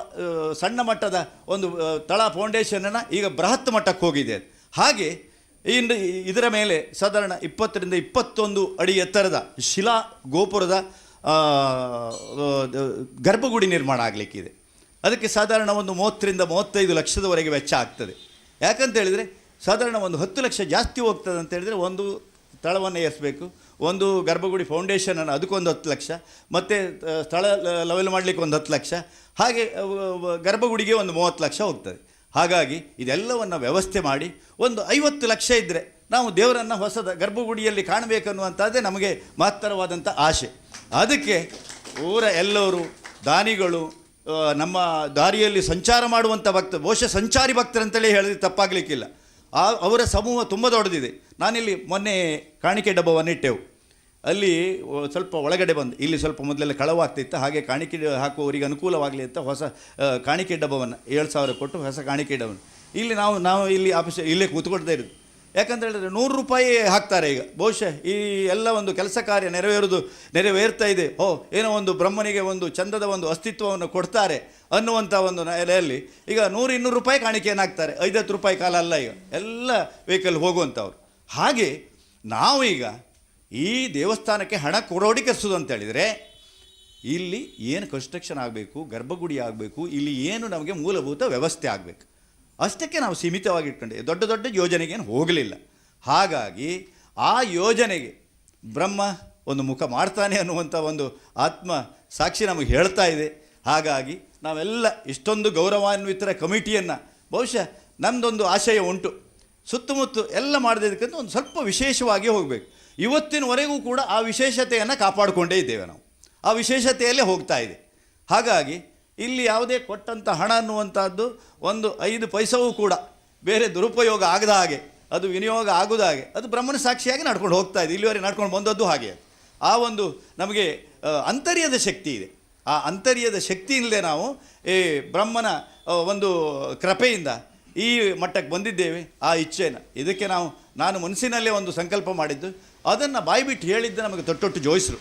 ಸಣ್ಣ ಮಟ್ಟದ ಒಂದು ತಳ ಫೌಂಡೇಶನನ್ನು ಈಗ ಬೃಹತ್ ಮಟ್ಟಕ್ಕೆ ಹೋಗಿದೆ. ಹಾಗೆ ಇದರ ಮೇಲೆ ಸಾಧಾರಣ 20ರಿಂದ 21 ಅಡಿ ಎತ್ತರದ ಶಿಲಾ ಗೋಪುರದ ಗರ್ಭಗುಡಿ ನಿರ್ಮಾಣ ಆಗಲಿಕ್ಕಿದೆ. ಅದಕ್ಕೆ ಸಾಧಾರಣ ಒಂದು 30ರಿಂದ 35 ಲಕ್ಷದವರೆಗೆ ವೆಚ್ಚ ಆಗ್ತದೆ. ಯಾಕಂತೇಳಿದರೆ ಸಾಧಾರಣ ಒಂದು 10 ಲಕ್ಷ ಜಾಸ್ತಿ ಹೋಗ್ತದೆ ಅಂತೇಳಿದರೆ, ಒಂದು ಸ್ಥಳವನ್ನು ಏರಿಸಬೇಕು, ಒಂದು ಗರ್ಭಗುಡಿ ಫೌಂಡೇಶನನ್ನು ಅದಕ್ಕೊಂದು 10 ಲಕ್ಷ, ಮತ್ತು ಸ್ಥಳ ಲೆವೆಲ್ ಮಾಡಲಿಕ್ಕೆ ಒಂದು 10 ಲಕ್ಷ, ಹಾಗೆ ಗರ್ಭಗುಡಿಗೆ ಒಂದು 30 ಲಕ್ಷ ಹೋಗ್ತದೆ. ಹಾಗಾಗಿ ಇದೆಲ್ಲವನ್ನು ವ್ಯವಸ್ಥೆ ಮಾಡಿ ಒಂದು 50 ಲಕ್ಷ ಇದ್ದರೆ ನಾವು ದೇವರನ್ನು ಹೊಸದ ಗರ್ಭಗುಡಿಯಲ್ಲಿ ಕಾಣಬೇಕನ್ನುವಂಥದ್ದೇ ನಮಗೆ ಮಹತ್ತರವಾದಂಥ ಆಸೆ. ಅದಕ್ಕೆ ಎಲ್ಲರೂ ದಾನಿಗಳು, ನಮ್ಮ ದಾರಿಯಲ್ಲಿ ಸಂಚಾರ ಮಾಡುವಂಥ ಬಹುಶಃ ಸಂಚಾರಿ ಭಕ್ತರಂತಲೇ ಹೇಳಿದ್ರೆ ತಪ್ಪಾಗಲಿಕ್ಕಿಲ್ಲ. ಅವರ ಸಮೂಹ ತುಂಬ ದೊಡ್ಡದಿದೆ. ನಾನಿಲ್ಲಿ ಮೊನ್ನೆ ಕಾಣಿಕೆ ಡಬ್ಬವನ್ನು ಇಟ್ಟೆವು. ಅಲ್ಲಿ ಸ್ವಲ್ಪ ಒಳಗಡೆ ಬಂದು, ಇಲ್ಲಿ ಸ್ವಲ್ಪ ಮೊದಲೆಲ್ಲ ಕಳವಾಗ್ತಿತ್ತು, ಹಾಗೆ ಕಾಣಿಕೆ ಹಾಕುವವರಿಗೆ ಅನುಕೂಲವಾಗಲಿ ಅಂತ ಹೊಸ ಕಾಣಿಕೆ ಡಬ್ಬವನ್ನು 7,000 ಕೊಟ್ಟು ಹೊಸ ಕಾಣಿಕೆ ಡಬ್ಬವನ್ನು ಇಲ್ಲಿ ನಾವು ಇಲ್ಲಿ ಆಫೀಸ್ ಇಲ್ಲೇ ಕೂತ್ಕೊಳ್ತಾ ಇರೋದು. ಯಾಕಂತ ಹೇಳಿದ್ರೆ 100 ರೂಪಾಯಿ ಹಾಕ್ತಾರೆ ಈಗ. ಬಹುಶಃ ಈ ಎಲ್ಲ ಒಂದು ಕೆಲಸ ಕಾರ್ಯ ನೆರವೇರ್ತಾ ಇದೆ. ಏನೋ ಒಂದು ಬ್ರಹ್ಮನಿಗೆ ಒಂದು ಚಂದದ ಒಂದು ಅಸ್ತಿತ್ವವನ್ನು ಕೊಡ್ತಾರೆ ಅನ್ನುವಂಥ ಒಂದು ನೆಲೆಯಲ್ಲಿ ಈಗ 100-200 ರೂಪಾಯಿ ಕಾಣಿಕೆಯನ್ನು ಹಾಕ್ತಾರೆ. 50 ರೂಪಾಯಿ ಕಾಲ ಅಲ್ಲ ಈಗ ಎಲ್ಲ ವೆಹಿಕಲ್ ಹೋಗುವಂಥವ್ರು. ಹಾಗೆ ನಾವು ಈಗ ಈ ದೇವಸ್ಥಾನಕ್ಕೆ ಹಣ ಕ್ರೋಢೀಕರಿಸೋದು ಅಂತ ಹೇಳಿದರೆ ಇಲ್ಲಿ ಏನು ಕನ್ಸ್ಟ್ರಕ್ಷನ್ ಆಗಬೇಕು, ಗರ್ಭಗುಡಿ ಆಗಬೇಕು, ಇಲ್ಲಿ ಏನು ನಮಗೆ ಮೂಲಭೂತ ವ್ಯವಸ್ಥೆ ಆಗಬೇಕು, ಅಷ್ಟಕ್ಕೆ ನಾವು ಸೀಮಿತವಾಗಿ ಇಟ್ಕೊಂಡೆ. ದೊಡ್ಡ ದೊಡ್ಡ ಯೋಜನೆಗೇನು ಹೋಗಲಿಲ್ಲ. ಹಾಗಾಗಿ ಆ ಯೋಜನೆಗೆ ಬ್ರಹ್ಮ ಒಂದು ಮುಖ ಮಾಡ್ತಾನೆ ಅನ್ನುವಂಥ ಒಂದು ಆತ್ಮ ಸಾಕ್ಷಿ ನಮಗೆ ಹೇಳ್ತಾ ಇದೆ. ಹಾಗಾಗಿ ನಾವೆಲ್ಲ ಇಷ್ಟೊಂದು ಗೌರವಾನ್ವಿತರ ಕಮಿಟಿಯನ್ನು ಬಹುಶಃ ನಮ್ಮದೊಂದು ಆಶಯ ಉಂಟು, ಸುತ್ತಮುತ್ತ ಎಲ್ಲ ಮಾಡದಿದ್ದಕ್ಕಂತ ಒಂದು ಸ್ವಲ್ಪ ವಿಶೇಷವಾಗಿ ಹೋಗಬೇಕು. ಇವತ್ತಿನವರೆಗೂ ಕೂಡ ಆ ವಿಶೇಷತೆಯನ್ನು ಕಾಪಾಡಿಕೊಂಡೇ ಇದ್ದೇವೆ ನಾವು, ಆ ವಿಶೇಷತೆಯಲ್ಲೇ ಹೋಗ್ತಾ ಇದೆ. ಹಾಗಾಗಿ ಇಲ್ಲಿ ಯಾವುದೇ ಕೊಟ್ಟಂಥ ಹಣ ಅನ್ನುವಂಥದ್ದು ಒಂದು 5 ಪೈಸವೂ ಕೂಡ ಬೇರೆ ದುರುಪಯೋಗ ಆಗದ ಹಾಗೆ, ಅದು ವಿನಿಯೋಗ ಆಗದ ಹಾಗೆ ಅದು ಬ್ರಹ್ಮನ ಸಾಕ್ಷಿಯಾಗಿ ನಡ್ಕೊಂಡು ಹೋಗ್ತಾ ಇದೆ. ಇಲ್ಲಿವರೆಗೆ ನಡ್ಕೊಂಡು ಬಂದದ್ದು ಹಾಗೆ. ಆ ಒಂದು ನಮಗೆ ಅಂತರ್ಯದ ಶಕ್ತಿ ಇದೆ. ಆ ಅಂತರ್ಯದ ಶಕ್ತಿ ಇಲ್ಲದೆ ನಾವು ಈ ಬ್ರಹ್ಮನ ಒಂದು ಕೃಪೆಯಿಂದ ಈ ಮಟ್ಟಕ್ಕೆ ಬಂದಿದ್ದೇವೆ. ಆ ಇಚ್ಛೆಯನ್ನು ಇದಕ್ಕೆ ನಾನು ಮನಸ್ಸಿನಲ್ಲೇ ಒಂದು ಸಂಕಲ್ಪ ಮಾಡಿದ್ದು, ಅದನ್ನು ಬಾಯ್ಬಿಟ್ಟು ಹೇಳಿದ್ದು ನಮಗೆ ತೊಟ್ಟೊಟ್ಟು ಜೋಯಿಸ್ರು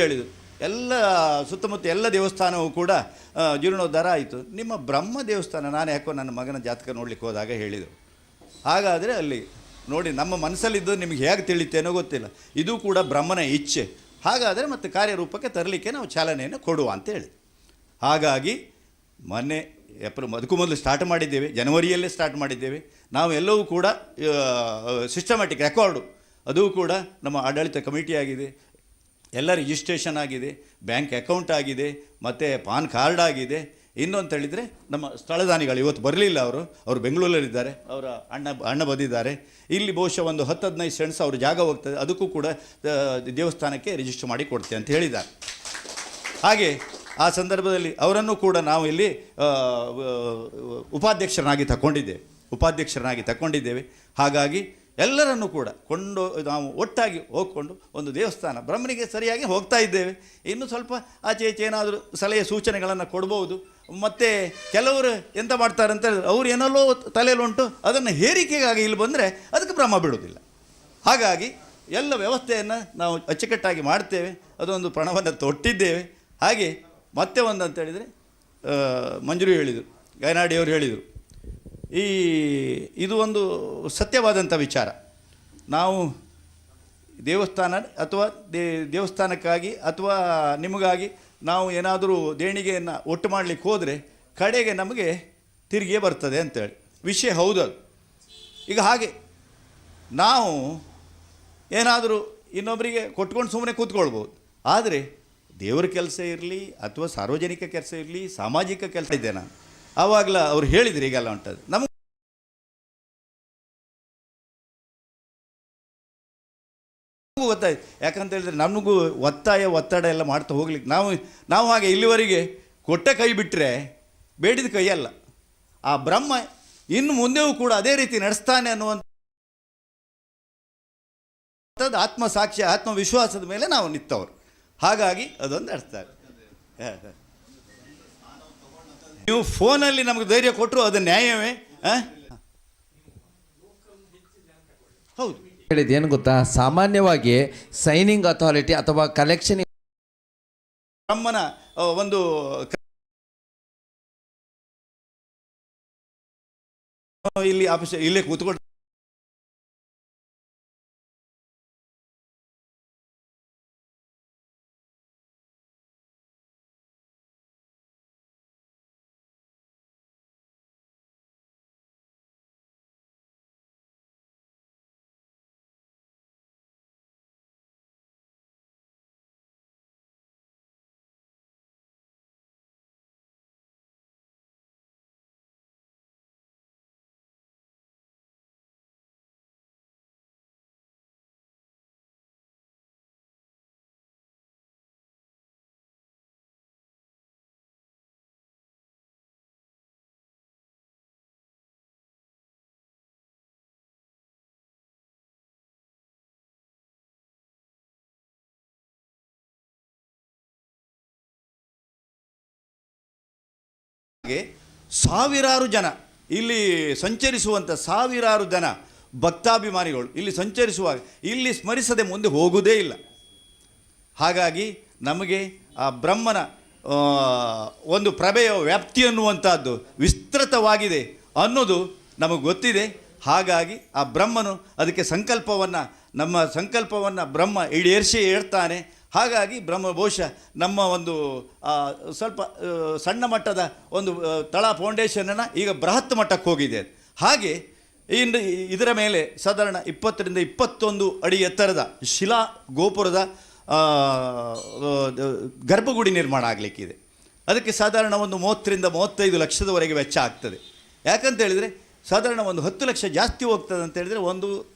ಹೇಳಿದರು. ಎಲ್ಲ ಸುತ್ತಮುತ್ತ ಎಲ್ಲ ದೇವಸ್ಥಾನವೂ ಕೂಡ ಜೀರ್ಣೋದ್ಧಾರ ಆಯಿತು. ನಿಮ್ಮ ಬ್ರಹ್ಮ ದೇವಸ್ಥಾನ ನಾನು ಯಾಕೋ ನನ್ನ ಮಗನ ಜಾತಕ ನೋಡಲಿಕ್ಕೆ ಹೋದಾಗ ಹೇಳಿದರು. ಹಾಗಾದರೆ ಅಲ್ಲಿ ನೋಡಿ, ನಮ್ಮ ಮನಸ್ಸಲ್ಲಿದ್ದು ನಿಮಗೆ ಹೇಗೆ ತಿಳಿತೇನೋ ಗೊತ್ತಿಲ್ಲ, ಇದು ಕೂಡ ಬ್ರಹ್ಮನ ಇಚ್ಛೆ. ಹಾಗಾದರೆ ಮತ್ತು ಕಾರ್ಯರೂಪಕ್ಕೆ ತರಲಿಕ್ಕೆ ನಾವು ಚಾಲನೆಯನ್ನು ಕೊಡುವ ಅಂತ ಹೇಳಿದೆ. ಹಾಗಾಗಿ ಮೊನ್ನೆ ಅದಕ್ಕೂ ಮೊದಲು ಸ್ಟಾರ್ಟ್ ಮಾಡಿದ್ದೇವೆ, ಜನವರಿಯಲ್ಲೇ ಸ್ಟಾರ್ಟ್ ಮಾಡಿದ್ದೇವೆ. ನಾವು ಎಲ್ಲವೂ ಕೂಡ ಸಿಸ್ಟಮ್ಯಾಟಿಕ್ ರೆಕಾರ್ಡು ಅದು ಕೂಡ ನಮ್ಮ ಆಡಳಿತ ಕಮಿಟಿ ಆಗಿದೆ, ಎಲ್ಲ ರಿಜಿಸ್ಟ್ರೇಷನ್ ಆಗಿದೆ, ಬ್ಯಾಂಕ್ ಅಕೌಂಟ್ ಆಗಿದೆ, ಮತ್ತು ಪಾನ್ ಕಾರ್ಡ್ ಆಗಿದೆ. ಇನ್ನೊಂದು ಹೇಳಿದರೆ ನಮ್ಮ ಸ್ಥಳದಾನಿಗಳು ಇವತ್ತು ಬರಲಿಲ್ಲ, ಅವರು ಬೆಂಗಳೂರಲ್ಲಿದ್ದಾರೆ, ಅವರ ಅಣ್ಣ ಬಂದಿದ್ದಾರೆ. ಇಲ್ಲಿ ಬಹುಶಃ ಒಂದು 10-15 ಸೆಂಟ್ಸ್ ಅವ್ರ ಜಾಗ ಹೋಗ್ತದೆ, ಅದಕ್ಕೂ ಕೂಡ ದೇವಸ್ಥಾನಕ್ಕೆ ರಿಜಿಸ್ಟರ್ ಮಾಡಿ ಕೊಡ್ತೇವೆ ಅಂತ ಹೇಳಿದ್ದಾರೆ. ಹಾಗೆ ಆ ಸಂದರ್ಭದಲ್ಲಿ ಅವರನ್ನು ಕೂಡ ನಾವು ಇಲ್ಲಿ ಉಪಾಧ್ಯಕ್ಷರನ್ನಾಗಿ ತಗೊಂಡಿದ್ದೇವೆ. ಹಾಗಾಗಿ ಎಲ್ಲರನ್ನೂ ಕೂಡ ನಾವು ಒಟ್ಟಾಗಿ ಹೋಗ್ಕೊಂಡು ಒಂದು ದೇವಸ್ಥಾನ ಬ್ರಹ್ಮನಿಗೆ ಸರಿಯಾಗಿ ಹೋಗ್ತಾ ಇದ್ದೇವೆ. ಇನ್ನು ಸ್ವಲ್ಪ ಆಚೆ ಈಚೆ ಏನಾದರೂ ಸಲಹೆ ಸೂಚನೆಗಳನ್ನು ಕೊಡ್ಬೋದು. ಮತ್ತು ಕೆಲವರು ಎಂತ ಮಾಡ್ತಾರೆ ಅಂತ ಹೇಳಿದ್ರೆ, ಅವ್ರು ಏನೆಲ್ಲೋ ತಲೆಯಲ್ಲುಂಟು, ಅದನ್ನು ಹೇರಿಕೆಗಾಗಿ ಇಲ್ಲಿ ಬಂದರೆ ಅದಕ್ಕೆ ಬ್ರಹ್ಮ ಬಿಡೋದಿಲ್ಲ. ಹಾಗಾಗಿ ಎಲ್ಲ ವ್ಯವಸ್ಥೆಯನ್ನು ನಾವು ಅಚ್ಚುಕಟ್ಟಾಗಿ ಮಾಡ್ತೇವೆ. ಅದೊಂದು ಪ್ರಣವನ್ನು ತೊಟ್ಟಿದ್ದೇವೆ. ಹಾಗೆ ಮತ್ತೆ ಒಂದು ಅಂತ ಹೇಳಿದರೆ, ಮಂಜುರು ಹೇಳಿದರು, ಗೈನಾಡಿಯವರು ಹೇಳಿದರು, ಇದು ಒಂದು ಸತ್ಯವಾದಂಥ ವಿಚಾರ. ನಾವು ದೇವಸ್ಥಾನ ಅಥವಾ ದೇವಸ್ಥಾನಕ್ಕಾಗಿ ಅಥವಾ ನಿಮಗಾಗಿ ನಾವು ಏನಾದರೂ ದೇಣಿಗೆಯನ್ನು ಒಟ್ಟು ಮಾಡಲಿಕ್ಕೆ ಹೋದರೆ ಕಡೆಗೆ ನಮಗೆ ತಿರುಗಿಯೇ ಬರ್ತದೆ ಅಂತೇಳಿ ವಿಷಯ ಹೌದು ಅದು. ಈಗ ಹಾಗೆ ನಾವು ಏನಾದರೂ ಇನ್ನೊಬ್ಬರಿಗೆ ಕೊಟ್ಕೊಂಡು ಸುಮ್ಮನೆ ಕೂತ್ಕೊಳ್ಬೋದು, ಆದರೆ ದೇವರ ಕೆಲಸ ಇರಲಿ ಅಥವಾ ಸಾರ್ವಜನಿಕ ಕೆಲಸ ಇರಲಿ, ಸಾಮಾಜಿಕ ಕೆಲಸ ಇದೆ. ನಾನು ಆವಾಗಲ ಅವ್ರು ಹೇಳಿದ್ರು ಈಗೆಲ್ಲ ಉಂಟದು ನಮಗೆ ಗೊತ್ತಾಯ್ತು. ಯಾಕಂತ ಹೇಳಿದ್ರೆ ನಮಗೂ ಒತ್ತಡ ಎಲ್ಲ ಮಾಡ್ತಾ ಹೋಗ್ಲಿಕ್ಕೆ ನಾವು ಹಾಗೆ ಇಲ್ಲಿವರೆಗೆ ಕೊಟ್ಟ ಕೈ ಬಿಟ್ಟರೆ ಬೇಡಿದ ಕೈಯಲ್ಲ. ಆ ಬ್ರಹ್ಮ ಇನ್ನು ಮುಂದೆಯೂ ಕೂಡ ಅದೇ ರೀತಿ ನಡೆಸ್ತಾನೆ ಅನ್ನುವಂಥದ್ದು ಆತ್ಮಸಾಕ್ಷಿ ಆತ್ಮವಿಶ್ವಾಸದ ಮೇಲೆ ನಾವು ನಿಂತವರು. ಹಾಗಾಗಿ ಅದೊಂದು ಅರ್ಥ. ನೀವು ಫೋನಲ್ಲಿ ನಮಗೆ ಧೈರ್ಯ ಕೊಟ್ಟರು ಅದು ನ್ಯಾಯವೇ? ಹೌದು.
ಹೇಳಿದ್ದು ಏನು ಗೊತ್ತಾ, ಸಾಮಾನ್ಯವಾಗಿ ಸೈನಿಂಗ್ ಅಥಾರಿಟಿ ಅಥವಾ ಕಲೆಕ್ಷನ್
ಬ್ರಹ್ಮನ ಒಂದು ಇಲ್ಲಿ ಆಫೀಸ್ ಇಲ್ಲೇ ಕೂತ್ಕೊಂಡು ಸಾವಿರಾರು ಜನ ಇಲ್ಲಿ ಸಂಚರಿಸುವಂಥ ಸಾವಿರಾರು ಜನ ಭಕ್ತಾಭಿಮಾನಿಗಳು ಇಲ್ಲಿ ಸಂಚರಿಸುವಾಗ ಇಲ್ಲಿ ಸ್ಮರಿಸದೆ ಮುಂದೆ ಹೋಗುವುದೇ ಇಲ್ಲ. ಹಾಗಾಗಿ ನಮಗೆ ಆ ಬ್ರಹ್ಮನ ಒಂದು ಪ್ರಭೆಯ ವ್ಯಾಪ್ತಿ ಅನ್ನುವಂಥದ್ದು ವಿಸ್ತೃತವಾಗಿದೆ ಅನ್ನೋದು ನಮಗೆ ಗೊತ್ತಿದೆ. ಹಾಗಾಗಿ ಆ ಬ್ರಹ್ಮನು ಅದಕ್ಕೆ ನಮ್ಮ ಸಂಕಲ್ಪವನ್ನು ಬ್ರಹ್ಮ ಈಡೇರಿಸಿ ಹೇಳ್ತಾನೆ. ಹಾಗಾಗಿ ಬ್ರಹ್ಮ ಬಹುಶಃ ನಮ್ಮ ಒಂದು ಸ್ವಲ್ಪ ಸಣ್ಣ ಮಟ್ಟದ ಒಂದು ತಳ ಫೌಂಡೇಶನನ್ನು ಈಗ ಬೃಹತ್ ಮಟ್ಟಕ್ಕೆ ಹೋಗಿದೆ. ಹಾಗೆ ಇನ್ನು ಇದರ ಮೇಲೆ ಸಾಧಾರಣ 20 ರಿಂದ 21 ಅಡಿ ಎತ್ತರದ ಶಿಲಾ ಗೋಪುರದ ಗರ್ಭಗುಡಿ ನಿರ್ಮಾಣ ಆಗಲಿಕ್ಕಿದೆ. ಅದಕ್ಕೆ ಸಾಧಾರಣ ಒಂದು 30 ರಿಂದ 35 ಲಕ್ಷದವರೆಗೆ ವೆಚ್ಚ ಆಗ್ತದೆ. ಯಾಕಂತ ಹೇಳಿದರೆ ಸಾಧಾರಣ ಒಂದು 10 ಲಕ್ಷ ಜಾಸ್ತಿ ಹೋಗ್ತದೆ ಅಂತ ಹೇಳಿದರೆ ಒಂದು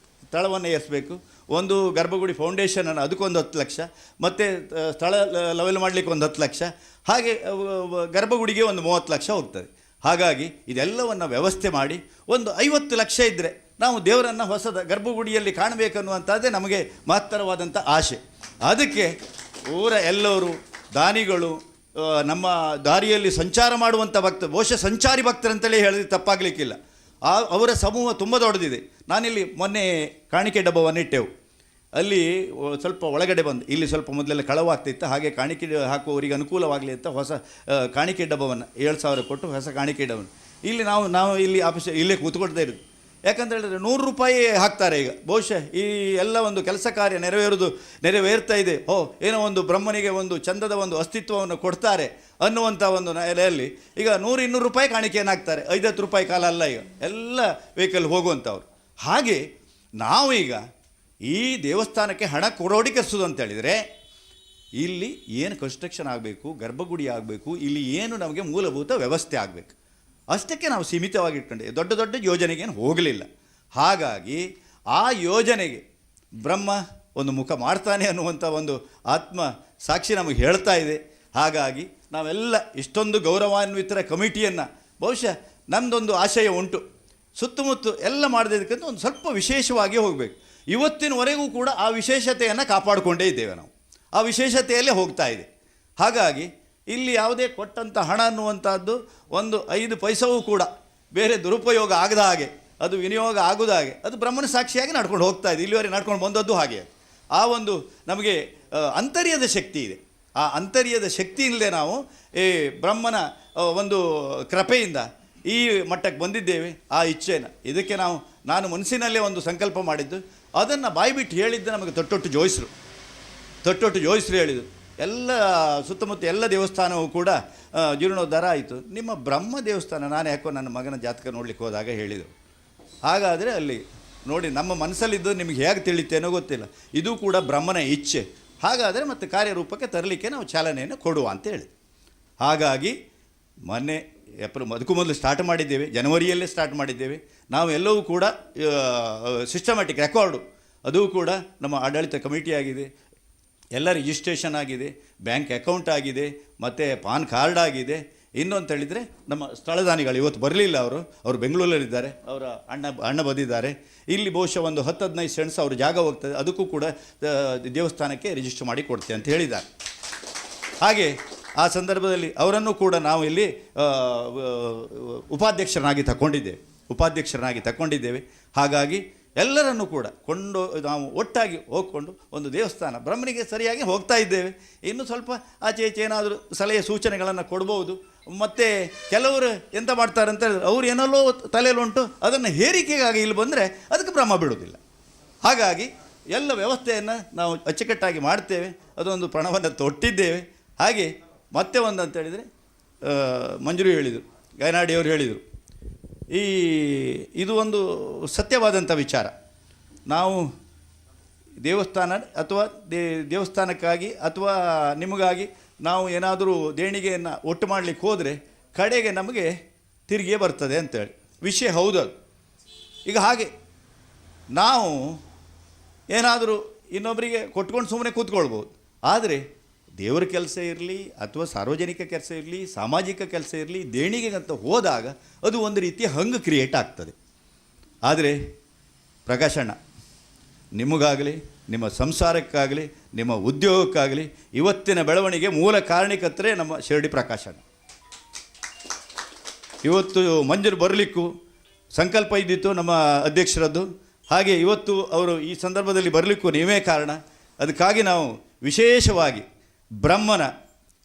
ಸ್ಥಳವನ್ನು ಏರಿಸಬೇಕು, ಒಂದು ಗರ್ಭಗುಡಿ ಫೌಂಡೇಶನನ್ನು ಅದಕ್ಕೊಂದು 10 ಲಕ್ಷ, ಮತ್ತು ಸ್ಥಳ ಲೆವೆಲ್ ಮಾಡಲಿಕ್ಕೆ ಒಂದು 10 ಲಕ್ಷ, ಹಾಗೆ ಗರ್ಭಗುಡಿಗೆ ಒಂದು 30 ಲಕ್ಷ ಹೋಗ್ತದೆ. ಹಾಗಾಗಿ ಇದೆಲ್ಲವನ್ನು ವ್ಯವಸ್ಥೆ ಮಾಡಿ ಒಂದು 50 ಲಕ್ಷ ಇದ್ದರೆ ನಾವು ದೇವರನ್ನು ಹೊಸದ ಗರ್ಭಗುಡಿಯಲ್ಲಿ ಕಾಣಬೇಕನ್ನುವಂಥದ್ದೇ ನಮಗೆ ಮಹತ್ತರವಾದಂಥ ಆಸೆ. ಅದಕ್ಕೆ ಎಲ್ಲರೂ ದಾನಿಗಳು, ನಮ್ಮ ದಾರಿಯಲ್ಲಿ ಸಂಚಾರ ಮಾಡುವಂಥ ಭಕ್ತರು, ಬಹುಶಃ ಸಂಚಾರಿ ಭಕ್ತರಂತಲೇ ಹೇಳಿದ್ರೆ ತಪ್ಪಾಗಲಿಕ್ಕಿಲ್ಲ. ಅವರ ಸಮೂಹ ತುಂಬ ದೊಡ್ಡದಿದೆ. ನಾನಿಲ್ಲಿ ಮೊನ್ನೆ ಕಾಣಿಕೆ ಡಬ್ಬವನ್ನು ಇಟ್ಟೆವು. ಅಲ್ಲಿ ಸ್ವಲ್ಪ ಒಳಗಡೆ ಬಂದು, ಇಲ್ಲಿ ಸ್ವಲ್ಪ ಮೊದಲೆಲ್ಲ ಕಳವಾಗ್ತಿತ್ತು, ಹಾಗೆ ಕಾಣಿಕೆ ಹಾಕುವವರಿಗೆ ಅನುಕೂಲವಾಗಲಿ ಅಂತ ಹೊಸ ಕಾಣಿಕೆ ಡಬ್ಬವನ್ನು 7,000 ಕೊಟ್ಟು ಹೊಸ ಕಾಣಿಕೆ ಡಬ್ಬವನ್ನು ಇಲ್ಲಿ ನಾವು ಇಲ್ಲಿ ಆಫೀಸ್ ಇಲ್ಲೇ ಕೂತ್ಕೊಳ್ತಾ ಇರೋದು. ಯಾಕಂತ ಹೇಳಿದ್ರೆ 100 ರೂಪಾಯಿ ಹಾಕ್ತಾರೆ ಈಗ. ಬಹುಶಃ ಈ ಎಲ್ಲ ಒಂದು ಕೆಲಸ ಕಾರ್ಯ ನೆರವೇರ್ತಾ ಇದೆ. ಏನೋ ಒಂದು ಬ್ರಹ್ಮನಿಗೆ ಒಂದು ಚಂದದ ಒಂದು ಅಸ್ತಿತ್ವವನ್ನು ಕೊಡ್ತಾರೆ ಅನ್ನುವಂಥ ಒಂದು ನೆಲೆಯಲ್ಲಿ ಈಗ 100-200 ರೂಪಾಯಿ ಕಾಣಿಕೆಯನ್ನು ಹಾಕ್ತಾರೆ. 5-10 ರೂಪಾಯಿ ಕಾಲ ಅಲ್ಲ ಈಗ ಎಲ್ಲ ವೆಹಿಕಲ್ ಹೋಗುವಂಥವ್ರು. ಹಾಗೆ ನಾವು ಈಗ ಈ ದೇವಸ್ಥಾನಕ್ಕೆ ಹಣ ಕ್ರೋಢೀಕರಿಸೋದು ಅಂತ ಹೇಳಿದರೆ ಇಲ್ಲಿ ಏನು ಕನ್ಸ್ಟ್ರಕ್ಷನ್ ಆಗಬೇಕು, ಗರ್ಭಗುಡಿ ಆಗಬೇಕು, ಇಲ್ಲಿ ಏನು ನಮಗೆ ಮೂಲಭೂತ ವ್ಯವಸ್ಥೆ ಆಗಬೇಕು, ಅಷ್ಟಕ್ಕೆ ನಾವು ಸೀಮಿತವಾಗಿ ಇಟ್ಕೊಂಡೆ. ದೊಡ್ಡ ದೊಡ್ಡ ಯೋಜನೆಗೇನು ಹೋಗಲಿಲ್ಲ. ಹಾಗಾಗಿ ಆ ಯೋಜನೆಗೆ ಬ್ರಹ್ಮ ಒಂದು ಮುಖ ಮಾಡ್ತಾನೆ ಅನ್ನುವಂಥ ಒಂದು ಆತ್ಮ ಸಾಕ್ಷಿ ನಮಗೆ ಹೇಳ್ತಾ ಇದೆ. ಹಾಗಾಗಿ ನಾವೆಲ್ಲ ಇಷ್ಟೊಂದು ಗೌರವಾನ್ವಿತರ ಕಮಿಟಿಯನ್ನು ಬಹುಶಃ ನಮ್ಮದೊಂದು ಆಶಯ ಉಂಟು, ಸುತ್ತಮುತ್ತ ಎಲ್ಲ ಮಾಡದಿದ್ದಕ್ಕಂತ ಒಂದು ಸ್ವಲ್ಪ ವಿಶೇಷವಾಗಿ ಹೋಗಬೇಕು. ಇವತ್ತಿನವರೆಗೂ ಕೂಡ ಆ ವಿಶೇಷತೆಯನ್ನು ಕಾಪಾಡಿಕೊಂಡೇ ಇದ್ದೇವೆ ನಾವು, ಆ ವಿಶೇಷತೆಯಲ್ಲೇ ಹೋಗ್ತಾ ಇದೆ. ಹಾಗಾಗಿ ಇಲ್ಲಿ ಯಾವುದೇ ಕೊಟ್ಟಂಥ ಹಣ ಅನ್ನುವಂಥದ್ದು ಒಂದು 5 ಪೈಸವೂ ಕೂಡ ಬೇರೆ ದುರುಪಯೋಗ ಆಗದ ಹಾಗೆ, ಅದು ವಿನಿಯೋಗ ಆಗದ ಹಾಗೆ ಅದು ಬ್ರಹ್ಮನ ಸಾಕ್ಷಿಯಾಗಿ ನಡ್ಕೊಂಡು ಹೋಗ್ತಾ ಇದೆ. ಇಲ್ಲಿವರೆಗೆ ನಡ್ಕೊಂಡು ಬಂದದ್ದು ಹಾಗೆ. ಆ ಒಂದು ನಮಗೆ ಅಂತರ್ಯದ ಶಕ್ತಿ ಇದೆ. ಆ ಅಂತರ್ಯದ ಶಕ್ತಿಯಿಂದಲೇ ನಾವು ಈ ಬ್ರಹ್ಮನ ಒಂದು ಕೃಪೆಯಿಂದ ಈ ಮಟ್ಟಕ್ಕೆ ಬಂದಿದ್ದೇವೆ. ಆ ಇಚ್ಛೆನ ಇದಕ್ಕೆ ನಾನು ಮನಸ್ಸಿನಲ್ಲೇ ಒಂದು ಸಂಕಲ್ಪ ಮಾಡಿದ್ದು, ಅದನ್ನು ಬಾಯ್ಬಿಟ್ಟು ಹೇಳಿದ್ದು ನಮಗೆ ತೊಟ್ಟೊಟ್ಟು ಜೋಯಿಸ್ರು ಹೇಳಿದರು. ಎಲ್ಲ ಸುತ್ತಮುತ್ತ ಎಲ್ಲ ದೇವಸ್ಥಾನವೂ ಕೂಡ ಜೀರ್ಣೋದ್ಧಾರ ಆಯಿತು. ನಿಮ್ಮ ಬ್ರಹ್ಮ ದೇವಸ್ಥಾನ ನಾನು ಯಾಕೋ ನನ್ನ ಮಗನ ಜಾತಕ ನೋಡಲಿಕ್ಕೆ ಹೋದಾಗ ಹೇಳಿದರು. ಹಾಗಾದರೆ ಅಲ್ಲಿ ನೋಡಿ ನಮ್ಮ ಮನಸ್ಸಲ್ಲಿದ್ದು ನಿಮಗೆ ಹೇಗೆ ತಿಳಿತೇನೋ ಗೊತ್ತಿಲ್ಲ, ಇದು ಕೂಡ ಬ್ರಹ್ಮನ ಇಚ್ಛೆ. ಹಾಗಾದರೆ ಮತ್ತು ಕಾರ್ಯರೂಪಕ್ಕೆ ತರಲಿಕ್ಕೆ ನಾವು ಚಾಲನೆಯನ್ನು ಕೊಡುವ ಅಂತ ಹೇಳಿ. ಹಾಗಾಗಿ ಮೊನ್ನೆ ಅದಕ್ಕೂ ಮೊದಲು ಸ್ಟಾರ್ಟ್ ಮಾಡಿದ್ದೇವೆ, ಜನವರಿಯಲ್ಲೇ ಸ್ಟಾರ್ಟ್ ಮಾಡಿದ್ದೇವೆ. ನಾವು ಎಲ್ಲವೂ ಕೂಡ ಸಿಸ್ಟಮ್ಯಾಟಿಕ್ ರೆಕಾರ್ಡು, ಅದು ಕೂಡ ನಮ್ಮ ಆಡಳಿತ ಕಮಿಟಿ ಆಗಿದೆ, ಎಲ್ಲ ರಿಜಿಸ್ಟ್ರೇಷನ್ ಆಗಿದೆ, ಬ್ಯಾಂಕ್ ಅಕೌಂಟ್ ಆಗಿದೆ, ಮತ್ತು ಪಾನ್ ಕಾರ್ಡ್ ಆಗಿದೆ. ಇನ್ನೊಂದು ಹೇಳಿದರೆ ನಮ್ಮ ಸ್ಥಳದಾನಿಗಳು ಇವತ್ತು ಬರಲಿಲ್ಲ, ಅವರು ಬೆಂಗಳೂರಲ್ಲಿದ್ದಾರೆ, ಅವರ ಅಣ್ಣ ಬಂದಿದ್ದಾರೆ. ಇಲ್ಲಿ ಬಹುಶಃ ಒಂದು 10-15 ಸೆಂಟ್ಸ್ ಅವ್ರ ಜಾಗ ಹೋಗ್ತದೆ, ಅದಕ್ಕೂ ಕೂಡ ದೇವಸ್ಥಾನಕ್ಕೆ ರಿಜಿಸ್ಟರ್ ಮಾಡಿ ಕೊಡ್ತೇವೆ ಅಂತ ಹೇಳಿದ್ದಾರೆ. ಹಾಗೆ ಆ ಸಂದರ್ಭದಲ್ಲಿ ಅವರನ್ನು ಕೂಡ ನಾವು ಇಲ್ಲಿ ಉಪಾಧ್ಯಕ್ಷರನ್ನಾಗಿ ತಗೊಂಡಿದ್ದೇವೆ. ಹಾಗಾಗಿ ಎಲ್ಲರನ್ನೂ ಕೂಡ ನಾವು ಒಟ್ಟಾಗಿ ಹೋಗ್ಕೊಂಡು ಒಂದು ದೇವಸ್ಥಾನ ಬ್ರಹ್ಮನಿಗೆ ಸರಿಯಾಗಿ ಹೋಗ್ತಾ ಇದ್ದೇವೆ. ಇನ್ನು ಸ್ವಲ್ಪ ಆಚೆ ಈಚೆ ಏನಾದರೂ ಸಲಹೆ ಸೂಚನೆಗಳನ್ನು ಕೊಡ್ಬೋದು. ಮತ್ತು ಕೆಲವರು ಎಂತ ಮಾಡ್ತಾರೆ ಅಂತ ಹೇಳಿದ್ರೆ, ಅವ್ರು ಏನಲ್ಲೋ ತಲೆಯಲ್ಲುಂಟು, ಅದನ್ನು ಹೇರಿಕೆಗಾಗಿ ಇಲ್ಲಿ ಬಂದರೆ ಅದಕ್ಕೆ ಬ್ರಹ್ಮ ಬಿಡೋದಿಲ್ಲ. ಹಾಗಾಗಿ ಎಲ್ಲ ವ್ಯವಸ್ಥೆಯನ್ನು ನಾವು ಅಚ್ಚುಕಟ್ಟಾಗಿ ಮಾಡ್ತೇವೆ. ಅದೊಂದು ಪ್ರಣವನ್ನು ತೊಟ್ಟಿದ್ದೇವೆ. ಹಾಗೆ ಮತ್ತೆ ಒಂದು ಅಂತ ಹೇಳಿದರೆ ಮಂಜುರು ಹೇಳಿದರು, ಗೈನಾಡಿಯವರು ಹೇಳಿದರು, ಇದು ಒಂದು ಸತ್ಯವಾದಂಥ ವಿಚಾರ. ನಾವು ದೇವಸ್ಥಾನ ಅಥವಾ ದೇವಸ್ಥಾನಕ್ಕಾಗಿ ಅಥವಾ ನಿಮಗಾಗಿ ನಾವು ಏನಾದರೂ ದೇಣಿಗೆಯನ್ನು ಒಟ್ಟು ಮಾಡಲಿಕ್ಕೆ ಹೋದರೆ ಕಡೆಗೆ ನಮಗೆ ತಿರುಗಿಯೇ ಬರ್ತದೆ ಅಂತೇಳಿ ವಿಷಯ ಹೌದು. ಅದು ಈಗ ಹಾಗೆ ನಾವು ಏನಾದರೂ ಇನ್ನೊಬ್ಬರಿಗೆ ಕೊಟ್ಕೊಂಡು ಸುಮ್ಮನೆ ಕೂತ್ಕೊಳ್ಬೋದು. ಆದರೆ ದೇವರ ಕೆಲಸ ಇರಲಿ ಅಥವಾ ಸಾರ್ವಜನಿಕ ಕೆಲಸ ಇರಲಿ, ಸಾಮಾಜಿಕ ಕೆಲಸ ಇರಲಿ, ದೇಣಿಗೆಗಂತ ಹೋದಾಗ ಅದು ಒಂದು ರೀತಿಯ ಹಂಗು ಕ್ರಿಯೇಟ್ ಆಗ್ತದೆ. ಆದರೆ ಪ್ರಕಾಶಣ್ಣ, ನಿಮಗಾಗಲಿ, ನಿಮ್ಮ ಸಂಸಾರಕ್ಕಾಗಲಿ, ನಿಮ್ಮ ಉದ್ಯೋಗಕ್ಕಾಗಲಿ ಇವತ್ತಿನ ಬೆಳವಣಿಗೆ ಮೂಲ ಕಾರಣಕರ್ತರೇ ನಮ್ಮ ಶಿರಡಿ ಪ್ರಕಾಶಣ್ಣ. ಇವತ್ತು ಮಂಜೂರು ಬರಲಿಕ್ಕೂ ಸಂಕಲ್ಪ ಇದ್ದಿತ್ತು ನಮ್ಮ ಅಧ್ಯಕ್ಷರದ್ದು. ಹಾಗೆ ಇವತ್ತು ಅವರು ಈ ಸಂದರ್ಭದಲ್ಲಿ ಬರಲಿಕ್ಕೂ ನೀವೇ ಕಾರಣ. ಅದಕ್ಕಾಗಿ ನಾವು ವಿಶೇಷವಾಗಿ ಬ್ರಹ್ಮನ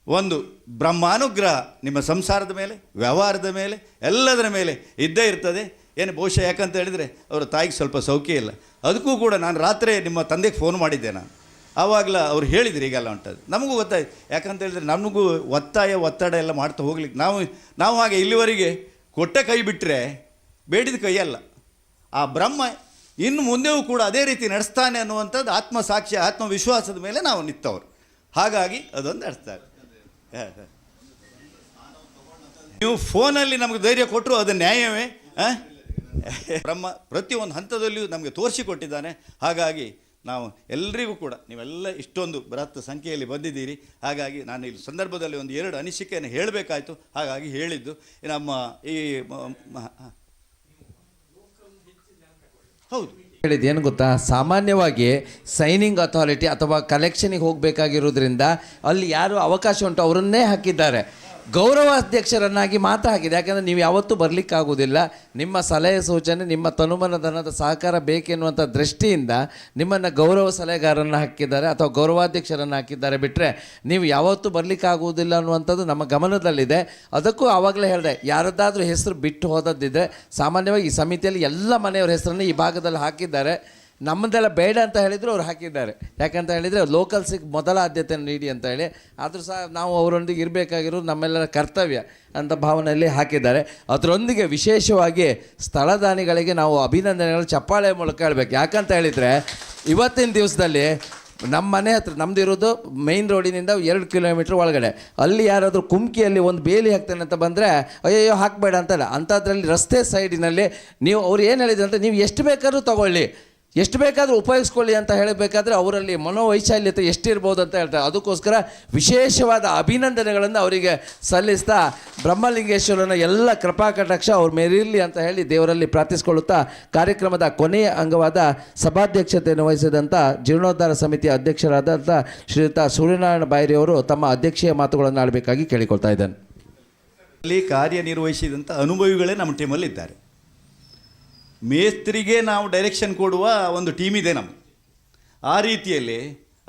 ಒಂದು ಬ್ರಹ್ಮಾನುಗ್ರಹ ನಿಮ್ಮ ಸಂಸಾರದ ಮೇಲೆ, ವ್ಯವಹಾರದ ಮೇಲೆ, ಎಲ್ಲದರ ಮೇಲೆ ಇದ್ದೇ ಇರ್ತದೆ. ಏನು ಬಹುಶಃ ಯಾಕಂತ ಹೇಳಿದರೆ ಅವರ ತಾಯಿಗೆ ಸ್ವಲ್ಪ ಸೌಖ್ಯ ಇಲ್ಲ. ಅದಕ್ಕೂ ಕೂಡ ನಾನು ರಾತ್ರಿ ನಿಮ್ಮ ತಂದೆಗೆ ಫೋನ್ ಮಾಡಿದ್ದೆ ನಾನು. ಆವಾಗಲ ಅವ್ರು ಹೇಳಿದ್ರು ಈಗೆಲ್ಲ ಉಂಟದು. ನಮಗೂ ಗೊತ್ತಾಯ್ತು, ಯಾಕಂತ ಹೇಳಿದರೆ ನಮಗೂ ಒತ್ತಡ ಎಲ್ಲ ಮಾಡ್ತಾ ಹೋಗ್ಲಿಕ್ಕೆ ನಾವು ಹಾಗೆ ಇಲ್ಲಿವರೆಗೆ ಕೊಟ್ಟ ಕೈ ಬಿಟ್ಟರೆ ಬೇಡಿದ ಕೈಯಲ್ಲ. ಆ ಬ್ರಹ್ಮ ಇನ್ನು ಮುಂದೆಯೂ ಕೂಡ ಅದೇ ರೀತಿ ನಡೆಸ್ತಾನೆ ಅನ್ನುವಂಥದ್ದು ಆತ್ಮಸಾಕ್ಷಿ ಆತ್ಮವಿಶ್ವಾಸದ ಮೇಲೆ ನಾವು ನಿಂತವರು. ಹಾಗಾಗಿ ಅದೊಂದು ನಡೆಸ್ತಾರೆ. ನೀವು ಫೋನಲ್ಲಿ ನಮಗೆ ಧೈರ್ಯ ಕೊಟ್ಟರು ಅದು ನ್ಯಾಯವೇ? ಬ್ರಹ್ಮ ಪ್ರತಿಯೊಂದು ಹಂತದಲ್ಲಿಯೂ ನಮಗೆ ತೋರಿಸಿಕೊಟ್ಟಿದ್ದಾನೆ. ಹಾಗಾಗಿ ನಾವು ಎಲ್ಲರಿಗೂ ಕೂಡ ನೀವೆಲ್ಲ ಇಷ್ಟೊಂದು ಬೃಹತ್ ಸಂಖ್ಯೆಯಲ್ಲಿ ಬಂದಿದ್ದೀರಿ. ಹಾಗಾಗಿ ನಾನು ಈ ಸಂದರ್ಭದಲ್ಲಿ ಒಂದು 2 ಅನಿಸಿಕೆಯನ್ನು ಹೇಳಬೇಕಾಯಿತು, ಹಾಗಾಗಿ ಹೇಳಿದ್ದು. ನಮ್ಮ ಈ ಹೌದು
ಹೇಳಿದ್ದು ಏನು ಗೊತ್ತಾ, ಸಾಮಾನ್ಯವಾಗಿ ಸೈನಿಂಗ್ ಅಥಾರಿಟಿ ಅಥವಾ ಕಲೆಕ್ಷನಿಗೆ ಹೋಗಬೇಕಾಗಿರೋದ್ರಿಂದ ಅಲ್ಲಿ ಯಾರು ಅವಕಾಶ ಉಂಟು ಅವರನ್ನೇ ಹಾಕಿದ್ದಾರೆ. ಗೌರವಾಧ್ಯಕ್ಷರನ್ನಾಗಿ ಮಾತ್ರ ಹಾಕಿದೆ. ಯಾಕಂದರೆ ನೀವು ಯಾವತ್ತೂ ಬರಲಿಕ್ಕಾಗೋದಿಲ್ಲ. ನಿಮ್ಮ ಸಲಹೆ ಸೂಚನೆ, ನಿಮ್ಮ ತನುಮನ ಧನದ ಸಹಕಾರ ಬೇಕೆನ್ನುವಂಥ ದೃಷ್ಟಿಯಿಂದ ನಿಮ್ಮನ್ನು ಗೌರವ ಸಲಹೆಗಾರನ್ನು ಹಾಕಿದ್ದಾರೆ ಅಥವಾ ಗೌರವಾಧ್ಯಕ್ಷರನ್ನು ಹಾಕಿದ್ದಾರೆ. ಬಿಟ್ಟರೆ ನೀವು ಯಾವತ್ತೂ ಬರಲಿಕ್ಕಾಗುವುದಿಲ್ಲ ಅನ್ನುವಂಥದ್ದು ನಮ್ಮ ಗಮನದಲ್ಲಿದೆ. ಅದಕ್ಕೂ ಆವಾಗಲೇ ಹೇಳಿದೆ, ಯಾರದ್ದಾದರೂ ಹೆಸರು ಬಿಟ್ಟು ಹೋದದ್ದಿದ್ದರೆ ಸಾಮಾನ್ಯವಾಗಿ ಈ ಸಮಿತಿಯಲ್ಲಿ ಎಲ್ಲ ಮನೆಯವರ ಹೆಸರನ್ನು ಈ ಭಾಗದಲ್ಲಿ ಹಾಕಿದ್ದಾರೆ. ನಮ್ಮದೆಲ್ಲ ಬೇಡ ಅಂತ ಹೇಳಿದ್ರು ಅವ್ರು ಹಾಕಿದ್ದಾರೆ. ಯಾಕಂತ ಹೇಳಿದರೆ ಲೋಕಲ್ಸಿಗೆ ಮೊದಲ ಆದ್ಯತೆಯನ್ನು ನೀಡಿ ಅಂತ ಹೇಳಿ. ಆದರೂ ಸಹ ನಾವು ಅವರೊಂದಿಗೆ ಇರಬೇಕಾಗಿರೋದು ನಮ್ಮೆಲ್ಲರ ಕರ್ತವ್ಯ ಅಂತ ಭಾವನೆಯಲ್ಲಿ ಹಾಕಿದ್ದಾರೆ. ಅದರೊಂದಿಗೆ ವಿಶೇಷವಾಗಿ ಸ್ಥಳದಾನಿಗಳಿಗೆ ನಾವು ಅಭಿನಂದನೆಗಳು ಚಪ್ಪಾಳೆ ಮೂಲಕ ಹೇಳಬೇಕು. ಯಾಕಂತ ಹೇಳಿದರೆ ಇವತ್ತಿನ ದಿವಸದಲ್ಲಿ ನಮ್ಮ ಮನೆ ಹತ್ರ, ನಮ್ಮದು ಇರೋದು ಮೈನ್ ರೋಡಿನಿಂದ 2 ಕಿಲೋಮೀಟ್ರ್ ಒಳಗಡೆ. ಅಲ್ಲಿ ಯಾರಾದರೂ ಕುಮ್ಕಿಯಲ್ಲಿ ಒಂದು ಬೇಲಿ ಹಾಕ್ತೇನೆ ಅಂತ ಬಂದರೆ ಅಯ್ಯೋ ಹಾಕಬೇಡ ಅಂತಲ್ಲ. ಅಂಥದ್ರಲ್ಲಿ ರಸ್ತೆ ಸೈಡಿನಲ್ಲಿ ನೀವು ಅವ್ರು ಏನು ಹೇಳಿದ್ರು ಅಂತ, ನೀವು ಎಷ್ಟು ಬೇಕಾದ್ರೂ ತೊಗೊಳ್ಳಿ, ಎಷ್ಟು ಬೇಕಾದರೂ ಉಪಯೋಗಿಸ್ಕೊಳ್ಳಿ ಅಂತ ಹೇಳಬೇಕಾದ್ರೆ ಅವರಲ್ಲಿ ಮನೋವೈಶಾಲ್ಯತೆ ಎಷ್ಟಿರ್ಬೋದು ಅಂತ ಹೇಳ್ತಾರೆ. ಅದಕ್ಕೋಸ್ಕರ ವಿಶೇಷವಾದ ಅಭಿನಂದನೆಗಳನ್ನು ಅವರಿಗೆ ಸಲ್ಲಿಸ್ತಾ ಬ್ರಹ್ಮಲಿಂಗೇಶ್ವರನ ಎಲ್ಲ ಕೃಪಾಕಟಾಕ್ಷ ಅವ್ರ ಮೇಲಿರಲಿ ಅಂತ ಹೇಳಿ ದೇವರಲ್ಲಿ ಪ್ರಾರ್ಥಿಸಿಕೊಳ್ಳುತ್ತಾ ಕಾರ್ಯಕ್ರಮದ ಕೊನೆಯ ಅಂಗವಾದ ಸಭಾಧ್ಯಕ್ಷತೆಯನ್ನು ವಹಿಸಿದಂಥ ಜೀರ್ಣೋದ್ಧಾರ ಸಮಿತಿಯ ಅಧ್ಯಕ್ಷರಾದಂಥ ಶ್ರೀಯುತ ಸೂರ್ಯನಾರಾಯಣ ಬಾಯರಿಯವರು ತಮ್ಮ ಅಧ್ಯಕ್ಷೀಯ ಮಾತುಗಳನ್ನು ಆಡಬೇಕಾಗಿ ಕೇಳಿಕೊಳ್ತಾ ಇದ್ದೇನೆ.
ಅಲ್ಲಿ ಕಾರ್ಯನಿರ್ವಹಿಸಿದಂಥ ಅನುಭವಿಗಳೇ ನಮ್ಮ ಟೀಮಲ್ಲಿದ್ದಾರೆ. ಮೇಸ್ತ್ರಿಗೆ ನಾವು ಡೈರೆಕ್ಷನ್ ಕೊಡುವ ಒಂದು ಟೀಮ್ ಇದೆ ನಮ್ಮದು. ಆ ರೀತಿಯಲ್ಲಿ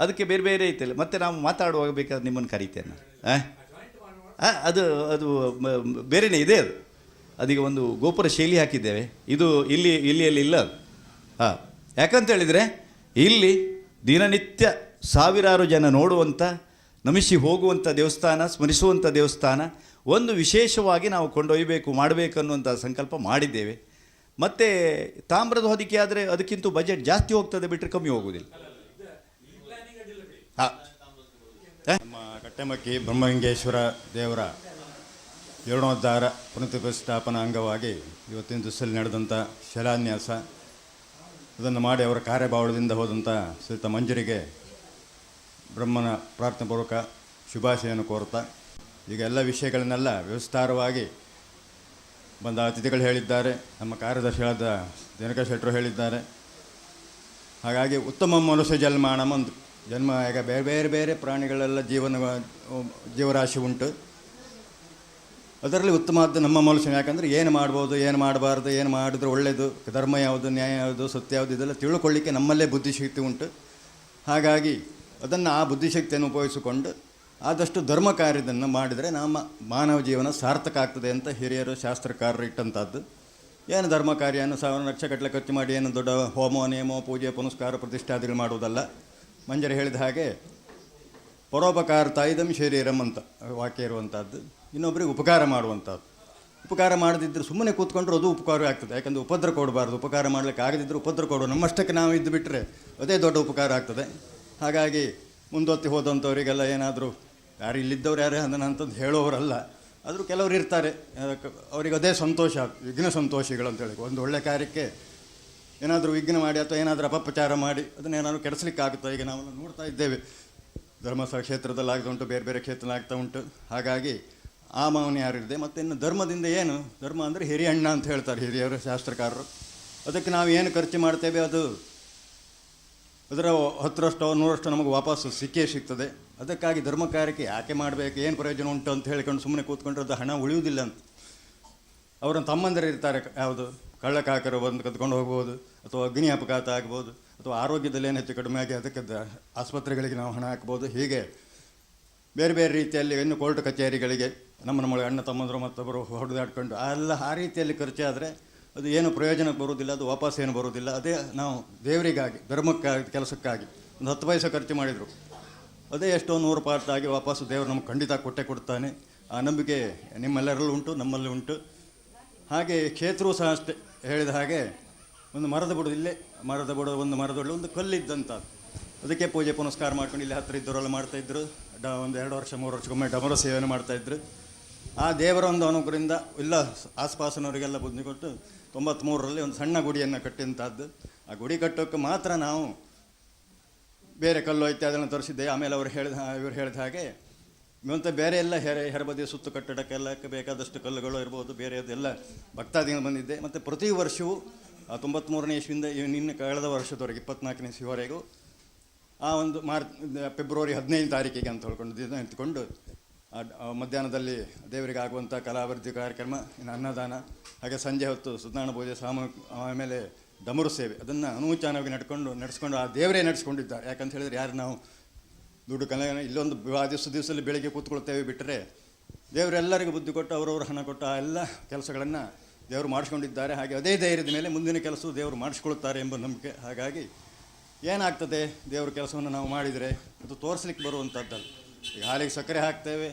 ಅದಕ್ಕೆ ಬೇರೆ ಬೇರೆ ರೀತಿಯಲ್ಲಿ ಮತ್ತೆ ನಾವು ಮಾತಾಡುವಾಗ ಬೇಕಾದ್ರೆ ನಿಮ್ಮನ್ನು ಕರೀತೇನೆ. ಅದು ಅದು ಬೇರೆಯೇ ಇದೆ. ಅದೀಗ ಒಂದು ಗೋಪುರ ಶೈಲಿ ಹಾಕಿದ್ದೇವೆ. ಇದು ಇಲ್ಲಿಯಲ್ಲಿ ಇಲ್ಲ ಅದು. ಯಾಕಂತ ಹೇಳಿದರೆ ಇಲ್ಲಿ ದಿನನಿತ್ಯ ಸಾವಿರಾರು ಜನ ನೋಡುವಂಥ, ನಮಿಸಿ ಹೋಗುವಂಥ ದೇವಸ್ಥಾನ, ಸ್ಮರಿಸುವಂಥ ದೇವಸ್ಥಾನ ಒಂದು ವಿಶೇಷವಾಗಿ ನಾವು ಕೊಂಡೊಯ್ಯಬೇಕು, ಮಾಡಬೇಕು ಅನ್ನುವಂಥ ಸಂಕಲ್ಪ ಮಾಡಿದ್ದೇವೆ. ಮತ್ತು ತಾಮ್ರದ ಹೊದಿಕೆ ಆದರೆ ಅದಕ್ಕಿಂತ ಬಜೆಟ್ ಜಾಸ್ತಿ ಹೋಗ್ತದೆ, ಬಿಟ್ಟರೆ ಕಮ್ಮಿ ಹೋಗುವುದಿಲ್ಲ.
ನಮ್ಮ ಕಟ್ಟೆಮಕ್ಕಿ ಬ್ರಹ್ಮಲಿಂಗೇಶ್ವರ ದೇವರ ಜೀರ್ಣೋದ್ಧಾರ ಪುನಃಪ್ರತಿಷ್ಠಾಪನಾ ಅಂಗವಾಗಿ ಇವತ್ತಿನ ದಿವಸದಲ್ಲಿ ನಡೆದಂಥ ಶಿಲಾನ್ಯಾಸ ಅದನ್ನು ಮಾಡಿ ಅವರ ಕಾರ್ಯಭಾವದಿಂದ ಹೋದಂಥ ಶ್ರೀಯುತ ಮಂಜರಿಗೆ ಬ್ರಹ್ಮನ ಪ್ರಾರ್ಥನಾಪೂರ್ವಕ ಶುಭಾಶಯನ್ನು ಕೋರುತ್ತಾ, ಈಗ ಎಲ್ಲ ವಿಷಯಗಳನ್ನೆಲ್ಲ ವಿಸ್ತಾರವಾಗಿ ಬಂದ ಅತಿಥಿಗಳು ಹೇಳಿದ್ದಾರೆ. ನಮ್ಮ ಕಾರ್ಯದರ್ಶಿಯಾದ ದಿನಕರ್ ಶೆಟ್ಟರು ಹೇಳಿದ್ದಾರೆ. ಹಾಗಾಗಿ ಉತ್ತಮ ಮನುಷ್ಯ ಜನ್ಮಾನಂ ಒಂದು ಜನ್ಮ, ಈಗ ಬೇರೆ ಬೇರೆ ಬೇರೆ ಪ್ರಾಣಿಗಳೆಲ್ಲ ಜೀವರಾಶಿ ಉಂಟು. ಅದರಲ್ಲಿ ಉತ್ತಮವಾದ ನಮ್ಮ ಮನುಷ್ಯನ, ಯಾಕಂದರೆ ಏನು ಮಾಡ್ಬೋದು, ಏನು ಮಾಡಬಾರ್ದು, ಏನು ಮಾಡಿದ್ರೆ ಒಳ್ಳೆಯದು, ಧರ್ಮ ಯಾವುದು, ನ್ಯಾಯ ಯಾವುದು, ಸತ್ಯ ಯಾವುದು, ಇದೆಲ್ಲ ತಿಳ್ಕೊಳ್ಳಿಕ್ಕೆ ನಮ್ಮಲ್ಲೇ ಬುದ್ಧಿಶಕ್ತಿ ಉಂಟು. ಹಾಗಾಗಿ ಅದನ್ನು ಆ ಬುದ್ಧಿಶಕ್ತಿಯನ್ನು ಉಪಯೋಗಿಸಿಕೊಂಡು ಆದಷ್ಟು ಧರ್ಮ ಕಾರ್ಯದನ್ನು ಮಾಡಿದರೆ ನಮ್ಮ ಮಾನವ ಜೀವನ ಸಾರ್ಥಕ ಆಗ್ತದೆ ಅಂತ ಹಿರಿಯರು ಶಾಸ್ತ್ರಕಾರರು ಇಟ್ಟಂಥದ್ದು. ಏನು ಧರ್ಮ ಕಾರ್ಯವನ್ನು 1000 ಲಕ್ಷಗಟ್ಟಲೆ ಖರ್ಚು ಮಾಡಿ ಏನು ದೊಡ್ಡ ಹೋಮ, ನೇಮ, ಪೂಜೆ, ಪುನಸ್ಕಾರ, ಪ್ರತಿಷ್ಠಾದಿಗಳು ಮಾಡುವುದಲ್ಲ. ಮಂಜರು ಹೇಳಿದ ಹಾಗೆ ಪರೋಪಕಾರ ತಾಯಿದಂ ಶರೀರಂ ಅಂತ ವಾಕ್ಯ ಇರುವಂಥದ್ದು. ಇನ್ನೊಬ್ಬರಿಗೆ ಉಪಕಾರ ಮಾಡುವಂಥದ್ದು. ಉಪಕಾರ ಮಾಡದಿದ್ದರೆ ಸುಮ್ಮನೆ ಕೂತ್ಕೊಂಡ್ರೆ ಅದು ಉಪಕಾರ ಆಗ್ತದೆ. ಯಾಕಂದರೆ ಉಪದ್ರ ಕೊಡಬಾರ್ದು. ಉಪಕಾರ ಮಾಡಲಿಕ್ಕೆ ಆಗದಿದ್ದರೆ ಉಪದ್ರ ಕೊಡು. ನಮ್ಮಷ್ಟಕ್ಕೆ ನಾವು ಇದ್ದು ಬಿಟ್ಟರೆ ಅದೇ ದೊಡ್ಡ ಉಪಕಾರ ಆಗ್ತದೆ. ಹಾಗಾಗಿ ಮುಂದೊತ್ತಿ ಹೋದಂಥವರಿಗೆಲ್ಲ ಏನಾದರೂ ಯಾರು ಇಲ್ಲಿದ್ದವ್ರು ಯಾರೇ ಅದನ್ನಂಥದ್ದು ಹೇಳೋರಲ್ಲ, ಆದರೂ ಕೆಲವರು ಇರ್ತಾರೆ, ಅವರಿಗೆ ಅದೇ ಸಂತೋಷ, ವಿಘ್ನ ಸಂತೋಷಿಗಳು ಅಂತೇಳಿ. ಒಂದು ಒಳ್ಳೆ ಕಾರ್ಯಕ್ಕೆ ಏನಾದರೂ ವಿಘ್ನ ಮಾಡಿ ಅಥವಾ ಏನಾದರೂ ಅಪಪ್ರಚಾರ ಮಾಡಿ ಅದನ್ನೇನಾದರೂ ಕೆಡಿಸ್ಲಿಕ್ಕಾಗುತ್ತೋ. ಈಗ ನಾವು ನೋಡ್ತಾ ಇದ್ದೇವೆ, ಧರ್ಮಸ್ಥಳ ಕ್ಷೇತ್ರದಲ್ಲಿ ಆಗ್ತಾ ಉಂಟು, ಬೇರೆ ಬೇರೆ ಕ್ಷೇತ್ರದಲ್ಲಿ ಆಗ್ತಾ ಉಂಟು. ಹಾಗಾಗಿ ಆ ಮೌನ ಯಾರಿದೆ. ಮತ್ತು ಇನ್ನು ಧರ್ಮದಿಂದ ಏನು, ಧರ್ಮ ಅಂದರೆ ಹಿರಿಯಣ್ಣ ಅಂತ ಹೇಳ್ತಾರೆ ಹಿರಿಯರು ಶಾಸ್ತ್ರಕಾರರು. ಅದಕ್ಕೆ ನಾವು ಏನು ಖರ್ಚು ಮಾಡ್ತೇವೆ ಅದು ಅದರ 10ರಷ್ಟು 100ರಷ್ಟು ನಮಗೆ ವಾಪಸ್ಸು ಸಿಕ್ಕೇ ಸಿಗ್ತದೆ. ಅದಕ್ಕಾಗಿ ಧರ್ಮ ಕಾರ್ಯಕ್ಕೆ ಯಾಕೆ ಮಾಡಬೇಕು, ಏನು ಪ್ರಯೋಜನ ಉಂಟು ಅಂತ ಹೇಳಿಕೊಂಡು ಸುಮ್ಮನೆ ಕೂತ್ಕೊಂಡ್ರೆ ಅದು ಹಣ ಉಳಿಯುವುದಿಲ್ಲ ಅಂತ. ಅವರನ್ನು ತಮ್ಮಂದಿರು ಇರ್ತಾರೆ, ಯಾವುದು ಕಳ್ಳಕಾಕರು ಬಂದು ಕದ್ಕೊಂಡು ಹೋಗ್ಬೋದು, ಅಥವಾ ಅಗ್ನಿ ಅಪಘಾತ ಆಗ್ಬೋದು, ಅಥವಾ ಆರೋಗ್ಯದಲ್ಲಿ ಏನು ಹೆಚ್ಚು ಕಡಿಮೆ ಆಗಿ ಅದಕ್ಕೆ ಆಸ್ಪತ್ರೆಗಳಿಗೆ ನಾವು ಹಣ ಹಾಕ್ಬೋದು. ಹೀಗೆ ಬೇರೆ ಬೇರೆ ರೀತಿಯಲ್ಲಿ ಇನ್ನು ಕೋರ್ಟ್ ಕಚೇರಿಗಳಿಗೆ ನಮ್ಮ ಅಣ್ಣ ತಮ್ಮಂದರು ಮತ್ತೊಬ್ಬರು ಹೊಡೆದಾಡ್ಕೊಂಡು ಎಲ್ಲ ಆ ರೀತಿಯಲ್ಲಿ ಖರ್ಚಾದರೆ ಅದು ಏನು ಪ್ರಯೋಜನಕ್ಕೆ ಬರುವುದಿಲ್ಲ, ಅದು ವಾಪಸ್ ಏನು ಬರುವುದಿಲ್ಲ. ಅದೇ ನಾವು ದೇವರಿಗಾಗಿ, ಧರ್ಮಕ್ಕಾಗಿ, ಕೆಲಸಕ್ಕಾಗಿ ಒಂದು 10 ಪೈಸೆ ಖರ್ಚು ಮಾಡಿದರು, ಅದೇ ಎಷ್ಟೋ 100 ಪಾಟಾಗಿ ವಾಪಸ್ಸು ದೇವರು ನಮಗೆ ಖಂಡಿತ ಕೊಟ್ಟೆ ಕೊಡ್ತಾನೆ. ಆ ನಂಬಿಕೆ ನಿಮ್ಮೆಲ್ಲರಲ್ಲೂ ಉಂಟು, ನಮ್ಮಲ್ಲಿ ಉಂಟು. ಹಾಗೆ ಕ್ಷೇತ್ರವೂ ಸಹ ಅಷ್ಟೇ. ಹೇಳಿದ ಹಾಗೆ ಒಂದು ಮರದ ಬುಡ, ಇಲ್ಲೇ ಮರದ ಬುಡ, ಒಂದು ಮರದೊಳ್ಳೆ ಒಂದು ಕಲ್ಲಿದ್ದಂಥ, ಅದಕ್ಕೆ ಪೂಜೆ ಪುನಸ್ಕಾರ ಮಾಡ್ಕೊಂಡು ಇಲ್ಲಿ ಹತ್ತಿರ ಇದ್ದವರೆಲ್ಲ ಮಾಡ್ತಾಯಿದ್ರು. ಒಂದು 2 ವರ್ಷ 3 ವರ್ಷಕ್ಕೊಮ್ಮೆ ಡಮರ ಸೇವನೆ ಮಾಡ್ತಾಯಿದ್ರು. ಆ ದೇವರ ಒಂದು ಅನುಗ್ರಹದಿಂದ ಇಲ್ಲ ಆಸ್ಪಾಸಿನವರಿಗೆಲ್ಲ ಬುದ್ಧಿ ಕೊಟ್ಟು 93ರಲ್ಲಿ ಒಂದು ಸಣ್ಣ ಗುಡಿಯನ್ನು ಕಟ್ಟಿದಂಥದ್ದು. ಆ ಗುಡಿ ಕಟ್ಟೋಕ್ಕೆ ಮಾತ್ರ ನಾವು ಬೇರೆ ಕಲ್ಲು ಇತ್ಯಾದಿಗಳನ್ನು ತರಿಸಿದ್ದೆ. ಆಮೇಲೆ ಇವರು ಹೇಳಿದ ಹಾಗೆ ಮತ್ತು ಬೇರೆ ಎಲ್ಲ ಹೆರಬದಿಯ ಸುತ್ತು ಕಟ್ಟಡಕ್ಕೆಲ್ಲ ಬೇಕಾದಷ್ಟು ಕಲ್ಲುಗಳು ಇರ್ಬೋದು, ಬೇರೆಯದೆಲ್ಲ ಭಕ್ತಾದಿಗಳು ಬಂದಿದ್ದೆ. ಮತ್ತು ಪ್ರತಿ ವರ್ಷವೂ 93ನೇ ಇಸ್ವಿಯಿಂದ ನಿನ್ನೆ ಕಳೆದ ವರ್ಷದವರೆಗೆ 24ನೇ ಇಸ್ವಿವರೆಗೂ ಆ ಒಂದು ಫೆಬ್ರವರಿ 15 ತಾರೀಕಿಗೆ ಅಂತ ಹೇಳ್ಕೊಂಡು ನಿಂತ್ಕೊಂಡು ಮಧ್ಯಾಹ್ನದಲ್ಲಿ ದೇವರಿಗೆ ಆಗುವಂಥ ಕಲಾಭಿವೃದ್ಧಿ ಕಾರ್ಯಕ್ರಮ, ಇನ್ನು ಅನ್ನದಾನ, ಹಾಗೆ ಸಂಜೆ ಹೊತ್ತು ಸತ್ಯನಾರಾಯಣ ಪೂಜೆ, ಆಮೇಲೆ ಡಮರು ಸೇವೆ, ಅದನ್ನು ಅನೂಚಾನವಾಗಿ ನಡೆಸ್ಕೊಂಡು ಆ ದೇವರೇ ನಡೆಸ್ಕೊಂಡಿದ್ದಾರೆ. ಯಾಕಂತ ಹೇಳಿದರೆ ಯಾರು ನಾವು ದುಡ್ಡು ಇಲ್ಲೊಂದು ದಿವಸದಲ್ಲಿ ಬೆಳಿಗ್ಗೆ ಕೂತ್ಕೊಳ್ತೇವೆ ಬಿಟ್ಟರೆ ದೇವರೆಲ್ಲರಿಗೂ ಬುದ್ಧಿ ಕೊಟ್ಟು ಅವರವರು ಹಣ ಕೊಟ್ಟು ಆ ಎಲ್ಲ ಕೆಲಸಗಳನ್ನು ದೇವರು ಮಾಡಿಸ್ಕೊಂಡಿದ್ದಾರೆ. ಹಾಗೆ ಅದೇ ಧೈರ್ಯದ ಮೇಲೆ ಮುಂದಿನ ಕೆಲಸವು ದೇವರು ಮಾಡಿಸ್ಕೊಳ್ತಾರೆ ಎಂಬ ನಂಬಿಕೆ. ಹಾಗಾಗಿ ಏನಾಗ್ತದೆ, ದೇವ್ರ ಕೆಲಸವನ್ನು ನಾವು ಮಾಡಿದರೆ ಅದು ತೋರಿಸ್ಲಿಕ್ಕೆ ಬರುವಂಥದ್ದಲ್ಲ. ಈಗ ಹಾಲಿಗೆ ಸಕ್ಕರೆ ಹಾಕ್ತೇವೆ,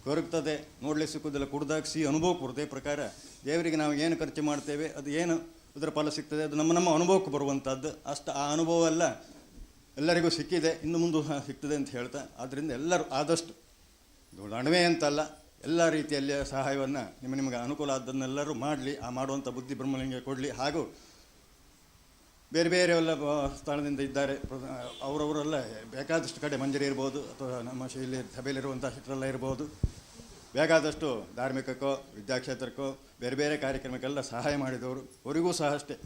ಕೊರಗ್ತದೆ, ನೋಡಲಿಕ್ಕೆ ಸಿಕ್ಕುವುದಿಲ್ಲ, ಕುಡ್ದಾಗ ಸಿಹಿ ಅನುಭವ ಕೊಡುತ್ತೆ. ಪ್ರಕಾರ ದೇವರಿಗೆ ನಾವು ಏನು ಖರ್ಚು ಮಾಡ್ತೇವೆ, ಅದು ಏನು ಅದರ ಫಲ ಸಿಗ್ತದೆ, ಅದು ನಮ್ಮ ಅನುಭವಕ್ಕೆ ಬರುವಂಥದ್ದು. ಅಷ್ಟು ಆ ಅನುಭವ ಎಲ್ಲ ಎಲ್ಲರಿಗೂ ಸಿಕ್ಕಿದೆ, ಇನ್ನು ಮುಂದೆ ಸಿಗ್ತದೆ ಅಂತ ಹೇಳ್ತಾ, ಆದ್ದರಿಂದ ಎಲ್ಲರೂ ಆದಷ್ಟು ಅಣವೆ ಅಂತಲ್ಲ, ಎಲ್ಲ ರೀತಿಯಲ್ಲಿ ಸಹಾಯವನ್ನು ನಿಮಗೆ ಅನುಕೂಲ ಆದ್ದನ್ನೆಲ್ಲರೂ ಮಾಡಲಿ. ಆ ಮಾಡುವಂಥ ಬುದ್ಧಿ ಬ್ರಹ್ಮಲಿಂಗ ಕೊಡಲಿ. ಹಾಗೂ ಬೇರೆ ಬೇರೆ ಎಲ್ಲ ಸ್ಥಳದಿಂದ ಇದ್ದಾರೆ, ಅವರವರೆಲ್ಲ ಬೇಕಾದಷ್ಟು ಕಡೆ ಮಂಜರಿ ಇರ್ಬೋದು ಅಥವಾ ನಮ್ಮ ಇಲ್ಲಿ ಸಭೆಯಲ್ಲಿರುವಂಥ ಶಿಷ್ಟರೆಲ್ಲ ಇರ್ಬೋದು, ಬೇಕಾದಷ್ಟು ಧಾರ್ಮಿಕಕ್ಕೋ ವಿದ್ಯಾಕ್ಷೇತ್ರಕ್ಕೋ ಬೇರೆ ಬೇರೆ ಕಾರ್ಯಕ್ರಮಕ್ಕೆಲ್ಲ ಸಹಾಯ ಮಾಡಿದವರು. ಅವರಿಗೂ ಸಹ ಅಷ್ಟೇ,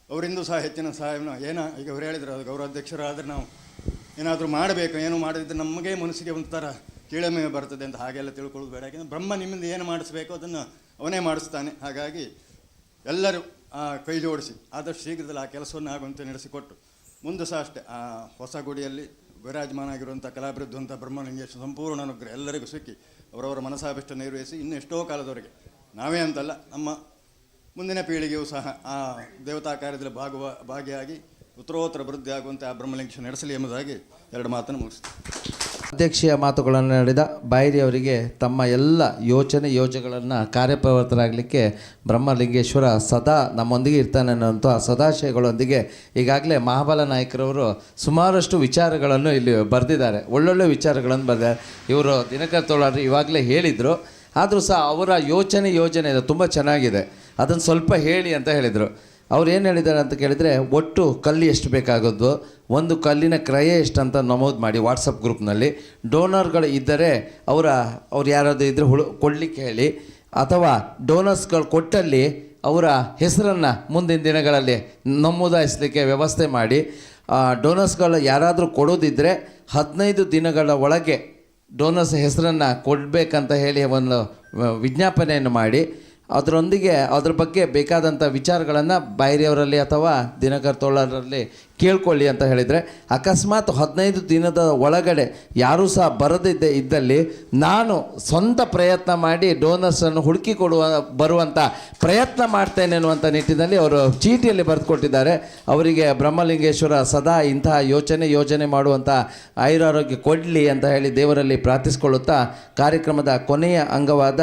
ಅವರಿಂದೂ ಸಹ ಹೆಚ್ಚಿನ ಸಹಾಯವನ್ನು ಈಗ ಅವ್ರು ಹೇಳಿದ್ರು, ಗೌರವಾಧ್ಯಕ್ಷರಾದರೆ ನಾವು ಏನಾದರೂ ಮಾಡಬೇಕು, ಏನು ಮಾಡದಿದ್ದರೆ ನಮಗೆ ಮನಸ್ಸಿಗೆ ಒಂಥರ ಕೀಳಮೆ ಬರ್ತದೆ ಅಂತ ಹಾಗೆಲ್ಲ ತಿಳ್ಕೊಳ್ಳೋದು ಬೇಡ. ಯಾಕೆಂದರೆ ಬ್ರಹ್ಮ ನಿಮ್ಮಿಂದ ಏನು ಮಾಡಿಸ್ಬೇಕು ಅದನ್ನು ಅವನೇ ಮಾಡಿಸ್ತಾನೆ. ಹಾಗಾಗಿ ಎಲ್ಲರೂ ಕೈ ಜೋಡಿಸಿ ಆದಷ್ಟು ಶೀಘ್ರದಲ್ಲಿ ಆ ಕೆಲಸವನ್ನು ಆಗುವಂತೆ ನಡೆಸಿಕೊಟ್ಟು, ಮುಂದೆ ಸಹ ಅಷ್ಟೇ ಆ ಹೊಸ ಗುಡಿಯಲ್ಲಿ ವಿರಾಜಮಾನ ಆಗಿರುವಂಥ ಕಲಾಭಿವೃದ್ಧಿವಂಥ ಬ್ರಹ್ಮಲಿಂಗೇಶ್ವರ ಸಂಪೂರ್ಣ ಅನುಗ್ರಹ ಎಲ್ಲರಿಗೂ ಸಿಕ್ಕಿ ಅವರವರ ಮನಸಾಭಿಷ್ಟ ನೆರವೇರಿಸಿ ಇನ್ನು ಎಷ್ಟೋ ಕಾಲದವರೆಗೆ ನಾವೇ ಅಂತಲ್ಲ ನಮ್ಮ ಮುಂದಿನ ಪೀಳಿಗೆಯೂ ಸಹ ಆ ದೇವತಾ ಕಾರ್ಯದಲ್ಲಿ ಭಾಗಿಯಾಗಿ ಉತ್ತರೋತ್ತರ ಅಭಿವೃದ್ಧಿ ಆಗುವಂತೆ ಆ ಬ್ರಹ್ಮಲಿಂಗೇಶ್ವರ ನಡೆಸಲಿ ಎಂಬುದಾಗಿ 2 ಮಾತನ್ನು ಮುಗಿಸ್ತೀನಿ.
ಅಧ್ಯಕ್ಷೀಯ ಮಾತುಗಳನ್ನು ನಡೆದ ಬಾಯಿರಿ ಅವರಿಗೆ ತಮ್ಮ ಎಲ್ಲ ಯೋಜನೆಗಳನ್ನು ಕಾರ್ಯಪ್ರವೃತ್ತರಾಗಲಿಕ್ಕೆ ಬ್ರಹ್ಮಲಿಂಗೇಶ್ವರ ಸದಾ ನಮ್ಮೊಂದಿಗೆ ಇರ್ತಾನೆ ಅನ್ನೋಂಥ ಸದಾಶಯಗಳೊಂದಿಗೆ ಈಗಾಗಲೇ ಮಹಾಬಲ ನಾಯಕರವರು ಸುಮಾರಷ್ಟು ವಿಚಾರಗಳನ್ನು ಇಲ್ಲಿ ಬರೆದಿದ್ದಾರೆ, ಒಳ್ಳೊಳ್ಳೆ ವಿಚಾರಗಳನ್ನು ಬರೆದಿದ್ದಾರೆ. ಇವರು ದಿನಕರ್ ತೋಳರು ಇವಾಗಲೇ ಹೇಳಿದರು, ಆದರೂ ಸಹ ಅವರ ಯೋಜನೆ ಇದೆ, ತುಂಬ ಚೆನ್ನಾಗಿದೆ, ಅದನ್ನು ಸ್ವಲ್ಪ ಹೇಳಿ ಅಂತ ಹೇಳಿದರು. ಅವ್ರು ಏನು ಹೇಳಿದ್ದಾರೆ ಅಂತ ಕೇಳಿದರೆ, ಒಟ್ಟು ಕಲ್ಲು ಎಷ್ಟು ಬೇಕಾಗೋದು, ಒಂದು ಕಲ್ಲಿನ ಕ್ರಯ ಎಷ್ಟು ಅಂತ ನಮೂದು ಮಾಡಿ ವಾಟ್ಸಪ್ ಗ್ರೂಪ್ನಲ್ಲಿ, ಡೋನರ್ಗಳು ಇದ್ದರೆ ಅವ್ರು ಯಾರಾದರೂ ಇದ್ದರೆ ಕೊಡಲಿಕ್ಕೆ ಹೇಳಿ, ಅಥವಾ ಡೋನರ್ಸ್ಗಳು ಕೊಟ್ಟಲ್ಲಿ ಅವರ ಹೆಸರನ್ನು ಮುಂದಿನ ದಿನಗಳಲ್ಲಿ ನಮೂದಾಯಿಸಲಿಕ್ಕೆ ವ್ಯವಸ್ಥೆ ಮಾಡಿ, ಡೋನರ್ಸ್ಗಳು ಯಾರಾದರೂ ಕೊಡೋದಿದ್ದರೆ 15 ದಿನಗಳ ಒಳಗೆ ಡೋನರ್ಸ್ ಹೆಸರನ್ನು ಕೊಡಬೇಕಂತ ಹೇಳಿ ಒಂದು ವಿಜ್ಞಾಪನೆಯನ್ನು ಮಾಡಿ, ಅದರೊಂದಿಗೆ ಅದ್ರ ಬಗ್ಗೆ ಬೇಕಾದಂಥ ವಿಚಾರಗಳನ್ನು ಬಾಯಿರಿಯವರಲ್ಲಿ ಅಥವಾ ದಿನಕರ್ ತೋಳರಲ್ಲಿ ಕೇಳ್ಕೊಳ್ಳಿ ಅಂತ ಹೇಳಿದರೆ, ಅಕಸ್ಮಾತ್ 15 ದಿನದ ಒಳಗಡೆ ಯಾರೂ ಸಹ ಇದ್ದಲ್ಲಿ ನಾನು ಸ್ವಂತ ಪ್ರಯತ್ನ ಮಾಡಿ ಡೋನರ್ಸನ್ನು ಹುಡುಕಿ ಬರುವಂಥ ಪ್ರಯತ್ನ ಮಾಡ್ತೇನೆ ಅನ್ನುವಂಥ ನಿಟ್ಟಿನಲ್ಲಿ ಅವರು ಚೀಟಿಯಲ್ಲಿ ಬರೆದು ಕೊಟ್ಟಿದ್ದಾರೆ. ಅವರಿಗೆ ಬ್ರಹ್ಮಲಿಂಗೇಶ್ವರ ಸದಾ ಇಂತಹ ಯೋಜನೆ ಮಾಡುವಂಥ ಆಯುರಾರೋಗ್ಯ ಕೊಡಲಿ ಅಂತ ಹೇಳಿ ದೇವರಲ್ಲಿ ಪ್ರಾರ್ಥಿಸಿಕೊಳ್ಳುತ್ತಾ ಕಾರ್ಯಕ್ರಮದ ಕೊನೆಯ ಅಂಗವಾದ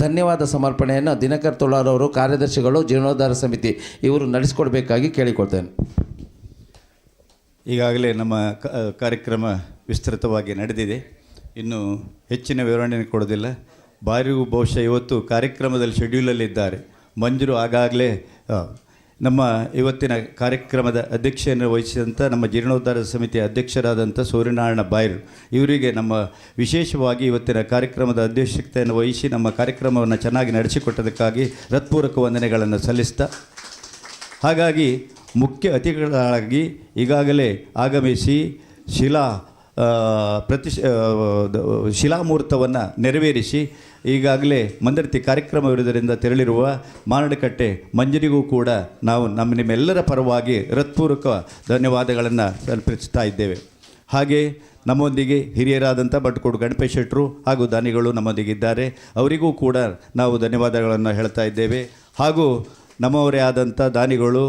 ಧನ್ಯವಾದ ಸಮರ್ಪಣೆಯನ್ನು ದಿನಕರ್ ತೋಳರವರು, ಕಾರ್ಯದರ್ಶಿಗಳು, ಜೀರ್ಣೋದ್ಧಾರ ಸಮಿತಿ ಇವರು ನಡೆಸಿಕೊಡ್ಬೇಕಾಗಿ ಕೇಳಿಕೊಳ್ತೇನೆ.
ಈಗಾಗಲೇ ನಮ್ಮ ಕಾರ್ಯಕ್ರಮ ವಿಸ್ತೃತವಾಗಿ ನಡೆದಿದೆ, ಇನ್ನು ಹೆಚ್ಚಿನ ವಿವರಣೆ ಕೊಡೋದಿಲ್ಲ. ಬಾರಿಗೂ ಬಹುಶಃ ಇವತ್ತು ಕಾರ್ಯಕ್ರಮದಲ್ಲಿ ಶೆಡ್ಯೂಲಲ್ಲಿದ್ದಾರೆ. ಮಂಜರು ಆಗಾಗಲೇ ನಮ್ಮ ಇವತ್ತಿನ ಕಾರ್ಯಕ್ರಮದ ಅಧ್ಯಕ್ಷೆಯನ್ನು ವಹಿಸಿದಂಥ ನಮ್ಮ ಜೀರ್ಣೋದ್ಧಾರ ಸಮಿತಿಯ ಅಧ್ಯಕ್ಷರಾದಂಥ ಸೂರ್ಯನಾರಾಯಣ ಬಾಯರು ಇವರಿಗೆ ನಮ್ಮ ವಿಶೇಷವಾಗಿ ಇವತ್ತಿನ ಕಾರ್ಯಕ್ರಮದ ಅಧ್ಯಕ್ಷತೆಯನ್ನು ವಹಿಸಿ ನಮ್ಮ ಕಾರ್ಯಕ್ರಮವನ್ನು ಚೆನ್ನಾಗಿ ನಡೆಸಿಕೊಟ್ಟದಕ್ಕಾಗಿ ಹೃತ್ಪೂರ್ವಕ ವಂದನೆಗಳನ್ನು ಸಲ್ಲಿಸ್ತಾ, ಹಾಗಾಗಿ ಮುಖ್ಯ ಅತಿಥಿಗಳಾಗಿ ಈಗಾಗಲೇ ಆಗಮಿಸಿ ಶಿಲಾಮೂರ್ತವನ್ನು ನೆರವೇರಿಸಿ ಈಗಾಗಲೇ ಮಂದರ್ತಿ ಕಾರ್ಯಕ್ರಮವಿರುವುದರಿಂದ ತೆರಳಿರುವ ಮಾರನಕಟ್ಟೆ ಮಂಜರಿಗೂ ಕೂಡ ನಾವು ನಿಮ್ಮೆಲ್ಲರ ಪರವಾಗಿ ಹೃತ್ಪೂರ್ವಕ ಧನ್ಯವಾದಗಳನ್ನು ಸಲ್ಲಿಸ್ತಾ ಇದ್ದೇವೆ. ಹಾಗೆ ನಮ್ಮೊಂದಿಗೆ ಹಿರಿಯರಾದಂಥ ಭಟ್ಕೋಡು ಗಣಪೇಶ್ ಶೆಟ್ಟರು ಹಾಗೂ ದಾನಿಗಳು ನಮ್ಮೊಂದಿಗಿದ್ದಾರೆ, ಅವರಿಗೂ ಕೂಡ ನಾವು ಧನ್ಯವಾದಗಳನ್ನು ಹೇಳ್ತಾ ಇದ್ದೇವೆ. ಹಾಗೂ ನಮ್ಮವರೇ ಆದಂಥ ದಾನಿಗಳು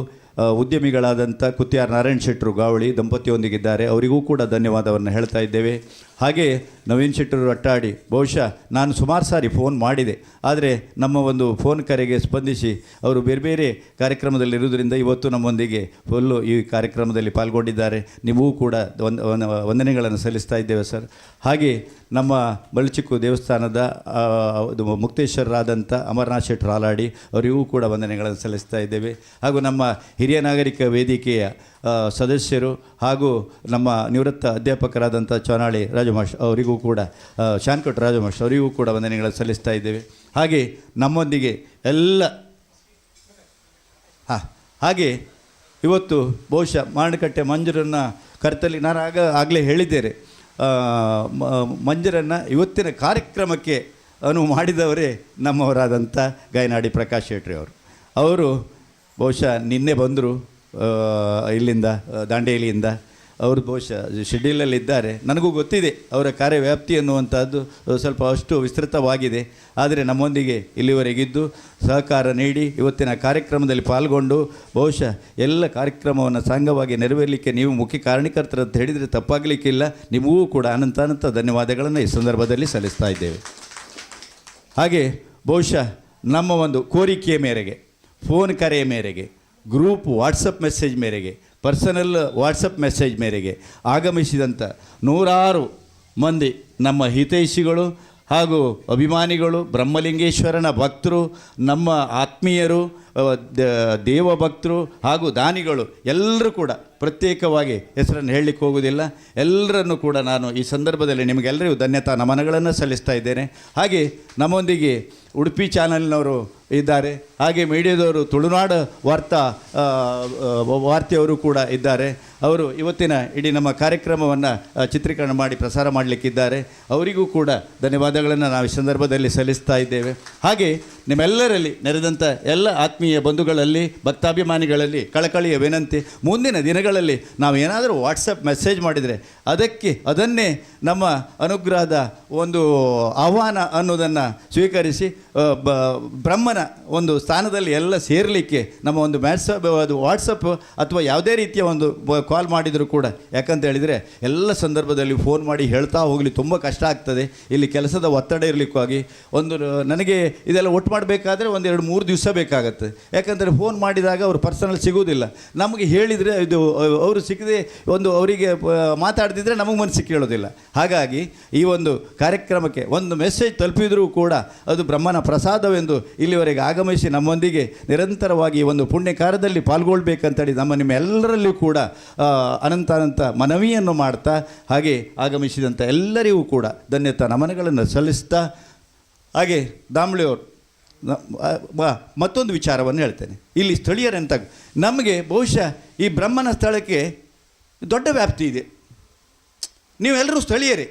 ಉದ್ಯಮಿಗಳಾದಂಥ ಕುತ್ಯಾರ್ ನಾರಾಯಣ್ ಶೆಟ್ಟರು ಗಾವಳಿ ದಂಪತಿಯೊಂದಿಗಿದ್ದಾರೆ. ಅವರಿಗೂ ಕೂಡ ಧನ್ಯವಾದವನ್ನು ಹೇಳ್ತಾ ಇದ್ದೇವೆ. ಹಾಗೆ ನವೀನ್ ಶೆಟ್ಟರು ಅಟ್ಟಾಡಿ, ಬಹುಶಃ ನಾನು ಸುಮಾರು ಸಾರಿ ಫೋನ್ ಮಾಡಿದೆ, ಆದರೆ ನಮ್ಮ ಒಂದು ಫೋನ್ ಕರೆಗೆ ಸ್ಪಂದಿಸಿ ಅವರು ಬೇರೆ ಬೇರೆ ಕಾರ್ಯಕ್ರಮದಲ್ಲಿರುವುದರಿಂದ ಇವತ್ತು ನಮ್ಮೊಂದಿಗೆ ಫುಲ್ಲು ಈ ಕಾರ್ಯಕ್ರಮದಲ್ಲಿ ಪಾಲ್ಗೊಂಡಿದ್ದಾರೆ. ನಿಮಗೂ ಕೂಡ ವಂದನೆಗಳನ್ನು ಸಲ್ಲಿಸ್ತಾ ಇದ್ದೇವೆ ಸರ್. ಹಾಗೆ ನಮ್ಮ ಬಲಚಿಕ್ಕು ದೇವಸ್ಥಾನದ ಮುಕ್ತೇಶ್ವರರಾದಂಥ ಅಮರನಾಥ್ ಶೆಟ್ಟರು ಹಾಲಾಡಿ ಅವರಿಗೂ ಕೂಡ ವಂದನೆಗಳನ್ನು ಸಲ್ಲಿಸ್ತಾ ಇದ್ದೇವೆ. ಹಾಗೂ ನಮ್ಮ ಹಿರಿಯ ನಾಗರಿಕ ವೇದಿಕೆಯ ಸದಸ್ಯರು ಹಾಗೂ ನಮ್ಮ ನಿವೃತ್ತ ಅಧ್ಯಾಪಕರಾದಂಥ ಚೋನಾಳಿ ರಾಜಮಾಷ್ ಅವರಿಗೂ ಕೂಡ ಶಾನ್ಕೋಟ್ ರಾಜಮಾಷ್ ಅವರಿಗೂ ಕೂಡ ವಂದನೆಗಳನ್ನು ಸಲ್ಲಿಸ್ತಾ ಇದ್ದೇವೆ. ಹಾಗೆ ನಮ್ಮೊಂದಿಗೆ ಎಲ್ಲ ಹಾಗೆ ಇವತ್ತು ಬಹುಶಃ ಮಾರಣಕಟ್ಟೆ ಮಂಜರನ್ನು ಕರ್ತಲ್ಲಿ ನಾನು ಆಗಲೇ ಹೇಳಿದ್ದೇನೆ, ಮಂಜರನ್ನು ಇವತ್ತಿನ ಕಾರ್ಯಕ್ರಮಕ್ಕೆ ಅನುವು ಮಾಡಿದವರೇ ನಮ್ಮವರಾದಂಥ ಗಾಯನಾಡಿ ಪ್ರಕಾಶ್ ಶೆಟ್ಟಿ ಅವರು ಬಹುಶಃ ನಿನ್ನೆ ಬಂದರು ಇಲ್ಲಿಂದ ದಾಂಡೇಲಿಯಿಂದ. ಅವರು ಬಹುಶಃ ಶೆಡ್ಯೂಲಲ್ಲಿದ್ದಾರೆ. ನನಗೂ ಗೊತ್ತಿದೆ ಅವರ ಕಾರ್ಯವ್ಯಾಪ್ತಿ ಅನ್ನುವಂಥದ್ದು ಸ್ವಲ್ಪ ಅಷ್ಟು ವಿಸ್ತೃತವಾಗಿದೆ. ಆದರೆ ನಮ್ಮೊಂದಿಗೆ ಇಲ್ಲಿವರೆಗಿದ್ದು ಸಹಕಾರ ನೀಡಿ ಇವತ್ತಿನ ಕಾರ್ಯಕ್ರಮದಲ್ಲಿ ಪಾಲ್ಗೊಂಡು ಬಹುಶಃ ಎಲ್ಲ ಕಾರ್ಯಕ್ರಮವನ್ನು ಸಾಂಗವಾಗಿ ನೆರವೇರಲಿಕ್ಕೆ ನೀವು ಮುಖ್ಯ ಕಾರಣಕರ್ತರು ಅಂತ ಹೇಳಿದರೆ ತಪ್ಪಾಗಲಿಕ್ಕಿಲ್ಲ. ನಿಮಗೂ ಕೂಡ ಅನಂತ ಧನ್ಯವಾದಗಳನ್ನು ಈ ಸಂದರ್ಭದಲ್ಲಿ ಸಲ್ಲಿಸ್ತಾ ಇದ್ದೇವೆ. ಹಾಗೆ ಬಹುಶಃ ನಮ್ಮ ಒಂದು ಕೋರಿಕೆಯ ಮೇರೆಗೆ, ಫೋನ್ ಕರೆಯ ಮೇರೆಗೆ, ಗ್ರೂಪ್ ವಾಟ್ಸಪ್ ಮೆಸೇಜ್ ಮೇರೆಗೆ, ಪರ್ಸನಲ್ ವಾಟ್ಸಪ್ ಮೆಸೇಜ್ ಮೇರೆಗೆ ಆಗಮಿಸಿದಂಥ ನೂರಾರು ಮಂದಿ ನಮ್ಮ ಹಿತೈಷಿಗಳು ಹಾಗೂ ಅಭಿಮಾನಿಗಳು, ಬ್ರಹ್ಮಲಿಂಗೇಶ್ವರನ ಭಕ್ತರು, ನಮ್ಮ ಆತ್ಮೀಯರು, ದೇವಭಕ್ತರು ಹಾಗೂ ದಾನಿಗಳು ಎಲ್ಲರೂ ಕೂಡ ಪ್ರತ್ಯೇಕವಾಗಿ ಹೆಸರನ್ನು ಹೇಳಲಿಕ್ಕೆ ಹೋಗುವುದಿಲ್ಲ. ಎಲ್ಲರನ್ನೂ ಕೂಡ ನಾನು ಈ ಸಂದರ್ಭದಲ್ಲಿ ನಿಮಗೆಲ್ಲರಿಗೂ ಧನ್ಯತಾ ನಮನಗಳನ್ನು ಸಲ್ಲಿಸ್ತಾ ಇದ್ದೇನೆ. ಹಾಗೆ ನಮ್ಮೊಂದಿಗೆ ಉಡುಪಿ ಚಾನಲ್ನವರು ಇದ್ದಾರೆ. ಹಾಗೆ ಮೀಡಿಯಾದವರು ತುಳುನಾಡು ವಾರ್ತೆಯವರು ಕೂಡ ಇದ್ದಾರೆ. ಅವರು ಇವತ್ತಿನ ಇಡೀ ನಮ್ಮ ಕಾರ್ಯಕ್ರಮವನ್ನು ಚಿತ್ರೀಕರಣ ಮಾಡಿ ಪ್ರಸಾರ ಮಾಡಲಿಕ್ಕಿದ್ದಾರೆ. ಅವರಿಗೂ ಕೂಡ ಧನ್ಯವಾದಗಳನ್ನು ನಾವು ಈ ಸಂದರ್ಭದಲ್ಲಿ ಸಲ್ಲಿಸ್ತಾ ಇದ್ದೇವೆ. ಹಾಗೆ ನಿಮ್ಮೆಲ್ಲರಲ್ಲಿ ನೆರೆದಂಥ ಎಲ್ಲ ಆತ್ಮೀಯ ಬಂಧುಗಳಲ್ಲಿ, ಭಕ್ತಾಭಿಮಾನಿಗಳಲ್ಲಿ ಕಳಕಳಿಯ ವಿನಂತಿ, ಮುಂದಿನ ದಿನಗಳಲ್ಲಿ ನಾವು ಏನಾದರೂ ವಾಟ್ಸಪ್ ಮೆಸೇಜ್ ಮಾಡಿದರೆ ಅದನ್ನೇ ನಮ್ಮ ಅನುಗ್ರಹದ ಒಂದು ಆಹ್ವಾನ ಅನ್ನೋದನ್ನು ಸ್ವೀಕರಿಸಿ ಬ್ರಹ್ಮನ ಒಂದು ಸ್ಥಾನದಲ್ಲಿ ಎಲ್ಲ ಸೇರಲಿಕ್ಕೆ ನಮ್ಮ ಒಂದು ವಾಟ್ಸಪ್ ಅಥವಾ ಯಾವುದೇ ರೀತಿಯ ಒಂದು ಕಾಲ್ ಮಾಡಿದರೂ ಕೂಡ, ಯಾಕಂತ ಹೇಳಿದರೆ ಎಲ್ಲ ಸಂದರ್ಭದಲ್ಲಿ ಫೋನ್ ಮಾಡಿ ಹೇಳ್ತಾ ಹೋಗಲಿ ತುಂಬ ಕಷ್ಟ ಆಗ್ತದೆ. ಇಲ್ಲಿ ಕೆಲಸದ ಒತ್ತಡ ಇರಲಿಕ್ಕಾಗಿ ನನಗೆ ಇದೆಲ್ಲ ಒಟ್ಟು ಮಾಡಬೇಕಾದ್ರೆ 1-2-3 ದಿವಸ ಬೇಕಾಗತ್ತೆ. ಯಾಕಂದರೆ ಫೋನ್ ಮಾಡಿದಾಗ ಅವರು ಪರ್ಸನಲ್ ಸಿಗೋದಿಲ್ಲ. ನಮಗೆ ಹೇಳಿದರೆ ಇದು ಅವರು ಸಿಕ್ಕದೆ ಅವರಿಗೆ ಮಾತಾಡ್ತಿದ್ರೆ ನಮಗೆ ಮನಸ್ಸಿಗೆ ಕೇಳೋದಿಲ್ಲ. ಹಾಗಾಗಿ ಈ ಒಂದು ಕಾರ್ಯಕ್ರಮಕ್ಕೆ ಒಂದು ಮೆಸೇಜ್ ತಲುಪಿದರೂ ಕೂಡ ಅದು ಬ್ರಹ್ಮನ ಪ್ರಸಾದವೆಂದು ಇಲ್ಲಿವರೆಗೆ ಆಗಮಿಸಿ ನಮ್ಮೊಂದಿಗೆ ನಿರಂತರವಾಗಿ ಒಂದು ಪುಣ್ಯ ಕಾರ್ಯದಲ್ಲಿ ಪಾಲ್ಗೊಳ್ಬೇಕಂತೇಳಿ ನಿಮ್ಮೆಲ್ಲರಲ್ಲೂ ಕೂಡ ಅನಂತ ಮನವಿಯನ್ನು ಮಾಡ್ತಾ, ಹಾಗೆ ಆಗಮಿಸಿದಂಥ ಎಲ್ಲರಿಗೂ ಕೂಡ ಧನ್ಯತಾ ನಮನಗಳನ್ನು ಸಲ್ಲಿಸ್ತಾ, ಹಾಗೆ ದಾಮ್ಳಿಯವರು ಮತ್ತೊಂದು ವಿಚಾರವನ್ನು ಹೇಳ್ತೇನೆ. ಇಲ್ಲಿ ಸ್ಥಳೀಯರಂತ ನಮಗೆ ಬಹುಶಃ ಈ ಬ್ರಹ್ಮನ ಸ್ಥಳಕ್ಕೆ ದೊಡ್ಡ ವ್ಯಾಪ್ತಿ ಇದೆ. ನೀವೆಲ್ಲರೂ ಸ್ಥಳೀಯರೇ.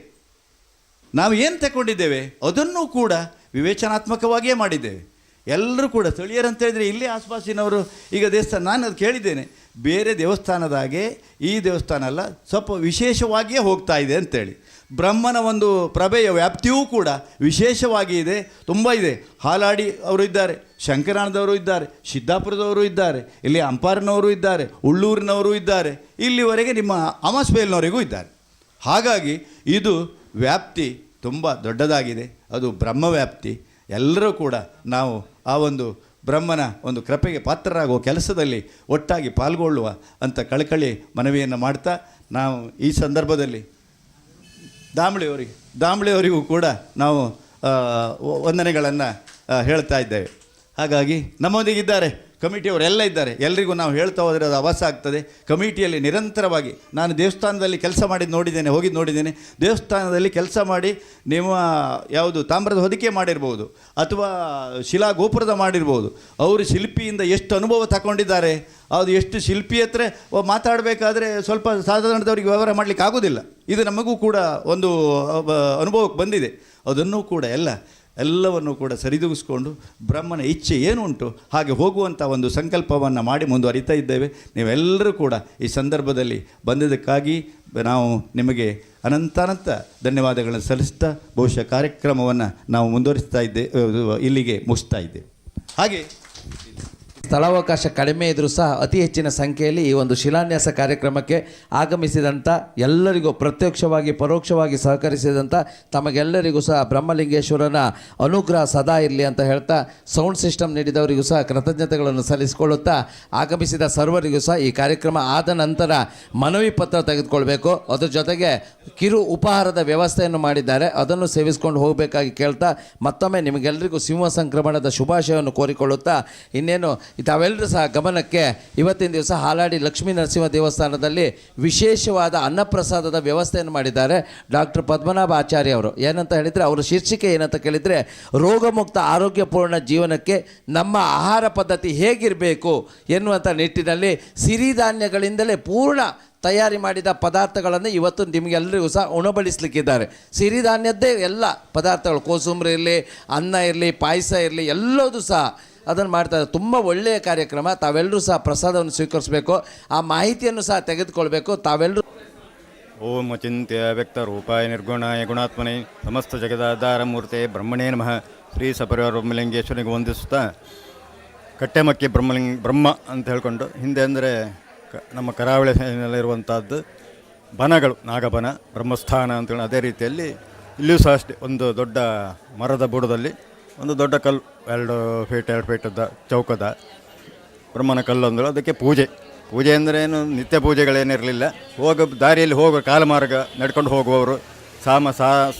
ನಾವು ಏನು ತಗೊಂಡಿದ್ದೇವೆ ಅದನ್ನು ಕೂಡ ವಿವೇಚನಾತ್ಮಕವಾಗಿಯೇ ಮಾಡಿದ್ದೇವೆ. ಎಲ್ಲರೂ ಕೂಡ ಸ್ಥಳೀಯರಂತ ಹೇಳಿದರೆ ಇಲ್ಲೇ ಆಸ್ಪಾಸಿನವರು. ಈಗ ದೇವಸ್ಥಾನ ನಾನು ಅದು ಕೇಳಿದ್ದೇನೆ, ಬೇರೆ ದೇವಸ್ಥಾನದಾಗೆ ಈ ದೇವಸ್ಥಾನ ಅಲ್ಲ, ಸ್ವಲ್ಪ ವಿಶೇಷವಾಗಿಯೇ ಹೋಗ್ತಾ ಇದೆ ಅಂತೇಳಿ. ಬ್ರಹ್ಮನ ಒಂದು ಪ್ರಭೆಯ ವ್ಯಾಪ್ತಿಯೂ ಕೂಡ ವಿಶೇಷವಾಗಿ ಇದೆ, ತುಂಬ ಇದೆ. ಹಾಲಾಡಿ ಅವರು ಇದ್ದಾರೆ, ಶಂಕರಾನದವರು ಇದ್ದಾರೆ, ಸಿದ್ದಾಪುರದವರು ಇದ್ದಾರೆ, ಇಲ್ಲಿ ಅಂಪಾರನವರು ಇದ್ದಾರೆ, ಉಳ್ಳೂರಿನವರು ಇದ್ದಾರೆ, ಇಲ್ಲಿವರೆಗೆ ನಿಮ್ಮ ಅಮಸ್ಬೇಲ್ನವರಿಗೂ ಇದ್ದಾರೆ. ಹಾಗಾಗಿ ಇದು ವ್ಯಾಪ್ತಿ ತುಂಬ ದೊಡ್ಡದಾಗಿದೆ. ಅದು ಬ್ರಹ್ಮ ವ್ಯಾಪ್ತಿ. ಎಲ್ಲರೂ ಕೂಡ ನಾವು ಆ ಒಂದು ಬ್ರಹ್ಮನ ಒಂದು ಕೃಪೆಗೆ ಪಾತ್ರರಾಗುವ ಕೆಲಸದಲ್ಲಿ ಒಟ್ಟಾಗಿ ಪಾಲ್ಗೊಳ್ಳುವ ಅಂತ ಕಳಕಳಿ ಮನವಿಯನ್ನು ಮಾಡ್ತಾ, ನಾವು ಈ ಸಂದರ್ಭದಲ್ಲಿ ದಾಮ್ಳಿಯವರಿಗೂ ಕೂಡ ನಾವು ವಂದನೆಗಳನ್ನು ಹೇಳ್ತಾ ಇದ್ದೇವೆ. ಹಾಗಾಗಿ ನಮ್ಮೊಂದಿಗಿದ್ದಾರೆ ಕಮಿಟಿಯವರೆಲ್ಲ ಇದ್ದಾರೆ. ಎಲ್ಲರಿಗೂ ನಾವು ಹೇಳ್ತಾ ಹೋದರೆ ಅದು ಅವಶ್ಯ ಆಗ್ತದೆ. ಕಮಿಟಿಯಲ್ಲಿ ನಿರಂತರವಾಗಿ ನಾನು ದೇವಸ್ಥಾನದಲ್ಲಿ ಕೆಲಸ ಹೋಗಿದ್ದು ನೋಡಿದ್ದೇನೆ. ದೇವಸ್ಥಾನದಲ್ಲಿ ಕೆಲಸ ಮಾಡಿ ನಿಮ್ಮ ಯಾವುದು ತಾಮ್ರದ ಹೊದಿಕೆ ಮಾಡಿರ್ಬೋದು ಅಥವಾ ಶಿಲಾ ಗೋಪುರದ ಮಾಡಿರ್ಬೋದು, ಅವರು ಶಿಲ್ಪಿಯಿಂದ ಎಷ್ಟು ಅನುಭವ ತಗೊಂಡಿದ್ದಾರೆ. ಅದು ಎಷ್ಟು ಶಿಲ್ಪಿ ಹತ್ರ ಮಾತಾಡಬೇಕಾದ್ರೆ ಸ್ವಲ್ಪ ಸಾಧಾರಣದವರಿಗೆ ವ್ಯವಹಾರ ಮಾಡಲಿಕ್ಕೆ ಆಗೋದಿಲ್ಲ. ಇದು ನಮಗೂ ಕೂಡ ಒಂದು ಅನುಭವಕ್ಕೆ ಬಂದಿದೆ. ಅದನ್ನೂ ಕೂಡ ಎಲ್ಲವನ್ನು ಕೂಡ ಸರಿದೂಗಿಸ್ಕೊಂಡು ಬ್ರಹ್ಮನ ಇಚ್ಛೆ ಏನು ಉಂಟು ಹಾಗೆ ಹೋಗುವಂಥ ಒಂದು ಸಂಕಲ್ಪವನ್ನು ಮಾಡಿ ಮುಂದುವರಿತಾ ಇದ್ದೇವೆ. ನೀವೆಲ್ಲರೂ ಕೂಡ ಈ ಸಂದರ್ಭದಲ್ಲಿ ಬಂದಿದ್ದಕ್ಕಾಗಿ ನಾವು ನಿಮಗೆ ಅನಂತ ಧನ್ಯವಾದಗಳನ್ನು ಸಲ್ಲಿಸ್ತಾ ಬಹುಶಃ ಕಾರ್ಯಕ್ರಮವನ್ನು ನಾವು ಮುಂದುವರಿಸ್ತಾ ಇದ್ದೇವೆ, ಇಲ್ಲಿಗೆ ಮುಗಿಸ್ತಾ ಇದ್ದೇವೆ. ಹಾಗೆ
ಸ್ಥಳಾವಕಾಶ ಕಡಿಮೆ ಇದ್ದರೂ ಸಹ ಅತಿ ಹೆಚ್ಚಿನ ಸಂಖ್ಯೆಯಲ್ಲಿ ಈ ಒಂದು ಶಿಲಾನ್ಯಾಸ ಕಾರ್ಯಕ್ರಮಕ್ಕೆ ಆಗಮಿಸಿದಂಥ ಎಲ್ಲರಿಗೂ ಪ್ರತ್ಯಕ್ಷವಾಗಿ ಪರೋಕ್ಷವಾಗಿ ಸಹಕರಿಸಿದಂಥ ತಮಗೆಲ್ಲರಿಗೂ ಸಹ ಬ್ರಹ್ಮಲಿಂಗೇಶ್ವರನ ಅನುಗ್ರಹ ಸದಾ ಇರಲಿ ಅಂತ ಹೇಳ್ತಾ ಸೌಂಡ್ ಸಿಸ್ಟಮ್ ನೀಡಿದವರಿಗೂ ಸಹ ಕೃತಜ್ಞತೆಗಳನ್ನು ಸಲ್ಲಿಸಿಕೊಳ್ಳುತ್ತಾ ಆಗಮಿಸಿದ ಸರ್ವರಿಗೂ ಸಹ ಈ ಕಾರ್ಯಕ್ರಮ ಆದ ನಂತರ ಮನವಿ ಪತ್ರ ತೆಗೆದುಕೊಳ್ಬೇಕು. ಅದ್ರ ಜೊತೆಗೆ ಕಿರು ಉಪಹಾರದ ವ್ಯವಸ್ಥೆಯನ್ನು ಮಾಡಿದ್ದಾರೆ, ಅದನ್ನು ಸೇವಿಸ್ಕೊಂಡು ಹೋಗಬೇಕಾಗಿ ಕೇಳ್ತಾ ಮತ್ತೊಮ್ಮೆ ನಿಮಗೆಲ್ಲರಿಗೂ ಸಿಂಹ ಸಂಕ್ರಮಣದ ಶುಭಾಶಯವನ್ನು ಕೋರಿಕೊಳ್ಳುತ್ತಾ ಇನ್ನೇನು ತಾವೆಲ್ಲರೂ ಸಹ ಗಮನಕ್ಕೆ ಇವತ್ತಿನ ದಿವಸ ಹಾಲಾಡಿ ಲಕ್ಷ್ಮೀ ನರಸಿಂಹ ದೇವಸ್ಥಾನದಲ್ಲಿ ವಿಶೇಷವಾದ ಅನ್ನಪ್ರಸಾದದ ವ್ಯವಸ್ಥೆಯನ್ನು ಮಾಡಿದ್ದಾರೆ ಡಾಕ್ಟರ್ ಪದ್ಮನಾಭ ಆಚಾರ್ಯ ಅವರು. ಏನಂತ ಹೇಳಿದರೆ ಅವರ ಶೀರ್ಷಿಕೆ ಏನಂತ ಕೇಳಿದರೆ ರೋಗಮುಕ್ತ ಆರೋಗ್ಯಪೂರ್ಣ ಜೀವನಕ್ಕೆ ನಮ್ಮ ಆಹಾರ ಪದ್ಧತಿ ಹೇಗಿರಬೇಕು ಎನ್ನುವಂಥ ನಿಟ್ಟಿನಲ್ಲಿ ಸಿರಿಧಾನ್ಯಗಳಿಂದಲೇ ಪೂರ್ಣ ತಯಾರಿ ಮಾಡಿದ ಪದಾರ್ಥಗಳನ್ನು ಇವತ್ತು ನಿಮಗೆಲ್ಲರಿಗೂ ಸಹ ಉಣಬಡಿಸಲಿಕ್ಕಿದ್ದಾರೆ. ಸಿರಿಧಾನ್ಯದ್ದೇ ಎಲ್ಲ ಪದಾರ್ಥಗಳು, ಕೋಸಂಬರಿ ಇರಲಿ, ಅನ್ನ ಇರಲಿ, ಪಾಯಸ ಇರಲಿ, ಎಲ್ಲದೂ ಸಹ ಅದನ್ನು ಮಾಡ್ತಾರೆ. ತುಂಬ ಒಳ್ಳೆಯ ಕಾರ್ಯಕ್ರಮ. ತಾವೆಲ್ಲರೂ ಸಹ ಪ್ರಸಾದವನ್ನು ಸ್ವೀಕರಿಸಬೇಕು, ಆ ಮಾಹಿತಿಯನ್ನು ಸಹ ತೆಗೆದುಕೊಳ್ಬೇಕು. ತಾವೆಲ್ಲರೂ
ಓಂ ಅಚಿಂತ್ಯ ವ್ಯಕ್ತ ರೂಪಾಯ ನಿರ್ಗುಣಾಯ ಗುಣಾತ್ಮನೇ ಸಮಸ್ತ ಜಗದಾಧಾರ ಮೂರ್ತೆ ಬ್ರಹ್ಮಣೇ ನಮಃ. ಶ್ರೀ ಸಪರಿವಾರ ಬ್ರಹ್ಮಲಿಂಗೇಶ್ವರಿಗೆ ವಂದಿಸುತ್ತಾ ಕಟ್ಟೆಮಕ್ಕಿ ಬ್ರಹ್ಮ ಅಂತ ಹೇಳ್ಕೊಂಡು, ಹಿಂದೆ ಅಂದರೆ ನಮ್ಮ ಕರಾವಳಿಯಲ್ಲಿರುವಂಥದ್ದು ಬನಗಳು, ನಾಗಬನ, ಬ್ರಹ್ಮಸ್ಥಾನ ಅಂತೇಳಿ, ಅದೇ ರೀತಿಯಲ್ಲಿ ಇಲ್ಲಿಯೂ ಸಹ ಅಷ್ಟೇ ಒಂದು ದೊಡ್ಡ ಮರದ ಬುಡದಲ್ಲಿ ಒಂದು ದೊಡ್ಡ ಕಲ್ಲು 2 ಫೀಟದ ಚೌಕದ ಬ್ರಹ್ಮನ ಕಲ್ಲು ಅಂದರು. ಅದಕ್ಕೆ ಪೂಜೆ ಅಂದರೆ ಏನು ನಿತ್ಯ ಪೂಜೆಗಳೇನಿರಲಿಲ್ಲ. ದಾರಿಯಲ್ಲಿ ಹೋಗೋ ಕಾಲಮಾರ್ಗ ನಡ್ಕೊಂಡು ಹೋಗುವವರು,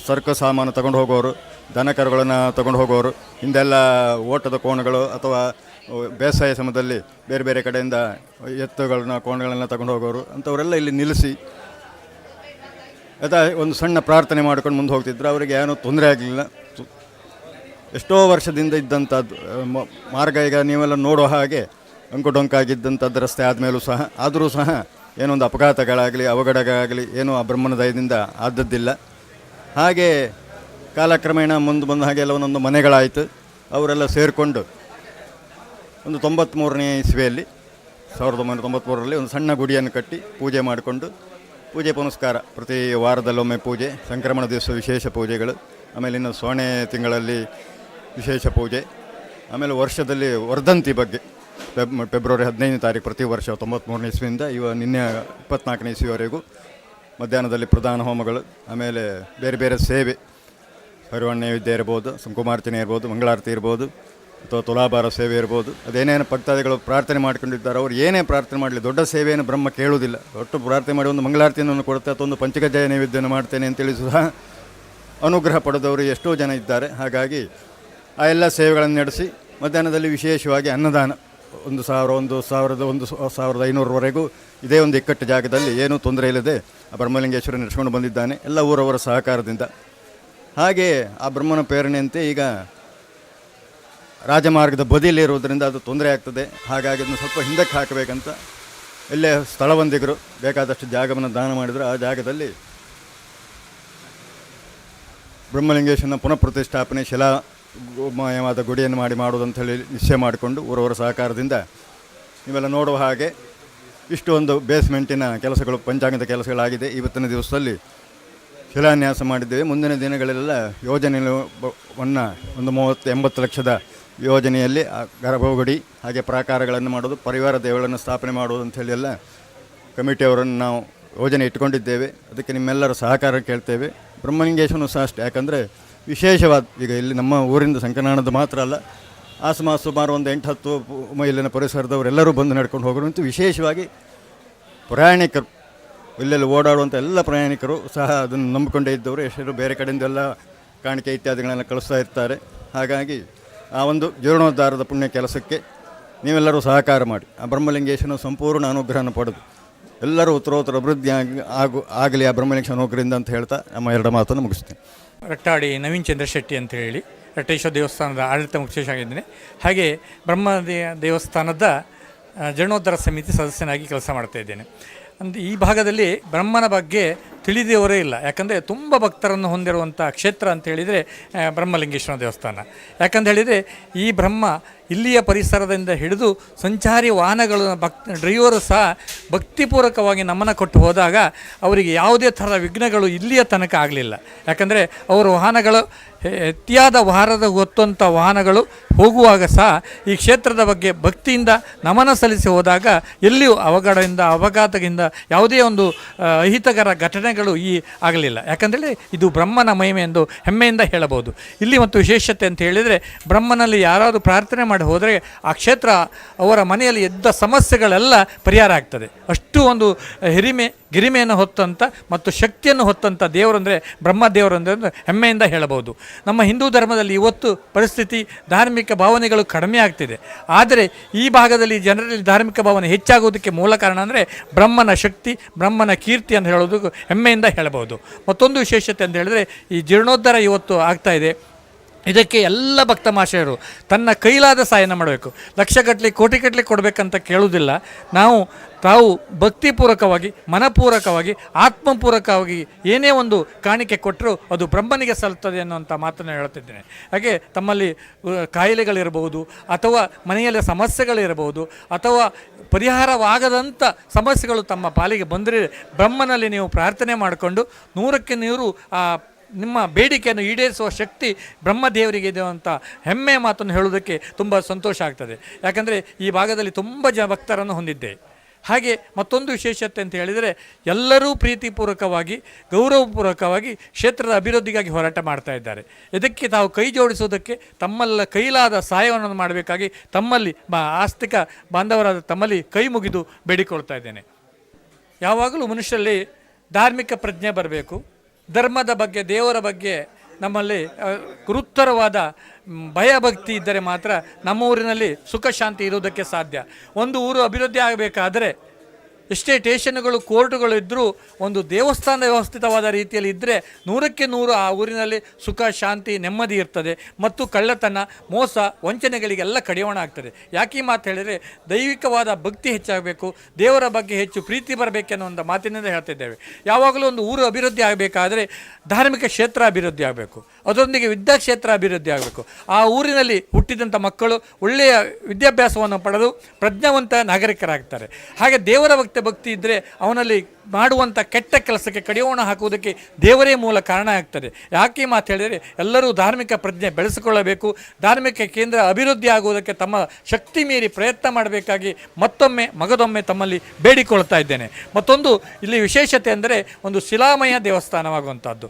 ಸರಕು ಸಾಮಾನು ತಗೊಂಡು ಹೋಗೋರು, ದನ ಕರುಗಳನ್ನು ತಗೊಂಡು ಹೋಗೋರು, ಹಿಂದೆಲ್ಲ ಓಟದ ಕೋಣಗಳು ಅಥವಾ ಬೇಸಾಯ ಸಮಯದಲ್ಲಿ ಬೇರೆ ಬೇರೆ ಕಡೆಯಿಂದ ಎತ್ತುಗಳನ್ನ ಕೋಣಗಳನ್ನ ತಗೊಂಡು ಹೋಗೋರು ಅಂಥವರೆಲ್ಲ ಇಲ್ಲಿ ನಿಲ್ಲಿಸಿ ಒಂದು ಸಣ್ಣ ಪ್ರಾರ್ಥನೆ ಮಾಡ್ಕೊಂಡು ಮುಂದೆ ಹೋಗ್ತಿದ್ರು. ಅವರಿಗೆ ಏನೂ ತೊಂದರೆ ಆಗಲಿಲ್ಲ. ಎಷ್ಟೋ ವರ್ಷದಿಂದ ಇದ್ದಂಥದ್ದು ಮಾರ್ಗ ಈಗ ನೀವೆಲ್ಲ ನೋಡೋ ಹಾಗೆ ಅಂಕುಡೊಂಕಾಗಿದ್ದಂಥದ್ದು ರಸ್ತೆ ಆದಮೇಲೂ ಸಹ, ಆದರೂ ಸಹ ಏನೊಂದು ಅಪಘಾತಗಳಾಗಲಿ ಅವಘಡಗಳಾಗಲಿ ಏನೂ ಆ ಬ್ರಹ್ಮನ ದಯದಿಂದ ಆದದ್ದಿಲ್ಲ. ಹಾಗೆ ಕಾಲಕ್ರಮೇಣ ಮುಂದೆ ಬಂದ ಹಾಗೆ ಎಲ್ಲ ಒಂದೊಂದು ಮನೆಗಳಾಯಿತು. ಅವರೆಲ್ಲ ಸೇರಿಕೊಂಡು ಒಂದು 93ನೇ ಇಸ್ವಿಯಲ್ಲಿ 1993ರಲ್ಲಿ ಒಂದು ಸಣ್ಣ ಗುಡಿಯನ್ನು ಕಟ್ಟಿ ಪೂಜೆ ಮಾಡಿಕೊಂಡು, ಪೂಜೆ ಪುನಸ್ಕಾರ ಪ್ರತಿ ವಾರದಲ್ಲೊಮ್ಮೆ ಪೂಜೆ, ಸಂಕ್ರಮಣ ದಿವಸ ವಿಶೇಷ ಪೂಜೆಗಳು, ಆಮೇಲೆ ಇನ್ನು ಸೋಣೆ ತಿಂಗಳಲ್ಲಿ ವಿಶೇಷ ಪೂಜೆ, ಆಮೇಲೆ ವರ್ಷದಲ್ಲಿ ವರ್ಧಂತಿ ಬಗ್ಗೆ ಫೆಬ್ರವರಿ 15ನೇ ತಾರೀಕು ಪ್ರತಿ ವರ್ಷ 93ನೇ ಇಸ್ವಿಯಿಂದ ನಿನ್ನೆ 24ನೇ ಇಸ್ವಿವರೆಗೂ ಮಧ್ಯಾಹ್ನದಲ್ಲಿ ಪ್ರಧಾನ ಹೋಮಗಳು, ಆಮೇಲೆ ಬೇರೆ ಬೇರೆ ಸೇವೆ, ಹರಿವಣ್ಣ ನೈವೇದ್ಯ ಇರ್ಬೋದು, ಕುಂಕುಮಾರ್ಚನೆ ಇರ್ಬೋದು, ಮಂಗಳಾರತಿ ಇರ್ಬೋದು, ಅಥವಾ ತುಲಾಭಾರ ಸೇವೆ ಇರ್ಬೋದು. ಅದೇನೇನು ಭಕ್ತಾದಿಗಳು ಪ್ರಾರ್ಥನೆ ಮಾಡ್ಕೊಂಡಿದ್ದಾರೆ, ಅವ್ರು ಏನೇ ಪ್ರಾರ್ಥನೆ ಮಾಡಲಿ ದೊಡ್ಡ ಸೇವೆಯನ್ನು ಬ್ರಹ್ಮ ಕೇಳುವುದಿಲ್ಲ. ಒಟ್ಟು ಪ್ರಾರ್ಥನೆ ಮಾಡಿ ಒಂದು ಮಂಗಳಾರತಿಯನ್ನು ಕೊಡುತ್ತೆ ಅಥವಾ ಒಂದು ಪಂಚಕಜ್ಜಾಯ ನೈವೇದ್ಯನ ಮಾಡ್ತೇನೆ ಅಂತೇಳಿ ಸಹ ಅನುಗ್ರಹ ಪಡೆದವರು ಎಷ್ಟೋ ಜನ ಇದ್ದಾರೆ. ಹಾಗಾಗಿ ಆ ಎಲ್ಲ ಸೇವೆಗಳನ್ನು ನಡೆಸಿ ಮಧ್ಯಾಹ್ನದಲ್ಲಿ ವಿಶೇಷವಾಗಿ ಅನ್ನದಾನ 1,500ವರೆಗೂ ಇದೇ ಒಂದು ಇಕ್ಕಟ್ಟು ಜಾಗದಲ್ಲಿ ಏನೂ ತೊಂದರೆ ಇಲ್ಲದೆ ಆ ಬ್ರಹ್ಮಲಿಂಗೇಶ್ವರ ನಡೆಸ್ಕೊಂಡು ಬಂದಿದ್ದಾನೆ, ಎಲ್ಲ ಊರವರ ಸಹಕಾರದಿಂದ. ಹಾಗೆ ಆ ಬ್ರಹ್ಮನ ಪ್ರೇರಣೆಯಂತೆ ಈಗ ರಾಜಮಾರ್ಗದ ಬದಿಯಲ್ಲಿರುವುದರಿಂದ ಅದು ತೊಂದರೆ ಆಗ್ತದೆ. ಹಾಗಾಗಿ ಅದನ್ನು ಸ್ವಲ್ಪ ಹಿಂದಕ್ಕೆ ಹಾಕಬೇಕಂತ ಇಲ್ಲೇ ಸ್ಥಳವಂದಿಗರು ಬೇಕಾದಷ್ಟು ಜಾಗವನ್ನು ದಾನ ಮಾಡಿದರು. ಆ ಜಾಗದಲ್ಲಿ ಬ್ರಹ್ಮಲಿಂಗೇಶ್ವರನ ಪುನಃ ಪ್ರತಿಷ್ಠಾಪನೆ ಶಿಲಾಮಯವಾದ ಗುಡಿಯನ್ನು ಮಾಡುವುದು ಅಂತ ಹೇಳಿ ನಿಶ್ಚಯ ಮಾಡಿಕೊಂಡು ಊರವರ ಸಹಕಾರದಿಂದ ನೀವೆಲ್ಲ ನೋಡುವ ಹಾಗೆ ಇಷ್ಟು ಒಂದು ಬೇಸ್ಮೆಂಟಿನ ಕೆಲಸಗಳು, ಪಂಚಾಂಗದ ಕೆಲಸಗಳಾಗಿದೆ. ಇವತ್ತಿನ ದಿವಸದಲ್ಲಿ ಶಿಲಾನ್ಯಾಸ ಮಾಡಿದ್ದೇವೆ. ಮುಂದಿನ ದಿನಗಳೆಲ್ಲ ಯೋಜನೆಯನ್ನು ಒಂದು 30-80 ಲಕ್ಷದ ಯೋಜನೆಯಲ್ಲಿ ಗರ್ಭಗುಡಿ ಹಾಗೆ ಪ್ರಾಕಾರಗಳನ್ನು ಮಾಡೋದು, ಪರಿವಾರ ದೇವಗಳನ್ನು ಸ್ಥಾಪನೆ ಮಾಡೋದು ಅಂಥೇಳಿ ಎಲ್ಲ ಕಮಿಟಿಯವರನ್ನು ನಾವು ಯೋಜನೆ ಇಟ್ಕೊಂಡಿದ್ದೇವೆ. ಅದಕ್ಕೆ ನಿಮ್ಮೆಲ್ಲರ ಸಹಕಾರ ಕೇಳ್ತೇವೆ. ಬ್ರಹ್ಮಲಿಂಗೇಶ್ವರನು ಸಹ ಅಷ್ಟೇ, ಯಾಕಂದರೆ ವಿಶೇಷವಾದ ಈಗ ಇಲ್ಲಿ ನಮ್ಮ ಊರಿಂದ ಸಂಕನಾಣದ ಮಾತ್ರ ಅಲ್ಲ, ಸುಮಾರು ಒಂದು 8-10 ಇಲ್ಲಿನ ಪರಿಸರದವರೆಲ್ಲರೂ ಬಂದು ನಡ್ಕೊಂಡು ಹೋಗೋರು. ಅಂತೂ ವಿಶೇಷವಾಗಿ ಪ್ರಯಾಣಿಕರು, ಇಲ್ಲೆಲ್ಲ ಓಡಾಡುವಂಥ ಎಲ್ಲ ಪ್ರಯಾಣಿಕರು ಸಹ ಅದನ್ನು ನಂಬಿಕೊಂಡೇ ಇದ್ದವರು. ಎಷ್ಟೋ ಬೇರೆ ಕಡೆಯಿಂದೆಲ್ಲ ಕಾಣಿಕೆ ಇತ್ಯಾದಿಗಳನ್ನೆಲ್ಲ ಕಳಿಸ್ತಾ ಇರ್ತಾರೆ. ಹಾಗಾಗಿ ಆ ಒಂದು ಜೀರ್ಣೋದ್ಧಾರದ ಪುಣ್ಯ ಕೆಲಸಕ್ಕೆ ನೀವೆಲ್ಲರೂ ಸಹಕಾರ ಮಾಡಿ ಆ ಬ್ರಹ್ಮಲಿಂಗೇಶ್ವರನ ಸಂಪೂರ್ಣ ಅನುಗ್ರಹನ ಪಡೆದು ಎಲ್ಲರೂ ಉತ್ತರೋತ್ತರ ಅಭಿವೃದ್ಧಿ ಆಗಲಿ ಆ ಬ್ರಹ್ಮಲಿಂಗೇಶ್ವರ ಅನುಗ್ರಹದಿಂದ ಅಂತ ಹೇಳ್ತಾ ನಮ್ಮ 2 ಮಾತನ್ನು ಮುಗಿಸ್ತೀನಿ.
ರಟ್ಟಾಡಿ ನವೀನ್ ಚಂದ್ರ ಶೆಟ್ಟಿ ಅಂತ ಹೇಳಿ ರಟ್ಟೇಶ್ವರ ದೇವಸ್ಥಾನದ ಆಡಳಿತ ಮುಖ್ಯಸ್ಥರಾಗಿದ್ದೇನೆ. ಹಾಗೆ ಬ್ರಹ್ಮ ದೇವಸ್ಥಾನದ ಜೀರ್ಣೋದ್ಧಾರ ಸಮಿತಿ ಸದಸ್ಯನಾಗಿ ಕೆಲಸ ಮಾಡ್ತಾ ಇದ್ದೇನೆ. ಈ ಭಾಗದಲ್ಲಿ ಬ್ರಹ್ಮನ ಬಗ್ಗೆ ತಿಳಿದವರೇ ಇಲ್ಲ. ಯಾಕಂದರೆ ತುಂಬ ಭಕ್ತರನ್ನು ಹೊಂದಿರುವಂಥ ಕ್ಷೇತ್ರ ಅಂತ ಹೇಳಿದರೆ ಬ್ರಹ್ಮಲಿಂಗೇಶ್ವರ ದೇವಸ್ಥಾನ. ಯಾಕಂತ ಹೇಳಿದರೆ ಈ ಬ್ರಹ್ಮ ಇಲ್ಲಿಯ ಪರಿಸರದಿಂದ ಹಿಡಿದು ಸಂಚಾರಿ ವಾಹನಗಳು ಡ್ರೈವರು ಸಹ ಭಕ್ತಿಪೂರ್ವಕವಾಗಿ ನಮ್ಮನ್ನು ಕೊಟ್ಟು ಹೋದಾಗ ಅವರಿಗೆ ಯಾವುದೇ ಥರದ ವಿಘ್ನಗಳು ಇಲ್ಲಿಯ ತನಕ ಆಗಲಿಲ್ಲ. ಯಾಕಂದರೆ ಅವರ ವಾಹನಗಳು ಅತಿಯಾದ ಭಾರದ ಹೊತ್ತಂಥ ವಾಹನಗಳು ಹೋಗುವಾಗ ಸಹ ಈ ಕ್ಷೇತ್ರದ ಬಗ್ಗೆ ಭಕ್ತಿಯಿಂದ ನಮನ ಸಲ್ಲಿಸಿ ಹೋದಾಗ ಎಲ್ಲಿಯೂ ಅಪಘಾತದಿಂದ ಯಾವುದೇ ಒಂದು ಅಹಿತಕರ ಘಟನೆಗಳು ಆಗಲಿಲ್ಲ. ಯಾಕಂದರೆ ಇದು ಬ್ರಹ್ಮನ ಮಹಿಮೆ ಎಂದು ಹೆಮ್ಮೆಯಿಂದ ಹೇಳಬಹುದು. ಇಲ್ಲಿ ಮತ್ತು ವಿಶೇಷತೆ ಅಂತ ಹೇಳಿದರೆ ಬ್ರಹ್ಮನಲ್ಲಿ ಯಾರಾದರೂ ಪ್ರಾರ್ಥನೆ ಮಾಡಿ ಹೋದರೆ ಆ ಕ್ಷೇತ್ರ ಅವರ ಮನೆಯಲ್ಲಿ ಎದ್ದ ಸಮಸ್ಯೆಗಳೆಲ್ಲ ಪರಿಹಾರ ಆಗ್ತದೆ. ಅಷ್ಟು ಒಂದು ಗಿರಿಮೆಯನ್ನು ಹೊತ್ತಂಥ ಮತ್ತು ಶಕ್ತಿಯನ್ನು ಹೊತ್ತಂಥ ದೇವರು ಅಂದರೆ ಬ್ರಹ್ಮದೇವರು ಅಂದರೆ ಹೆಮ್ಮೆಯಿಂದ ಹೇಳಬಹುದು. ನಮ್ಮ ಹಿಂದೂ ಧರ್ಮದಲ್ಲಿ ಇವತ್ತು ಪರಿಸ್ಥಿತಿ ಧಾರ್ಮಿಕ ಭಾವನೆಗಳು ಕಡಿಮೆ ಆಗ್ತಿದೆ. ಆದರೆ ಈ ಭಾಗದಲ್ಲಿ ಜನರಲ್ಲಿ ಧಾರ್ಮಿಕ ಭಾವನೆ ಹೆಚ್ಚಾಗುವುದಕ್ಕೆ ಮೂಲ ಕಾರಣ ಅಂದರೆ ಬ್ರಹ್ಮನ ಶಕ್ತಿ, ಬ್ರಹ್ಮನ ಕೀರ್ತಿ ಅಂತ ಹೇಳೋದು ಹೆಮ್ಮೆಯಿಂದ ಹೇಳಬಹುದು. ಮತ್ತೊಂದು ವಿಶೇಷತೆ ಅಂತ ಹೇಳಿದರೆ ಈ ಜೀರ್ಣೋದ್ಧಾರ ಇವತ್ತು ಆಗ್ತಾ ಇದೆ. ಇದಕ್ಕೆ ಎಲ್ಲ ಭಕ್ತ ಮಹಾಶಯರು ತನ್ನ ಕೈಲಾದ ಸಹಾಯನ ಮಾಡಬೇಕು. ಲಕ್ಷಗಟ್ಟಲೆ ಕೋಟಿಗಟ್ಟಲೆ ಕೊಡಬೇಕಂತ ಕೇಳುವುದಿಲ್ಲ. ತಾವು ಭಕ್ತಿಪೂರ್ವಕವಾಗಿ, ಮನಪೂರ್ವಕವಾಗಿ, ಆತ್ಮಪೂರ್ವಕವಾಗಿ ಏನೇ ಒಂದು ಕಾಣಿಕೆ ಕೊಟ್ಟರೂ ಅದು ಬ್ರಹ್ಮನಿಗೆ ಸಲ್ಲುತ್ತದೆ ಅನ್ನುವಂಥ ಮಾತನ್ನು ಹೇಳ್ತಿದ್ದೇನೆ. ಹಾಗೆ ತಮ್ಮಲ್ಲಿ ಕಾಯಿಲೆಗಳಿರಬಹುದು, ಅಥವಾ ಮನೆಯಲ್ಲಿ ಸಮಸ್ಯೆಗಳಿರಬಹುದು, ಅಥವಾ ಪರಿಹಾರವಾಗದಂಥ ಸಮಸ್ಯೆಗಳು ತಮ್ಮ ಪಾಲಿಗೆ ಬಂದರೆ ಬ್ರಹ್ಮನಲ್ಲಿ ನೀವು ಪ್ರಾರ್ಥನೆ ಮಾಡಿಕೊಂಡು 100ಕ್ಕೆ 100 ನಿಮ್ಮ ಬೇಡಿಕೆಯನ್ನು ಈಡೇರಿಸುವ ಶಕ್ತಿ ಬ್ರಹ್ಮದೇವರಿಗೆ ಇದೆ ಅಂತ ಹೆಮ್ಮೆಯ ಮಾತನ್ನು ಹೇಳುವುದಕ್ಕೆ ತುಂಬ ಸಂತೋಷ ಆಗ್ತದೆ. ಯಾಕಂದರೆ ಈ ಭಾಗದಲ್ಲಿ ತುಂಬ ಭಕ್ತರನ್ನು ಹೊಂದಿದ್ದೆ. ಹಾಗೆ ಮತ್ತೊಂದು ವಿಶೇಷತೆ ಅಂತ ಹೇಳಿದರೆ ಎಲ್ಲರೂ ಪ್ರೀತಿಪೂರ್ವಕವಾಗಿ, ಗೌರವಪೂರ್ವಕವಾಗಿ ಕ್ಷೇತ್ರದ ಅಭಿವೃದ್ಧಿಗಾಗಿ ಹೋರಾಟ ಮಾಡ್ತಾ ಇದ್ದಾರೆ. ಇದಕ್ಕೆ ತಾವು ಕೈ ಜೋಡಿಸುವುದಕ್ಕೆ ತಮ್ಮೆಲ್ಲ ಕೈಲಾದ ಸಹಾಯವನ್ನು ಮಾಡಬೇಕಾಗಿ ತಮ್ಮಲ್ಲಿ ಆಸ್ತಿಕ ಬಾಂಧವರಾದ ತಮ್ಮಲ್ಲಿ ಕೈ ಮುಗಿದು ಬೇಡಿಕೊಳ್ತಾ ಇದ್ದೇನೆ. ಯಾವಾಗಲೂ ಮನುಷ್ಯರಲ್ಲಿ ಧಾರ್ಮಿಕ ಪ್ರಜ್ಞೆ ಬರಬೇಕು. ಧರ್ಮದ ಬಗ್ಗೆ, ದೇವರ ಬಗ್ಗೆ ನಮ್ಮಲ್ಲಿ ಗುರುತರವಾದ ಭಯಭಕ್ತಿ ಇದ್ದರೆ ಮಾತ್ರ ನಮ್ಮ ಊರಿನಲ್ಲಿ ಸುಖ ಶಾಂತಿ ಇರುವುದಕ್ಕೆ ಸಾಧ್ಯ. ಒಂದು ಊರು ಅಭಿವೃದ್ಧಿ ಆಗಬೇಕಾದರೆ ಎಷ್ಟೇ ಸ್ಟೇಷನ್ಗಳು, ಕೋರ್ಟುಗಳು ಇದ್ದರೂ ಒಂದು ದೇವಸ್ಥಾನ ವ್ಯವಸ್ಥಿತವಾದ ರೀತಿಯಲ್ಲಿ ಇದ್ದರೆ 100ಕ್ಕೆ 100 ಆ ಊರಿನಲ್ಲಿ ಸುಖ, ಶಾಂತಿ, ನೆಮ್ಮದಿ ಇರ್ತದೆ. ಮತ್ತು ಕಳ್ಳತನ, ಮೋಸ, ವಂಚನೆಗಳಿಗೆಲ್ಲ ಕಡಿವಾಣ ಆಗ್ತದೆ. ಯಾಕೆ ಈ ಮಾತು ಹೇಳಿದರೆ ದೈವಿಕವಾದ ಭಕ್ತಿ ಹೆಚ್ಚಾಗಬೇಕು, ದೇವರ ಬಗ್ಗೆ ಹೆಚ್ಚು ಪ್ರೀತಿ ಬರಬೇಕೆನ್ನೋ ಒಂದು ಮಾತಿನಿಂದ ಹೇಳ್ತಿದ್ದೇವೆ. ಯಾವಾಗಲೂ ಒಂದು ಊರು ಅಭಿವೃದ್ಧಿ ಆಗಬೇಕಾದ್ರೆ ಧಾರ್ಮಿಕ ಕ್ಷೇತ್ರ ಅಭಿವೃದ್ಧಿ ಆಗಬೇಕು, ಅದರೊಂದಿಗೆ ವಿದ್ಯಾಕ್ಷೇತ್ರ ಅಭಿವೃದ್ಧಿ ಆಗಬೇಕು. ಆ ಊರಿನಲ್ಲಿ ಹುಟ್ಟಿದಂಥ ಮಕ್ಕಳು ಒಳ್ಳೆಯ ವಿದ್ಯಾಭ್ಯಾಸವನ್ನು ಪಡೆದು ಪ್ರಜ್ಞಾವಂತ ನಾಗರಿಕರಾಗ್ತಾರೆ. ಹಾಗೆ ದೇವರ ಭಕ್ತಿ ಇದ್ದರೆ ಅವನಲ್ಲಿ ಮಾಡುವಂಥ ಕೆಟ್ಟ ಕೆಲಸಕ್ಕೆ ಕಡಿವಾಣ ಹಾಕುವುದಕ್ಕೆ ದೇವರೇ ಮೂಲ ಕಾರಣ ಆಗ್ತದೆ. ಯಾಕೆ ಮಾತು ಹೇಳಿದರೆ ಎಲ್ಲರೂ ಧಾರ್ಮಿಕ ಪ್ರಜ್ಞೆ ಬೆಳೆಸಿಕೊಳ್ಳಬೇಕು. ಧಾರ್ಮಿಕ ಕೇಂದ್ರ ಅಭಿವೃದ್ಧಿ ಆಗುವುದಕ್ಕೆ ತಮ್ಮ ಶಕ್ತಿ ಮೀರಿ ಪ್ರಯತ್ನ ಮಾಡಬೇಕಾಗಿ ಮಗದೊಮ್ಮೆ ತಮ್ಮಲ್ಲಿ ಬೇಡಿಕೊಳ್ತಾ ಇದ್ದೇನೆ. ಮತ್ತೊಂದು ಇಲ್ಲಿ ವಿಶೇಷತೆ ಅಂದರೆ ಒಂದು ಶಿಲಾಮಯ ದೇವಸ್ಥಾನವಾಗುವಂಥದ್ದು.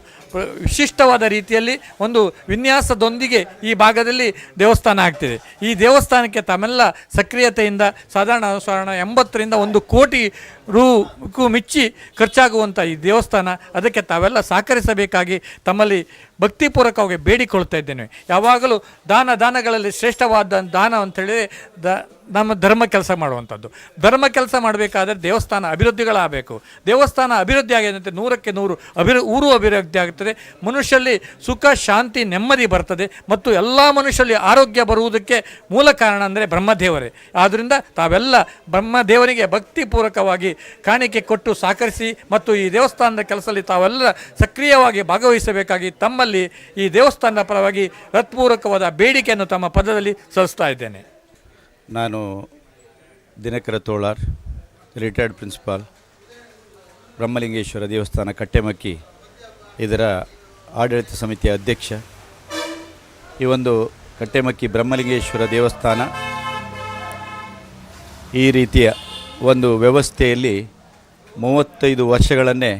ವಿಶಿಷ್ಟವಾದ ರೀತಿಯಲ್ಲಿ ಒಂದು ವಿನ್ಯಾಸದೊಂದಿಗೆ ಈ ಭಾಗದಲ್ಲಿ ದೇವಸ್ಥಾನ ಆಗ್ತಿದೆ. ಈ ದೇವಸ್ಥಾನಕ್ಕೆ ತಮ್ಮೆಲ್ಲ ಸಕ್ರಿಯತೆಯಿಂದ ಸಾಧಾರಣ 80ರಿಂದ 1 ಕೋಟಿ ರೂ ಮಿಚ್ಚಿ ಖರ್ಚಾಗುವಂಥ ಈ ದೇವಸ್ಥಾನ, ಅದಕ್ಕೆ ತಾವೆಲ್ಲ ಸಹಕರಿಸಬೇಕಾಗಿ ತಮ್ಮಲ್ಲಿ ಭಕ್ತಿಪೂರ್ವಕವಾಗಿ ಬೇಡಿಕೊಳ್ತಾ ಇದ್ದೇನೆ. ಯಾವಾಗಲೂ ದಾನಗಳಲ್ಲಿ ಶ್ರೇಷ್ಠವಾದ ದಾನ ಅಂಥೇಳಿದರೆ ನಮ್ಮ ಧರ್ಮ ಕೆಲಸ ಮಾಡುವಂಥದ್ದು. ಧರ್ಮ ಕೆಲಸ ಮಾಡಬೇಕಾದ್ರೆ ದೇವಸ್ಥಾನ ಅಭಿವೃದ್ಧಿಗಳಾಗಬೇಕು. ದೇವಸ್ಥಾನ ಅಭಿವೃದ್ಧಿ ಆಗಿದಂತೆ 100ಕ್ಕೆ 100 ಊರು ಅಭಿವೃದ್ಧಿ ಆಗುತ್ತದೆ. ಮನುಷ್ಯರಲ್ಲಿ ಸುಖ, ಶಾಂತಿ, ನೆಮ್ಮದಿ ಬರ್ತದೆ. ಮತ್ತು ಎಲ್ಲ ಮನುಷ್ಯರಲ್ಲಿ ಆರೋಗ್ಯ ಬರುವುದಕ್ಕೆ ಮೂಲ ಕಾರಣ ಅಂದರೆ ಬ್ರಹ್ಮದೇವರೇ. ಆದ್ದರಿಂದ ತಾವೆಲ್ಲ ಬ್ರಹ್ಮದೇವರಿಗೆ ಭಕ್ತಿಪೂರ್ವಕವಾಗಿ ಕಾಣಿಕೆ ಕೊಟ್ಟು ಸಹಕರಿಸಿ ಮತ್ತು ಈ ದೇವಸ್ಥಾನದ ಕೆಲಸದಲ್ಲಿ ತಾವೆಲ್ಲ ಸಕ್ರಿಯವಾಗಿ ಭಾಗವಹಿಸಬೇಕಾಗಿ ತಮ್ಮಲ್ಲಿ ಈ ದೇವಸ್ಥಾನದ ಪರವಾಗಿ ಹೃತ್ಪೂರ್ವಕವಾದ ಬೇಡಿಕೆಯನ್ನು ತಮ್ಮ ಪದದಲ್ಲಿ ಸಲ್ಲಿಸ್ತಾ ಇದ್ದೇನೆ.
ನಾನು ದಿನಕರ ತೋಳಾರ್, ರಿಟೈರ್ಡ್ ಪ್ರಿನ್ಸಿಪಾಲ್, ಬ್ರಹ್ಮಲಿಂಗೇಶ್ವರ ದೇವಸ್ಥಾನ ಕಟ್ಟೆಮಕ್ಕಿ ಇದರ ಆಡಳಿತ ಸಮಿತಿಯ ಅಧ್ಯಕ್ಷ. ಈ ಒಂದು ಕಟ್ಟೆಮಕ್ಕಿ ಬ್ರಹ್ಮಲಿಂಗೇಶ್ವರ ದೇವಸ್ಥಾನ ಈ ರೀತಿಯ ಒಂದು ವ್ಯವಸ್ಥೆಯಲ್ಲಿ 35 ವರ್ಷಗಳನ್ನೇ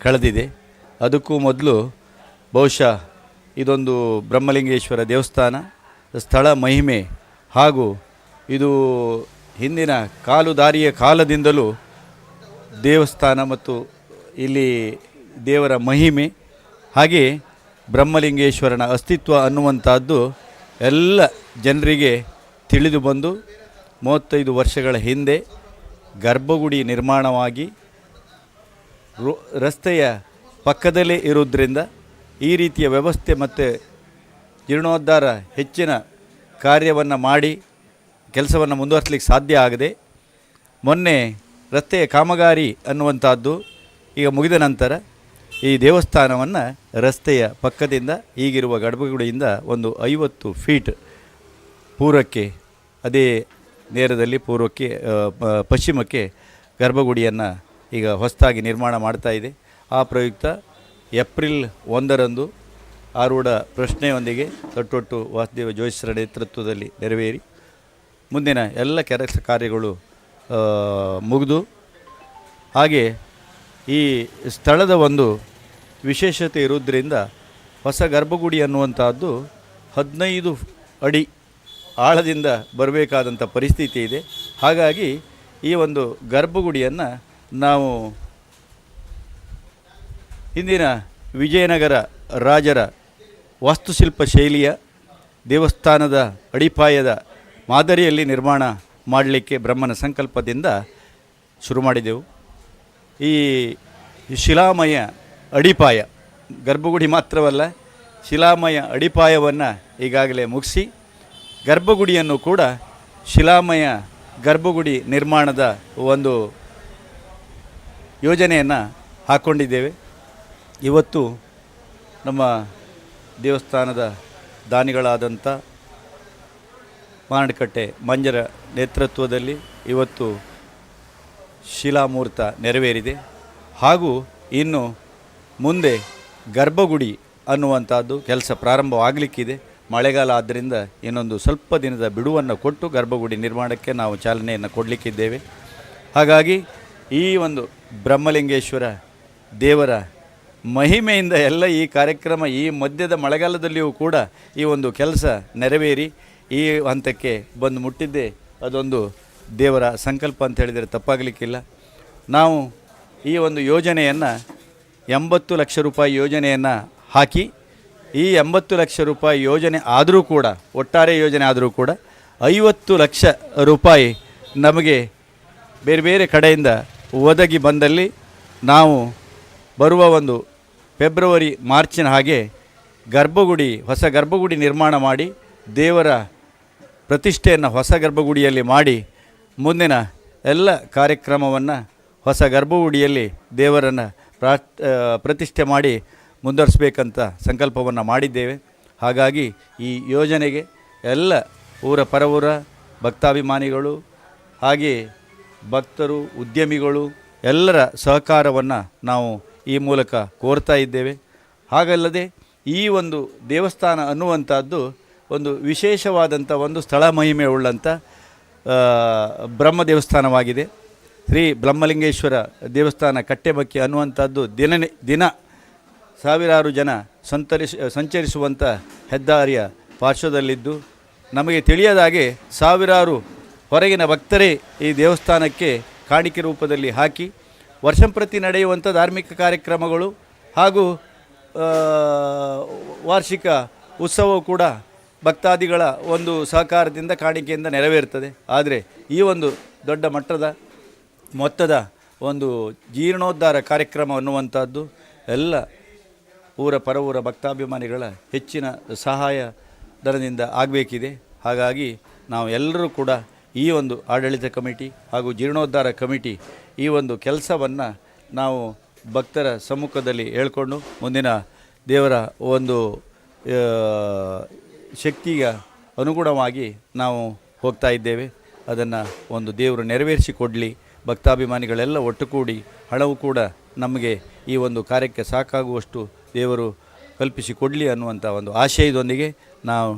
ಕಳೆದಿದೆ. ಅದಕ್ಕೂ ಮೊದಲು ಬಹುಶಃ ಇದೊಂದು ಬ್ರಹ್ಮಲಿಂಗೇಶ್ವರ ದೇವಸ್ಥಾನ ಸ್ಥಳ ಮಹಿಮೆ ಹಾಗೂ ಇದು ಹಿಂದಿನ ಕಾಲುದಾರಿಯ ಕಾಲದಿಂದಲೂ ದೇವಸ್ಥಾನ ಮತ್ತು ಇಲ್ಲಿ ದೇವರ ಮಹಿಮೆ ಹಾಗೆ ಬ್ರಹ್ಮಲಿಂಗೇಶ್ವರನ ಅಸ್ತಿತ್ವ ಅನ್ನುವಂಥದ್ದು ಎಲ್ಲ ಜನರಿಗೆ ತಿಳಿದು ಬಂದು 35 ವರ್ಷಗಳ ಹಿಂದೆ ಗರ್ಭಗುಡಿ ನಿರ್ಮಾಣವಾಗಿ ರಸ್ತೆಯ ಪಕ್ಕದಲ್ಲೇ ಇರುವುದರಿಂದ ಈ ರೀತಿಯ ವ್ಯವಸ್ಥೆ ಮತ್ತು ಜೀರ್ಣೋದ್ಧಾರ ಹೆಚ್ಚಿನ ಕಾರ್ಯವನ್ನು ಮಾಡಿ ಕೆಲಸವನ್ನು ಮುಂದುವರಿಸಲಿಕ್ಕೆ ಸಾಧ್ಯ ಆಗದೆ ಮೊನ್ನೆ ರಸ್ತೆಯ ಕಾಮಗಾರಿ ಅನ್ನುವಂಥದ್ದು ಈಗ ಮುಗಿದ ನಂತರ ಈ ದೇವಸ್ಥಾನವನ್ನು ರಸ್ತೆಯ ಪಕ್ಕದಿಂದ ಈಗಿರುವ ಗರ್ಭಗುಡಿಯಿಂದ ಒಂದು 50 ಫೀಟ್ ಪೂರಕ್ಕೆ ಅದೇ ನೇರದಲ್ಲಿ ಪೂರ್ವಕ್ಕೆ ಪಶ್ಚಿಮಕ್ಕೆ ಗರ್ಭಗುಡಿಯನ್ನು ಈಗ ಹೊಸದಾಗಿ ನಿರ್ಮಾಣ ಮಾಡ್ತಾ ಇದೆ. ಆ ಪ್ರಯುಕ್ತ ಏಪ್ರಿಲ್ 1ರಂದು ಆರೂಢ ಪ್ರಶ್ನೆಯೊಂದಿಗೆ ತೊಟ್ಟೊಟ್ಟು ವಾಸುದೇವ ಜೋಯಿಸರ ನೇತೃತ್ವದಲ್ಲಿ ನೆರವೇರಿ ಮುಂದಿನ ಎಲ್ಲ ಕೆಲಸ ಕಾರ್ಯಗಳು ಮುಗಿದು, ಹಾಗೆ ಈ ಸ್ಥಳದ ಒಂದು ವಿಶೇಷತೆ ಇರುವುದರಿಂದ ಹೊಸ ಗರ್ಭಗುಡಿ ಅನ್ನುವಂಥದ್ದು 15 ಅಡಿ ಆಳದಿಂದ ಬರಬೇಕಾದಂಥ ಪರಿಸ್ಥಿತಿ ಇದೆ. ಹಾಗಾಗಿ ಈ ಒಂದು ಗರ್ಭಗುಡಿಯನ್ನು ನಾವು ಹಿಂದಿನ ವಿಜಯನಗರ ರಾಜರ ವಾಸ್ತುಶಿಲ್ಪ ಶೈಲಿಯ ದೇವಸ್ಥಾನದ ಅಡಿಪಾಯದ ಮಾದರಿಯಲ್ಲಿ ನಿರ್ಮಾಣ ಮಾಡಲಿಕ್ಕೆ ಬ್ರಹ್ಮನ ಸಂಕಲ್ಪದಿಂದ ಶುರು ಮಾಡಿದೆವು. ಈ ಶಿಲಾಮಯ ಅಡಿಪಾಯ ಗರ್ಭಗುಡಿ ಮಾತ್ರವಲ್ಲ, ಶಿಲಾಮಯ ಅಡಿಪಾಯವನ್ನು ಈಗಾಗಲೇ ಮುಗಿಸಿ ಗರ್ಭಗುಡಿಯನ್ನು ಕೂಡ ಶಿಲಾಮಯ ಗರ್ಭಗುಡಿ ನಿರ್ಮಾಣದ ಒಂದು ಯೋಜನೆಯನ್ನು ಹಾಕ್ಕೊಂಡಿದ್ದೇವೆ. ಇವತ್ತು ನಮ್ಮ ದೇವಸ್ಥಾನದ ದಾನಿಗಳಾದಂಥ ಮಾರನಕಟ್ಟೆ ಮಂಜರ ನೇತೃತ್ವದಲ್ಲಿ ಇವತ್ತು ಶಿಲಾಮೂರ್ತ ನೆರವೇರಿದೆ. ಹಾಗೂ ಇನ್ನು ಮುಂದೆ ಗರ್ಭಗುಡಿ ಅನ್ನುವಂಥದ್ದು ಕೆಲಸ ಪ್ರಾರಂಭವಾಗಲಿಕ್ಕಿದೆ. ಮಳೆಗಾಲ ಆದ್ದರಿಂದ ಇನ್ನೊಂದು ಸ್ವಲ್ಪ ದಿನದ ಬಿಡುವನ್ನು ಕೊಟ್ಟು ಗರ್ಭಗುಡಿ ನಿರ್ಮಾಣಕ್ಕೆ ನಾವು ಚಾಲನೆಯನ್ನು ಕೊಡಲಿಕ್ಕಿದ್ದೇವೆ. ಹಾಗಾಗಿ ಈ ಒಂದು ಬ್ರಹ್ಮಲಿಂಗೇಶ್ವರ ದೇವರ ಮಹಿಮೆಯಿಂದ ಎಲ್ಲ ಈ ಕಾರ್ಯಕ್ರಮ ಈ ಮಧ್ಯದ ಮಳೆಗಾಲದಲ್ಲಿಯೂ ಕೂಡ ಈ ಒಂದು ಕೆಲಸ ನೆರವೇರಿ ಈ ಹಂತಕ್ಕೆ ಬಂದು ಮುಟ್ಟಿದ್ದೇ ಅದೊಂದು ದೇವರ ಸಂಕಲ್ಪ ಅಂತ ಹೇಳಿದರೆ ತಪ್ಪಾಗಲಿಕ್ಕಿಲ್ಲ. ನಾವು ಈ ಒಂದು ಯೋಜನೆಯನ್ನು 80 ಲಕ್ಷ ರೂಪಾಯಿ ಯೋಜನೆಯನ್ನು ಹಾಕಿ ಈ 80 ಲಕ್ಷ ರೂಪಾಯಿ ಯೋಜನೆ ಆದರೂ ಕೂಡ, ಒಟ್ಟಾರೆ ಯೋಜನೆ ಆದರೂ ಕೂಡ 50 ಲಕ್ಷ ರೂಪಾಯಿ ನಮಗೆ ಬೇರೆ ಬೇರೆ ಕಡೆಯಿಂದ ಒದಗಿ ಬಂದಲ್ಲಿ ನಾವು ಬರುವ ಒಂದು ಫೆಬ್ರವರಿ ಮಾರ್ಚಿನ ಹಾಗೆ ಗರ್ಭಗುಡಿ ಹೊಸ ಗರ್ಭಗುಡಿ ನಿರ್ಮಾಣ ಮಾಡಿ ದೇವರ ಪ್ರತಿಷ್ಠೆಯನ್ನು ಹೊಸ ಗರ್ಭಗುಡಿಯಲ್ಲಿ ಮಾಡಿ ಮುಂದಿನ ಎಲ್ಲ ಕಾರ್ಯಕ್ರಮವನ್ನು ಹೊಸ ಗರ್ಭಗುಡಿಯಲ್ಲಿ ದೇವರನ್ನು ಪ್ರತಿಷ್ಠೆ ಮಾಡಿ ಮುಂದುವರಿಸಬೇಕಂತ ಸಂಕಲ್ಪವನ್ನು ಮಾಡಿದ್ದೇವೆ. ಹಾಗಾಗಿ ಈ ಯೋಜನೆಗೆ ಎಲ್ಲ ಊರ ಪರವೂರ ಭಕ್ತಾಭಿಮಾನಿಗಳು ಹಾಗೆ ಭಕ್ತರು, ಉದ್ಯಮಿಗಳು ಎಲ್ಲರ ಸಹಕಾರವನ್ನು ನಾವು ಈ ಮೂಲಕ ಕೋರ್ತಾ ಇದ್ದೇವೆ. ಹಾಗಲ್ಲದೆ ಈ ಒಂದು ದೇವಸ್ಥಾನ ಅನ್ನುವಂಥದ್ದು ಒಂದು ವಿಶೇಷವಾದಂಥ ಒಂದು ಸ್ಥಳ ಮಹಿಮೆ ಉಳ್ಳಂಥ ಬ್ರಹ್ಮ ದೇವಸ್ಥಾನವಾಗಿದೆ. ಶ್ರೀ ಬ್ರಹ್ಮಲಿಂಗೇಶ್ವರ ದೇವಸ್ಥಾನ ಕಟ್ಟೆಬಕ್ಕೆ ಅನ್ನುವಂಥದ್ದು ದಿನ ಸಾವಿರಾರು ಜನ ಸಂಚರಿಸುವಂಥ ಹೆದ್ದಾರಿಯ ಪಾರ್ಶ್ವದಲ್ಲಿದ್ದು ನಮಗೆ ತಿಳಿಯದಾಗೆ ಸಾವಿರಾರು ಹೊರಗಿನ ಭಕ್ತರೇ ಈ ದೇವಸ್ಥಾನಕ್ಕೆ ಕಾಣಿಕೆ ರೂಪದಲ್ಲಿ ಹಾಕಿ ವರ್ಷಂಪ್ರತಿ ನಡೆಯುವಂಥ ಧಾರ್ಮಿಕ ಕಾರ್ಯಕ್ರಮಗಳು ಹಾಗೂ ವಾರ್ಷಿಕ ಉತ್ಸವವು ಕೂಡ ಭಕ್ತಾದಿಗಳ ಒಂದು ಸಹಕಾರದಿಂದ ಕಾಣಿಕೆಯಿಂದ ನೆರವೇರ್ತದೆ. ಆದರೆ ಈ ಒಂದು ದೊಡ್ಡ ಮೊತ್ತದ ಒಂದು ಜೀರ್ಣೋದ್ಧಾರ ಕಾರ್ಯಕ್ರಮ ಅನ್ನುವಂಥದ್ದು ಎಲ್ಲ ಊರ ಪರವೂರ ಭಕ್ತಾಭಿಮಾನಿಗಳ ಹೆಚ್ಚಿನ ಸಹಾಯ ದರದಿಂದ ಆಗಬೇಕಿದೆ. ಹಾಗಾಗಿ ನಾವು ಎಲ್ಲರೂ ಕೂಡ ಈ ಒಂದು ಆಡಳಿತ ಕಮಿಟಿ ಹಾಗೂ ಜೀರ್ಣೋದ್ಧಾರ ಕಮಿಟಿ ಈ ಒಂದು ಕೆಲಸವನ್ನು ನಾವು ಭಕ್ತರ ಸಮ್ಮುಖದಲ್ಲಿ ಹೇಳ್ಕೊಂಡು ಮುಂದಿನ ದೇವರ ಒಂದು ಶಕ್ತಿಯ ಅನುಗುಣವಾಗಿ ನಾವು ಹೋಗ್ತಾ ಇದ್ದೇವೆ. ಅದನ್ನು ಒಂದು ದೇವರು ನೆರವೇರಿಸಿಕೊಡಲಿ. ಭಕ್ತಾಭಿಮಾನಿಗಳೆಲ್ಲ ಒಟ್ಟುಗೂಡಿ ಹಣವು ಕೂಡ ನಮಗೆ ಈ ಒಂದು ಕಾರ್ಯಕ್ಕೆ ಸಾಕಾಗುವಷ್ಟು ದೇವರು ಕಲ್ಪಿಸಿಕೊಡಲಿ ಅನ್ನುವಂಥ ಒಂದು ಆಶಯದೊಂದಿಗೆ ನಾವು